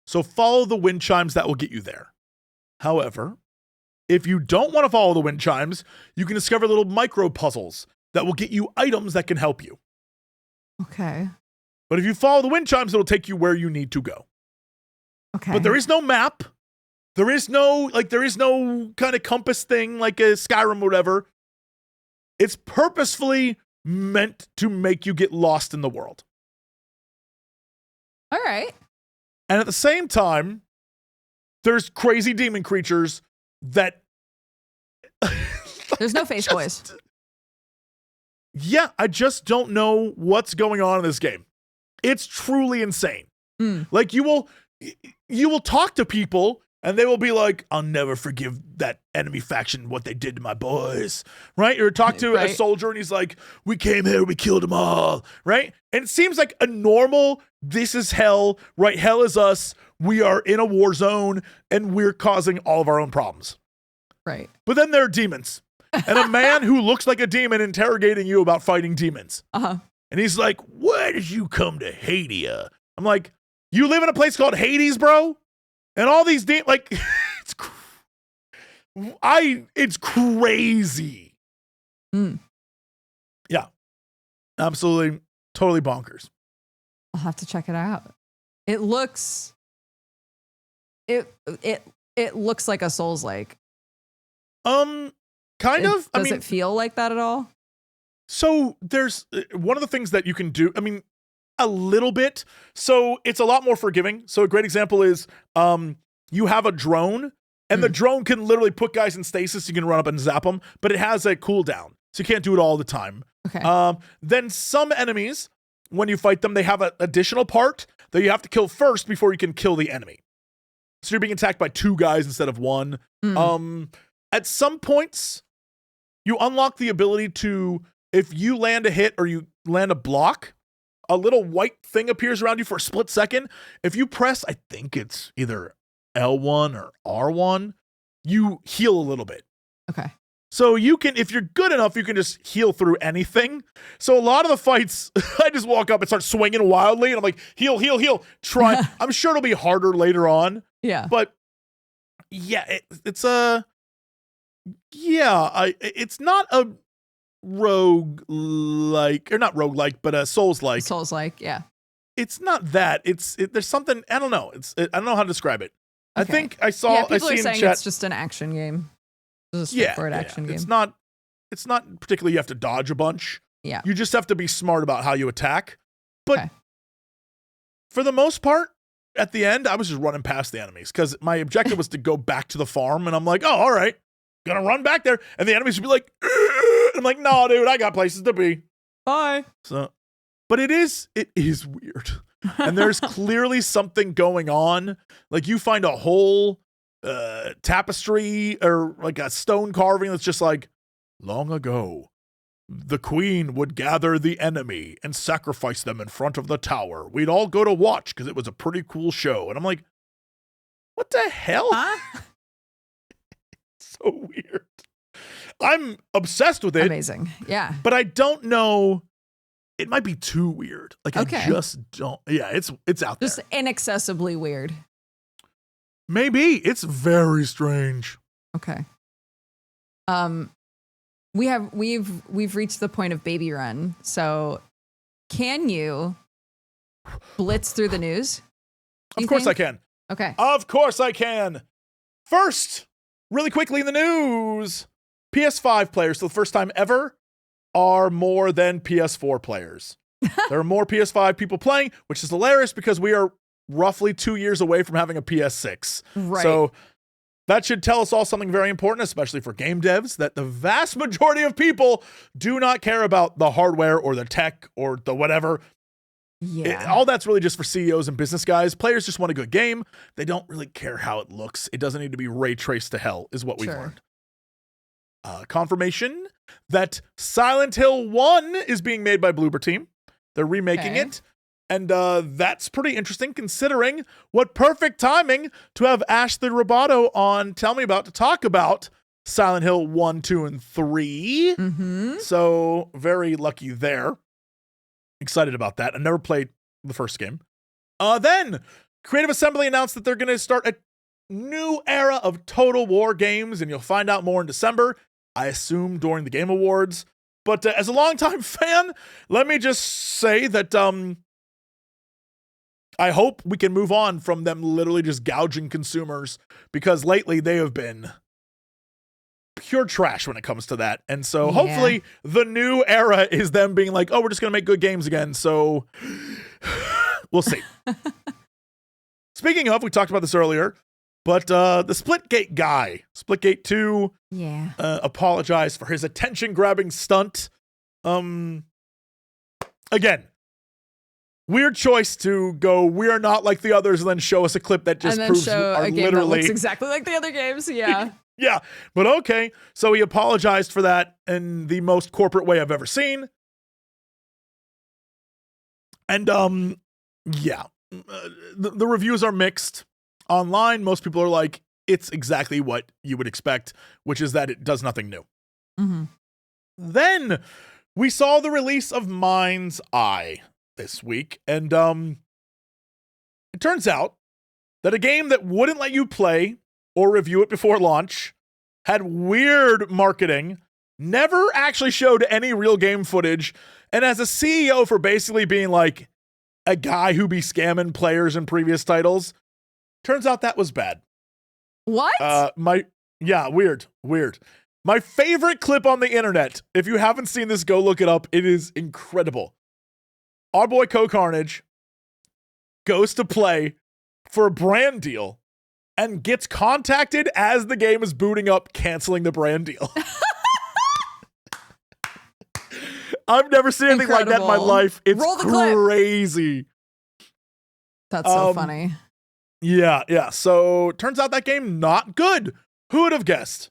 So follow the wind chimes, that will get you there. However, if you don't want to follow the wind chimes, you can discover little micro puzzles that will get you items that can help you. Okay. But if you follow the wind chimes, it'll take you where you need to go. Okay. But there is no map. There is no kind of compass thing like a Skyrim or whatever. It's purposefully meant to make you get lost in the world. All right. And at the same time, there's crazy demon creatures that... There's no face boys. Yeah, I just don't know what's going on in this game. It's truly insane. Like you will talk to people and they will be like, I'll never forgive that enemy faction what they did to my boys, right? Or talk to a soldier and he's like, we came here, we killed them all, right? And it seems like a normal, this is hell, right? Hell is us. We are in a war zone and we're causing all of our own problems. Right. But then there are demons. And a man who looks like a demon interrogating you about fighting demons. Uh-huh. And he's like, why did you come to Hadia? I'm like, you live in a place called Hades, bro? And all these demons, like, it's crazy. Yeah. Absolutely, totally bonkers. I'll have to check it out. It looks like a Souls-like. Kind of. Does it feel like that at all? So there's one of the things that you can do. I mean, a little bit. So it's a lot more forgiving. So a great example is you have a drone and the drone can literally put guys in stasis. You can run up and zap them, but it has a cooldown. So you can't do it all the time. Okay. Then some enemies, when you fight them, they have an additional part that you have to kill first before you can kill the enemy. So you're being attacked by 2 guys instead of 1. At some points, you unlock the ability to, if you land a hit or you land a block, a little white thing appears around you for a split second. If you press, I think it's either L1 or R1, you heal a little bit. Okay. So you can, if you're good enough, you can just heal through anything. So a lot of the fights, I just walk up and start swinging wildly, and I'm like, heal, heal, heal. Try. I'm sure it'll be harder later on. Yeah. But yeah, it's not a rogue-like, or not rogue-like, but a Souls-like. Souls-like, yeah. It's not that. There's something, I don't know. I don't know how to describe it. Okay. I think I saw. People I are see saying in chat, it's just an action game. It's a straightforward action game. It's not particularly you have to dodge a bunch. Yeah. You just have to be smart about how you attack. But for the most part, at the end, I was just running past the enemies because my objective was to go back to the farm, and I'm like, oh, all right, gonna run back there, and the enemies would be like, I'm like, no, dude, I got places to be. Bye. So, but it is weird, and there's clearly something going on. Like you find a whole tapestry or like a stone carving that's just like, long ago, the queen would gather the enemy and sacrifice them in front of the tower. We'd all go to watch because it was a pretty cool show. And I'm like, what the hell? Huh? So weird. I'm obsessed with it. Amazing. Yeah. But I don't know. It might be too weird. Like I just don't. Yeah, it's out there. Just inaccessibly weird. Maybe. It's very strange. Okay. We've reached the point of baby run. So can you blitz through the news? Of course I can. Okay. Of course I can. First, really quickly in the news, PS5 players, for the first time ever, are more than PS4 players. There are more PS5 people playing, which is hilarious because we are roughly 2 years away from having a PS6. Right. So that should tell us all something very important, especially for game devs, that the vast majority of people do not care about the hardware or the tech or the whatever. Yeah. All that's really just for CEOs and business guys. Players just want a good game. They don't really care how it looks. It doesn't need to be ray traced to hell, is what we've learned. Confirmation that Silent Hill 1 is being made by Bloober Team. They're remaking it. And that's pretty interesting considering what perfect timing to have Ash the Roboto on Tell Me About to talk about Silent Hill 1, 2, and 3. Mm-hmm. So very lucky there. Excited about that. I never played the first game. Then Creative Assembly announced that they're going to start a new era of Total War games, and you'll find out more in December, I assume during the Game Awards. But as a longtime fan, let me just say that I hope we can move on from them literally just gouging consumers, because lately they have been pure trash when it comes to that. And so hopefully the new era is them being like, oh, we're just going to make good games again. So we'll see. Speaking of, we talked about this earlier, but the Splitgate guy, Splitgate 2, apologized for his attention-grabbing stunt. Again, weird choice to go, we are not like the others, and then show us a clip that just proves you are a game literally that looks exactly like the other games. Yeah. Yeah, but okay. So he apologized for that in the most corporate way I've ever seen. And the reviews are mixed online. Most people are like, it's exactly what you would expect, which is that it does nothing new. Mm-hmm. Then we saw the release of Mind's Eye this week, and it turns out that a game that wouldn't let you play or review it before launch, had weird marketing, never actually showed any real game footage, and as a CEO for basically being like a guy who be scamming players in previous titles, turns out that was bad. What? Weird. My favorite clip on the internet, if you haven't seen this, go look it up. It is incredible. Our boy Co-Carnage goes to play for a brand deal and gets contacted as the game is booting up, canceling the brand deal. I've never seen anything like that in my life. It's crazy. That's so funny. Yeah. So turns out that game not good. Who would have guessed?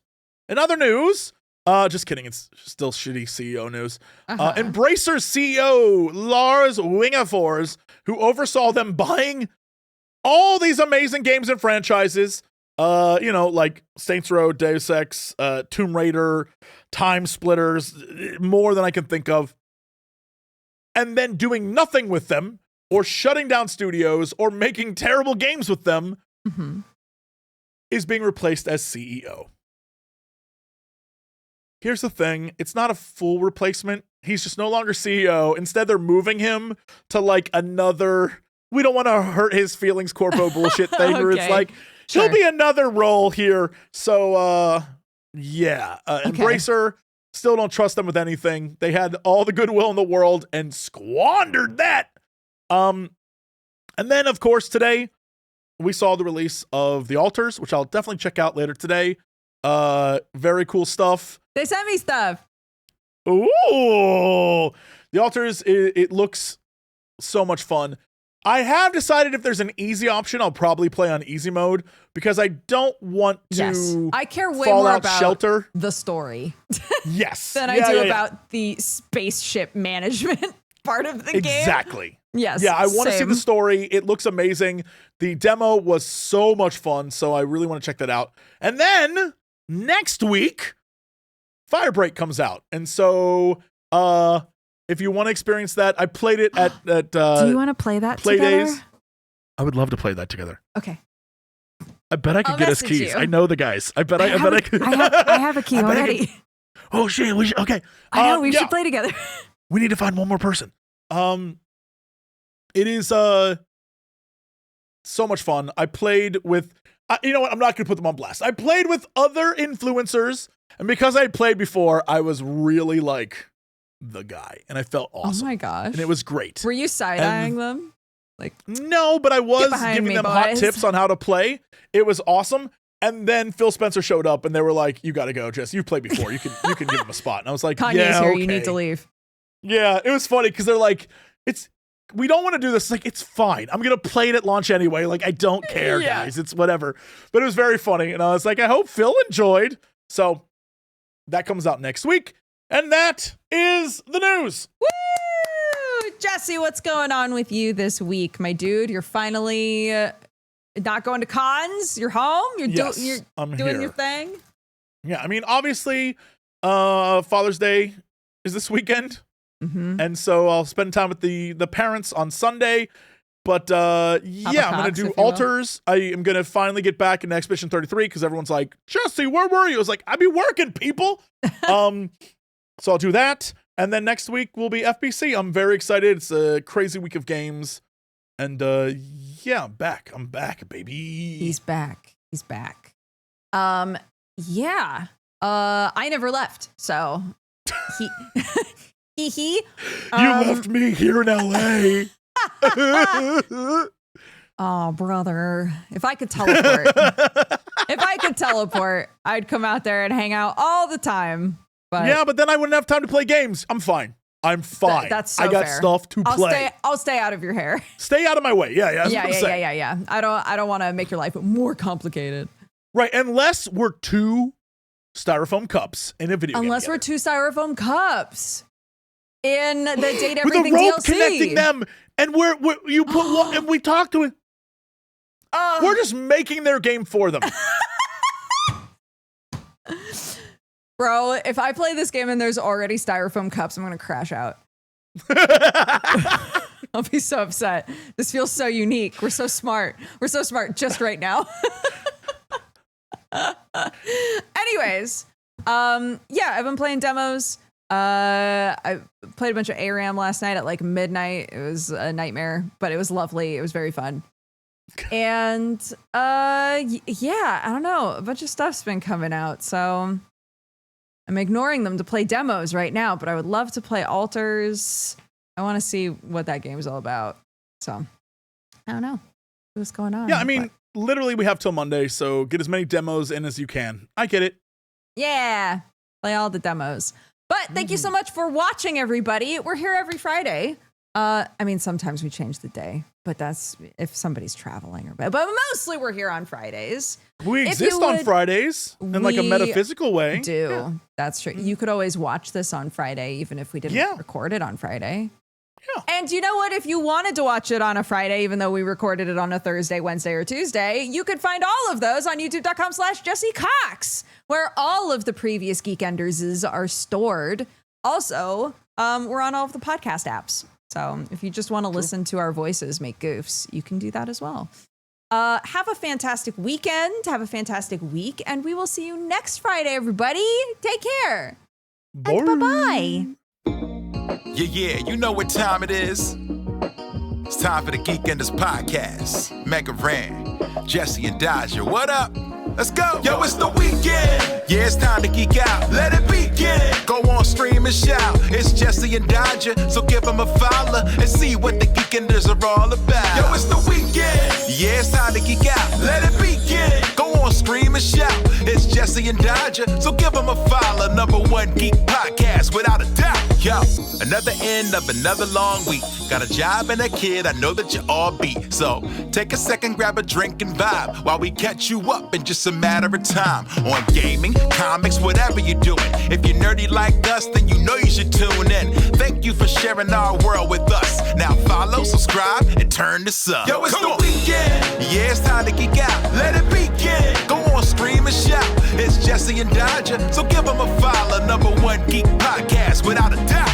In other news, just kidding. It's still shitty CEO news. Embracer's CEO, Lars Wingefors, who oversaw them buying all these amazing games and franchises, like Saints Row, Deus Ex, Tomb Raider, Time Splitters, more than I can think of, and then doing nothing with them, or shutting down studios, or making terrible games with them, is being replaced as CEO. Here's the thing. It's not a full replacement. He's just no longer CEO. Instead, they're moving him to like another, we don't want to hurt his feelings corpo bullshit thing, where it's like, he'll be another role here. So, Embracer, still don't trust them with anything. They had all the goodwill in the world and squandered that. And then, of course, today, we saw the release of The Altars, which I'll definitely check out later today. Very cool stuff. They sent me stuff. Ooh, The Altars, it looks so much fun. I have decided if there's an easy option, I'll probably play on easy mode, because I don't want to. I care way more about Shelter the story. Yes. than I do about the spaceship management part of the game. Exactly. Yes. Yeah, I want to see the story. It looks amazing. The demo was so much fun, so I really want to check that out. And then next week, Firebreak comes out. And so if you want to experience that, I played it at do you want to play that Play together? Days. I would love to play that together. Okay. I bet I could get us keys. You. I know the guys. I bet I could. I have a key already. Oh shit, we should, okay. I know, we should play together. We need to find one more person. It is so much fun. I played with, you know what? I'm not going to put them on blast. I played with other influencers, and because I played before, I was really like the guy, and I felt awesome. Oh my gosh. And it was great. Were you side-eyeing them? Like, no, but I was giving them hot tips on how to play. It was awesome. And then Phil Spencer showed up, and they were like, "You got to go, Jess. You've played before. You can give him a spot." And I was like, Kanye's "Yeah, here. okay. You need to leave." Yeah, it was funny because they're like, we don't want to do this. It's like, it's fine. I'm going to play it at launch anyway. Like, I don't care, guys. It's whatever. But it was very funny. And I was like, I hope Phil enjoyed. So that comes out next week. And that is the news. Woo! Jesse, what's going on with you this week, my dude? You're finally not going to cons? You're home? You're doing your thing? Yeah, I mean, obviously, Father's Day is this weekend. Mm-hmm. And so I'll spend time with the parents on Sunday. But yeah, I'm going to do altars. I am going to finally get back into Expedition 33 because everyone's like, Jesse, where were you? I was like, I'd be working, people. So I'll do that. And then next week will be FBC. I'm very excited. It's a crazy week of games. And yeah, I'm back, baby. He's back. Yeah. I never left, so he You left me here in LA. Oh, brother. If I could teleport, I'd come out there and hang out all the time. But yeah, but then I wouldn't have time to play games. I'm fine. That's so I got fair. stuff to play. I'll stay out of your hair. Stay out of my way. Yeah. Yeah. I don't want to make your life more complicated. Right, unless we're two styrofoam cups in a video game. Unless we're two styrofoam cups in the Date with Everything a rope DLC. connecting them, and you put one, and we talk to it. We're just making their game for them. Bro, if I play this game and there's already styrofoam cups, I'm gonna crash out. I'll be so upset. This feels so unique. We're so smart just right now. Anyways, yeah, I've been playing demos. I played a bunch of ARAM last night at like midnight. It was a nightmare, but it was lovely. It was very fun. And yeah, I don't know. A bunch of stuff's been coming out, so I'm ignoring them to play demos right now, but I would love to play altars. I want to see what that game's all about. So I don't know what's going on. Yeah, I mean, literally we have till Monday, so get as many demos in as you can. I get it. Yeah, play all the demos. But thank you so much for watching, everybody. We're here every Friday. I mean, sometimes we change the day, but that's if somebody's traveling but mostly we're here on Fridays. We exist on Fridays in like a metaphysical way. Yeah. That's true. You could always watch this on Friday, even if we didn't record it on Friday. Yeah. And you know what? If you wanted to watch it on a Friday, even though we recorded it on a Thursday, Wednesday, or Tuesday, you could find all of those on youtube.com/Jesse Cox, where all of the previous Geekenders are stored. Also, we're on all of the podcast apps. So if you just want to listen to our voices make goofs, you can do that as well. Have a fantastic weekend. Have a fantastic week. And we will see you next Friday, everybody. Take care. Bye. And bye-bye. Yeah, you know what time it is. It's time for the Geekenders podcast. MegaRan, Jesse and Dodger, what up? Let's go. Yo, it's the weekend. Yeah, it's time to geek out. Let it begin. Go on, stream and shout. It's Jesse and Dodger, so give them a follow and see what the Geekenders are all about. Yo, it's the weekend. Yeah, it's time to geek out. Let it begin. Go on, stream and shout. It's Jesse and Dodger, so give them a follow. #1 geek podcast, without a doubt. Yo, another end of another long week. Got a job and a kid, I know that you all beat. So take a second, grab a drink and vibe while we catch you up in just a matter of time. On gaming, comics, whatever you're doing. If you're nerdy like us, then you know you should tune in. Thank you for sharing our world with us. Now follow, subscribe, and turn this up. Yo, it's the weekend. Yeah, it's time to geek out. Let it begin. Go on, stream and shout. It's Jesse and Dodger, so give them a follow. #1 geek podcast, without a doubt.